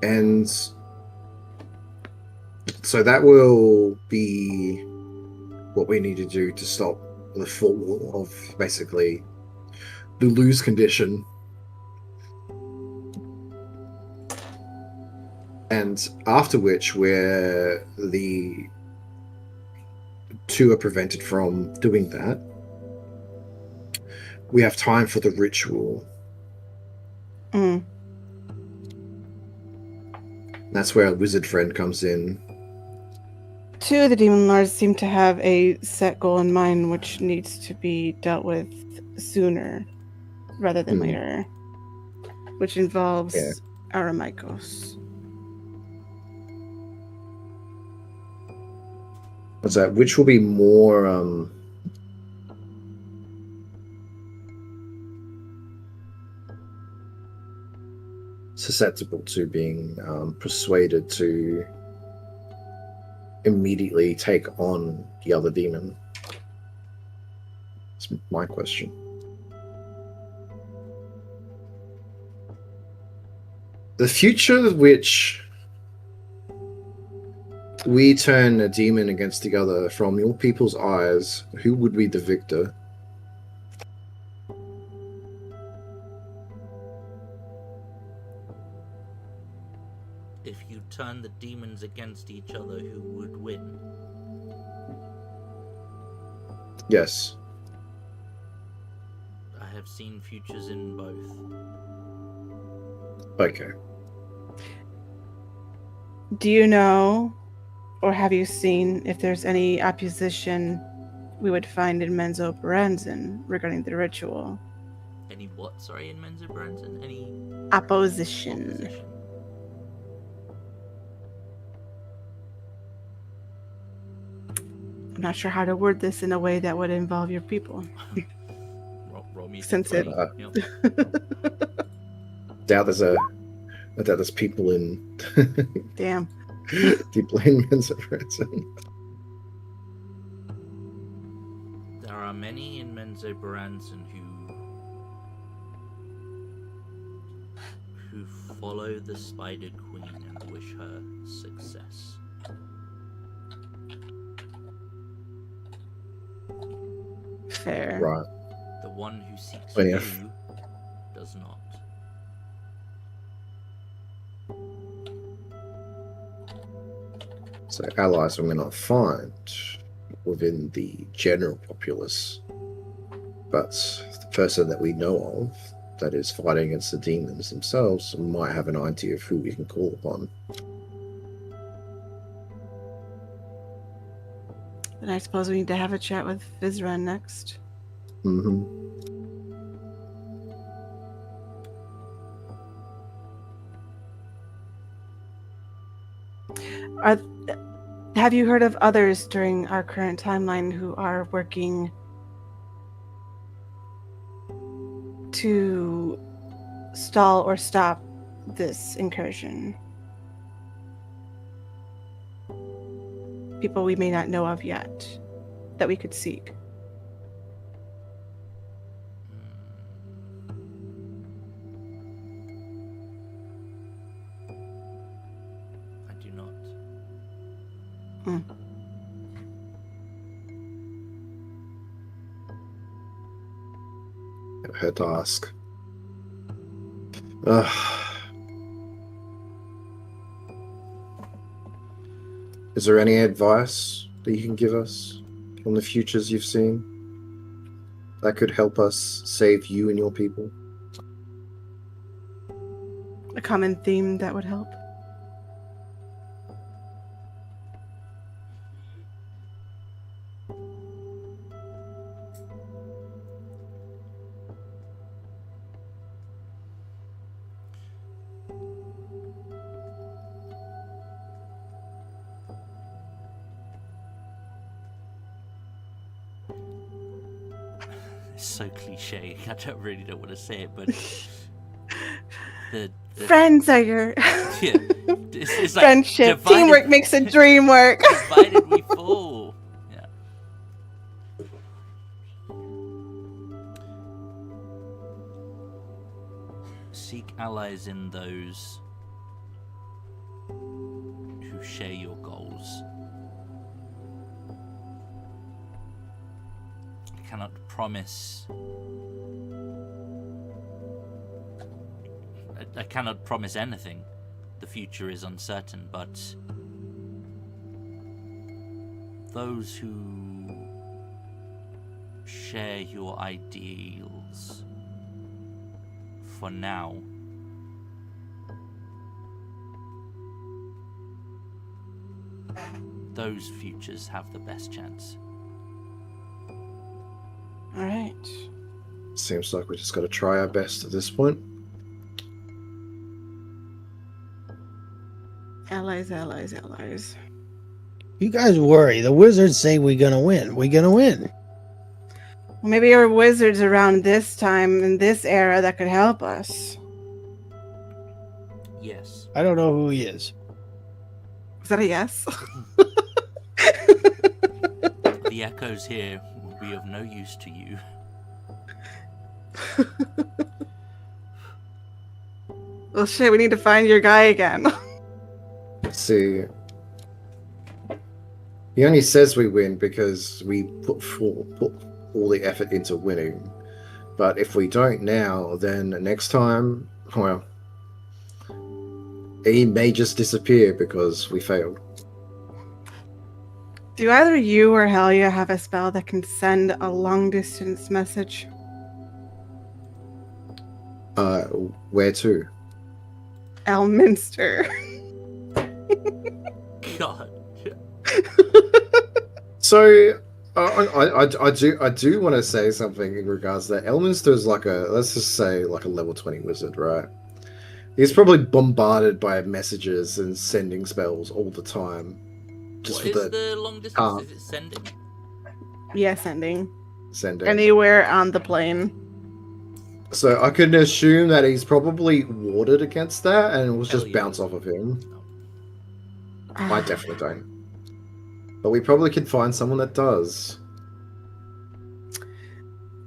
And so that will be what we need to do to stop the fall of basically the lose condition. And after which, where the two are prevented from doing that, we have time for the ritual. Mm. That's where a wizard friend comes in. Two of the demon lords seem to have a set goal in mind, which needs to be dealt with sooner rather than later, which involves Aramikos. What's that? Which will be more susceptible to being persuaded to immediately take on the other demon? That's my question. The future which we turn a demon against the other, from your people's eyes, who would be the victor? If you turn the demons against each other, who would win? Yes. I have seen futures in both. Okay. Do you know, or have you seen, if there's any opposition we would find in Menzo Branson regarding the ritual? Any what? Sorry, in Menzo Branson? Any Opposition. opposition? I'm not sure how to word this in a way that would involve your people. Roll me Since D20. Yep. Doubt there's people in Damn. people in Menzo Branson. There are many in Menzo Branson who follow the Spider Queen and wish her success. Fair. Right. The one who seeks Oh, you yeah. does not. So allies we may not find within the general populace, but the person that we know of that is fighting against the demons themselves might have an idea of who we can call upon. Then I suppose we need to have a chat with Vizran next. Mm-hmm. Have you heard of others during our current timeline who are working to stall or stop this incursion? People we may not know of yet that we could seek. I do not. I had to ask. Is there any advice that you can give us on the futures you've seen that could help us save you and your people? A common theme that would help. It's so cliche. I don't really know what to say it, but the Friends are your yeah, it's like friendship. divided- Teamwork makes a dream work. Divided we fall. Yeah. Seek allies in those who share your goals. I cannot promise. I cannot promise anything. The future is uncertain, but those who share your ideals for now those futures have the best chance. All right. Seems like we just got to try our best at this point. Allies, allies, allies. You guys worry. The wizards say we're gonna win. We're gonna win. Well, maybe there are wizards around this time in this era that could help us. Yes. I don't know who he is. Is that a yes? The echoes here will be of no use to you. Well, shit, we need to find your guy again. See, he only says we win because we put all the effort into winning. But if we don't now, then next time, well, he may just disappear because we failed. Do either you or Helia have a spell that can send a long distance message? Where to? Elminster. God. So, I do want to say something in regards to that. Elminster's like let's just say like a level 20 wizard, right? He's probably bombarded by messages and sending spells all the time. What is the long distance? Is it sending? Yeah, sending. Sending. Anywhere on the plane. So I can assume that he's probably warded against that and it will just yeah. bounce off of him. I definitely don't. But we probably could find someone that does.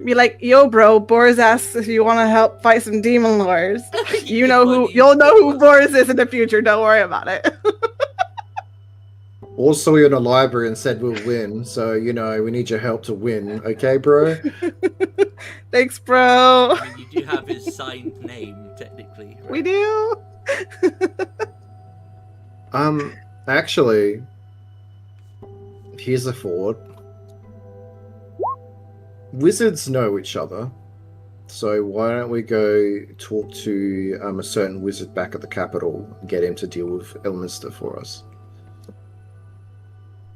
Be like, yo, bro, Boris asks if you want to help fight some demon lords. You'll know who Boris is in the future. Don't worry about it. Also, we're in a library and said we'll win, so we need your help to win. Okay, bro? Thanks, bro. I mean, you do have his signed name, technically. Right? We do. Actually, here's a thought. Wizards know each other, so why don't we go talk to a certain wizard back at the capital and get him to deal with Elminster for us?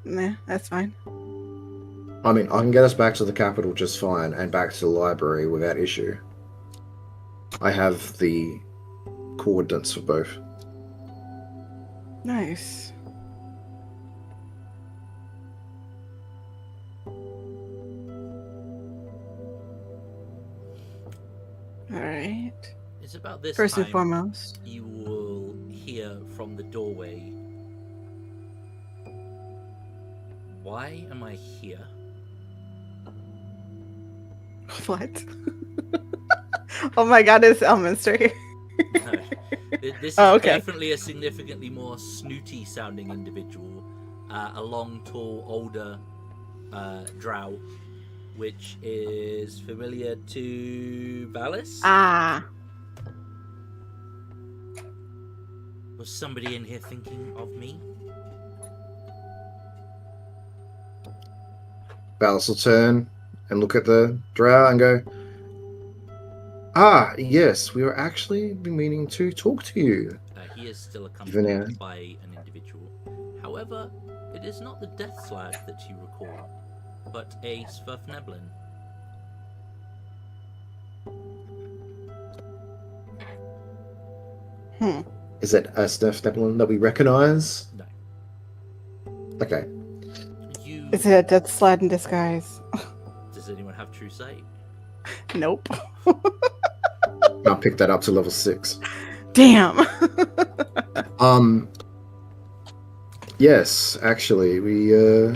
Nah, that's fine. I mean, I can get us back to the capital just fine and back to the library without issue. I have the coordinates for both. Nice. Alright. It's about this First time and foremost. you will hear from the doorway. Why am I here? What? Oh my god, it's Elminster. No. This is definitely a significantly more snooty sounding individual. A long, tall, older drow, which is familiar to Valis. Ah. Was somebody in here thinking of me? Valis will turn and look at the drow and go, yes, we were actually meaning to talk to you. He is still accompanied by an individual. However, it is not the Death Slad that you recall, but a Svirfneblin. Is it a Svirfneblin that we recognize? No. Okay. Is it a Death Slad in disguise? Does anyone have true sight? Nope. I'll pick that up to level 6. Damn. Yes, actually, we're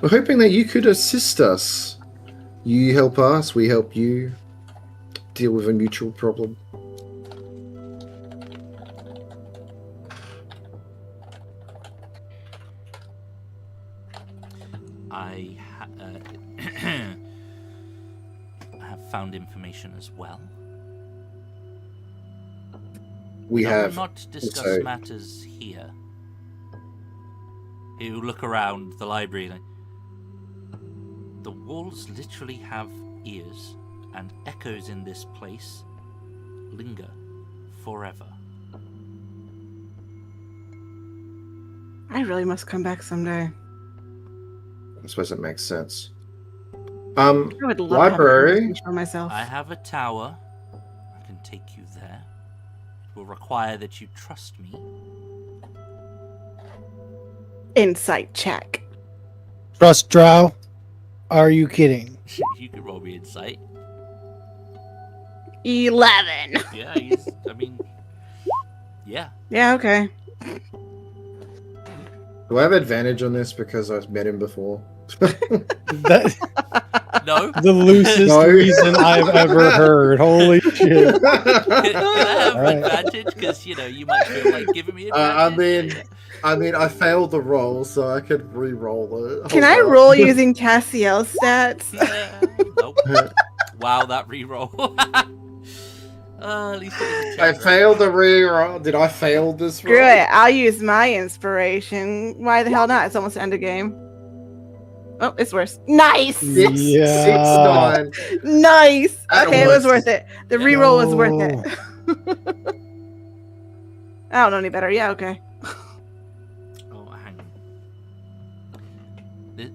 hoping that you could assist us. You help us, we help you deal with a mutual problem. I have found information as well. We have will not discuss also matters here. You look around the library. The walls literally have ears, and echoes in this place linger forever. I really must come back someday. I suppose it makes sense. I would love Library. to for myself. I have a tower. I can take you there. It will require that you trust me. Insight check. Trust drow? Are you kidding? You could roll me insight. 11. Yeah, yeah. Yeah, okay. Do I have advantage on this because I've met him before? No. The loosest reason I've ever heard. Holy shit. Can I have advantage? Because, you might feel like giving me advantage. I mean, I failed the roll, so I could re-roll it. Can I roll using Cassiel stats? Nope. Wow, that re-roll. At least it was I failed the re-roll. Did I fail this roll? Screw it. I'll use my inspiration. Why the hell not? It's almost the end of game. Oh, it's worse. Nice! 6, 9. Nice! That Okay, it was worth it. The re-roll was worth it. I don't know any better. Yeah, okay. Oh, hang on.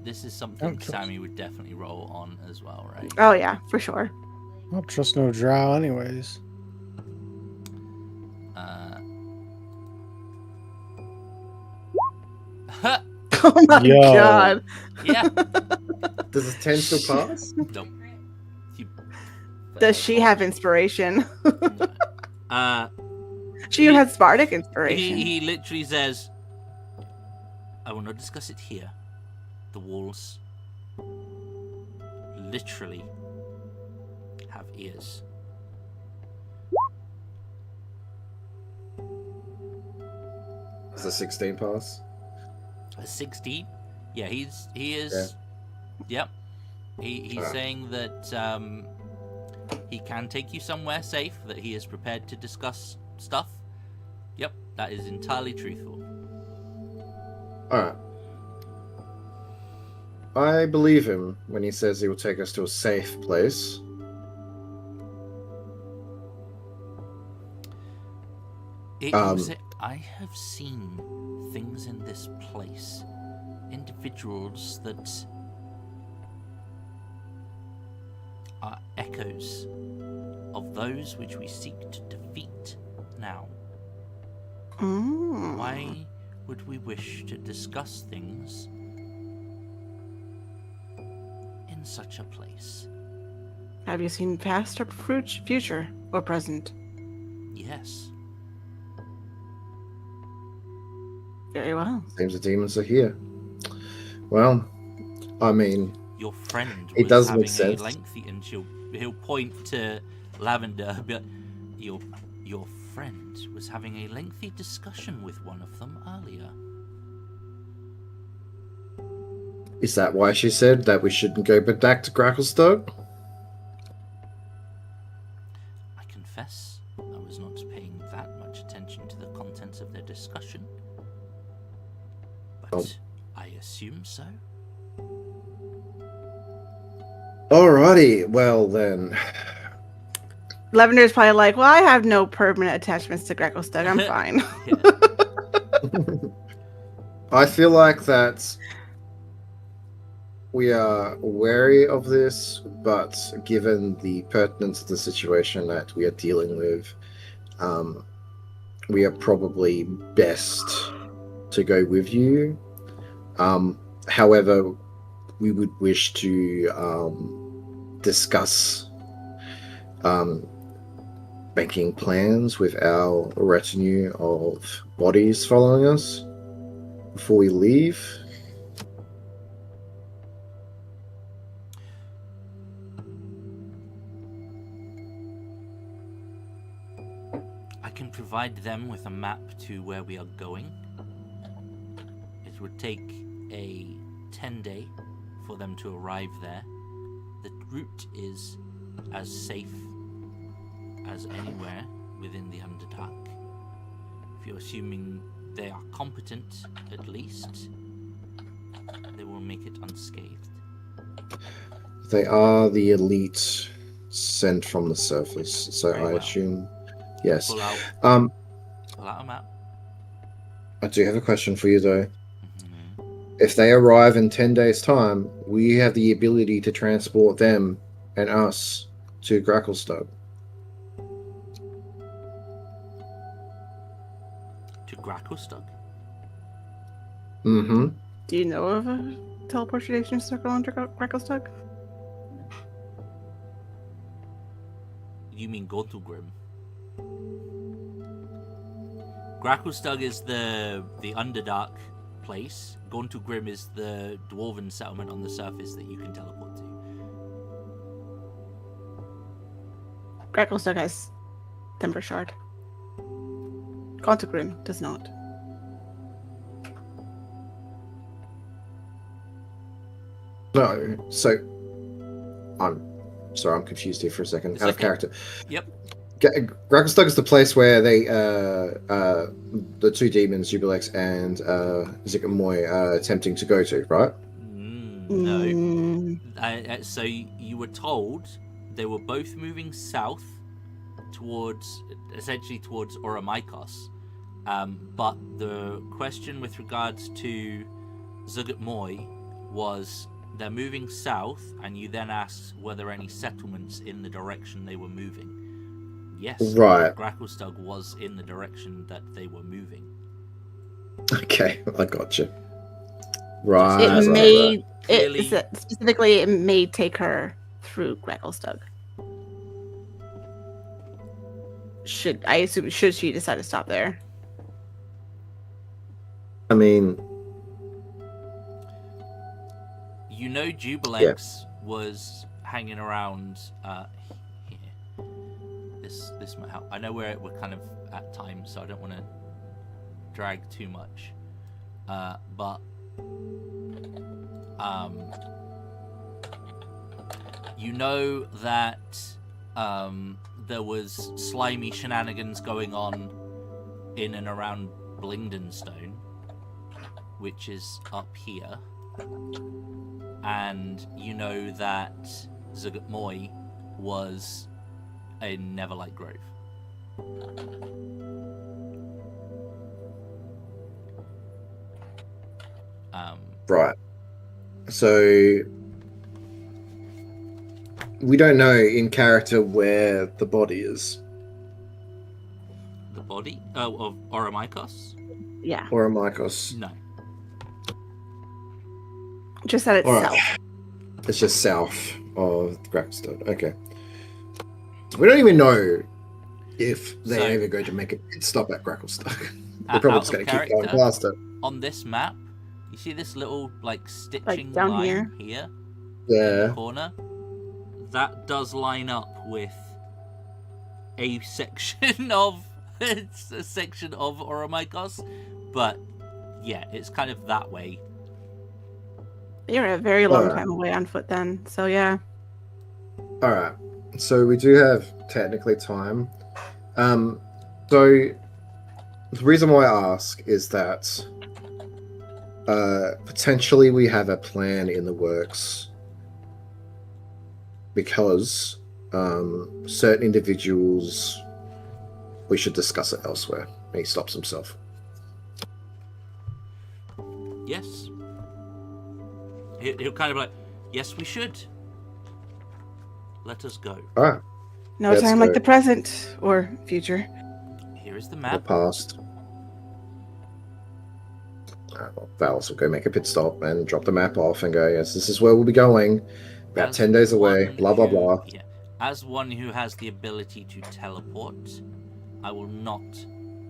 This is something Sammy would definitely roll on as well, right? Oh yeah, for sure. I don't trust no drow anyways. Oh my Yo. god. Yeah. Does a 10 still pass? Nope. You- Does she have inspiration? No. She He- has Spartic inspiration. He literally says, I will not discuss it here. The walls literally have ears. Does a 16 pass? A 16? Yeah, he is. Yep. He's Alright. saying that he can take you somewhere safe, that he is prepared to discuss stuff. Yep, that is entirely truthful. Alright. I believe him when he says he will take us to a safe place. I have seen things in this place. Individuals that are echoes of those which we seek to defeat now. Mm. Why would we wish to discuss things in such a place? Have you seen past or future or present? Yes. Very well. Seems the demons are here. Well, I mean, Your friend It was does having make sense. a lengthy, and he'll point to Lavender. But your friend was having a lengthy discussion with one of them earlier. is that why she said that we shouldn't go back to Gracklestug? I confess I was not paying that much attention to the contents of their discussion, but Oh. I assume so. Alrighty, well then. Lavender's probably like, well, I have no permanent attachments to Gracklestug. I'm fine. Yeah. I feel like that we are wary of this, but given the pertinence of the situation that we are dealing with, we are probably best to go with you. However, we would wish to discuss making plans with our retinue of bodies following us before we leave. I can provide them with a map to where we are going. It would take a 10-day for them to arrive there. The route is as safe as anywhere within the Underdark. If you're assuming they are competent, at least, they will make it unscathed. They are the elite sent from the surface, so Very I well. assume yes. Pull out a map. I do have a question for you though. Mhm. If they arrive in 10 days' time, we have the ability to transport them and us to Gracklestug. To Gracklestug. Mm-hmm. Do you know of a teleportation circle under Gracklestug? You mean Gontulgrim? Gracklestug is the Underdark place. Gontulgrim is the dwarven settlement on the surface that you can teleport to. Gracklestug has Timber Shard. Gontulgrim does not. No, so I'm sorry, I'm confused here for a second. It's Out of okay. character. Yep. Gracklestug is the place where they, the two demons, Jubilex and Zikamoy, are attempting to go to, right? No. Mm, So you were told they were both moving south towards, essentially towards Oromikos. But the question with regards to Zugat Moy was they're moving south, and you then asked were there any settlements in the direction they were moving. Yes, Right. Gracklstugh was in the direction that they were moving. Okay, I got you. Right. It right, may Clearly- specifically it may take her through Gracklstugh. Should she decide to stop there? I mean, You know, Jubilex was hanging around here. This might help. I know we're kind of at time, so I don't want to drag too much. But you know that there was slimy shenanigans going on in and around Blingdenstone, which is up here. And you know that Zugat Moy was in Neverlight Grove. right. So we don't know in character where the body is. The body of Oromikos? Yeah, Or Amikos. No. just at All itself. right. It's just south of Gracklstugh. Okay. So we don't even know if they're So- ever going to make a pit stop at Gracklstugh. They're Out probably of just going to keep going character, past it. On this map, you see this little stitching down line here? in the Yeah. corner? That does line up with a section of it's a section of Oromikos, but yeah, it's kind of that way. You're a very long Alright. time away on foot then. So yeah. All right. So we do have technically time. So the reason why I ask is that potentially we have a plan in the works because certain individuals, we should discuss it elsewhere. He stops himself. Yes. He'll kind of like, yes, we should. Let us go. All right. No Let's time like go. the present or future. Here is the The map. past. Well, Valis will go make a pit stop and drop the map off and go, yes, this is where we'll be going. About As 10 days away. one Blah, blah, who- blah. Yeah. As one who has the ability to teleport, I will not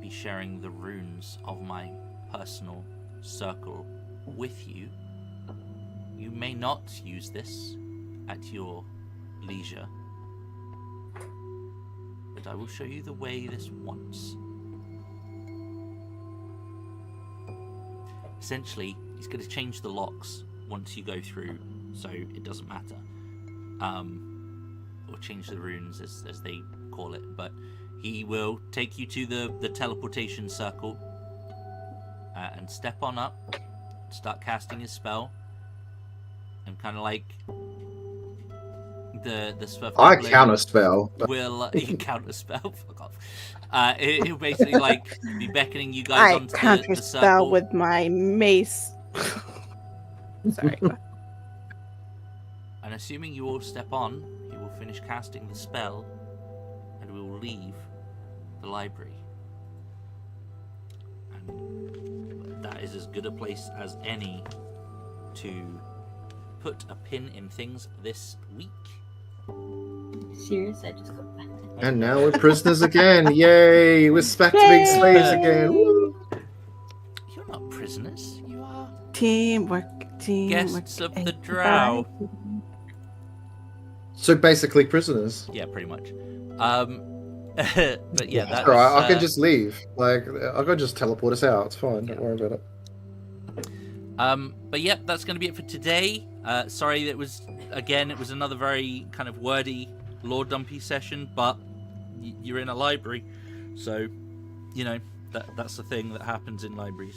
be sharing the runes of my personal circle with you. You may not use this at your leisure, but I will show you the way this once. Essentially, he's going to change the locks once you go through, so it doesn't matter. Or change the runes as they call it, but he will take you to the teleportation circle and step on up, start casting his spell, and kind of like the Swerve I Goblin counterspell. will you counter spell? Fuck off. He'll basically like be beckoning you guys I onto counter the spell circle. with my mace. Sorry. And assuming you all step on, he will finish casting the spell, and we will leave the library. And that is as good a place as any to put a pin in things this week. Serious? I just got back. And now we're prisoners again. Yay! We're back to being slaves again. Woo! You're not prisoners. You are Teamwork. guests of the everybody. drow. So basically prisoners. Yeah, pretty much. But yeah, that's Alright, I can just leave. Like, I can just teleport us out. It's fine. Don't worry about it. But yeah, that's going to be it for today. Sorry, it was another very kind of wordy lore dumpy session, but you're in a library, so you know that's the thing that happens in libraries.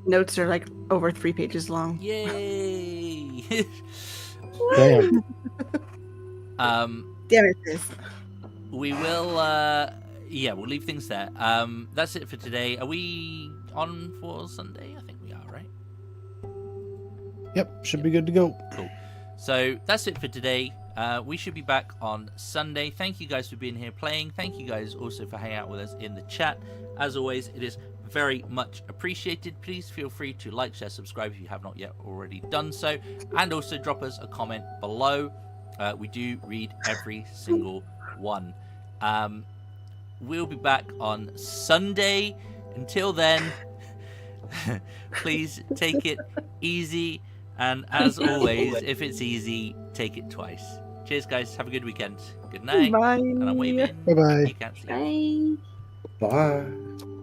Notes are like over 3 pages long. Yay! Damn. Damn it, sis. We will yeah, we'll leave things there. That's it for today. Are we on for Sunday? I think we are, right? Yep, should be good to go. Cool. So that's it for today. We should be back on Sunday. Thank you guys for being here playing. Thank you guys also for hanging out with us in the chat. As always, it is very much appreciated. Please feel free to like, share, subscribe if you have not yet already done so, and also drop us a comment below. We do read every single one. We'll be back on Sunday. Until then, please take it easy. And as always, if it's easy, take it twice. Cheers, guys. Have a good weekend. Good night. Bye. And I'm waving. Bye-bye. You can't see. Bye. Bye.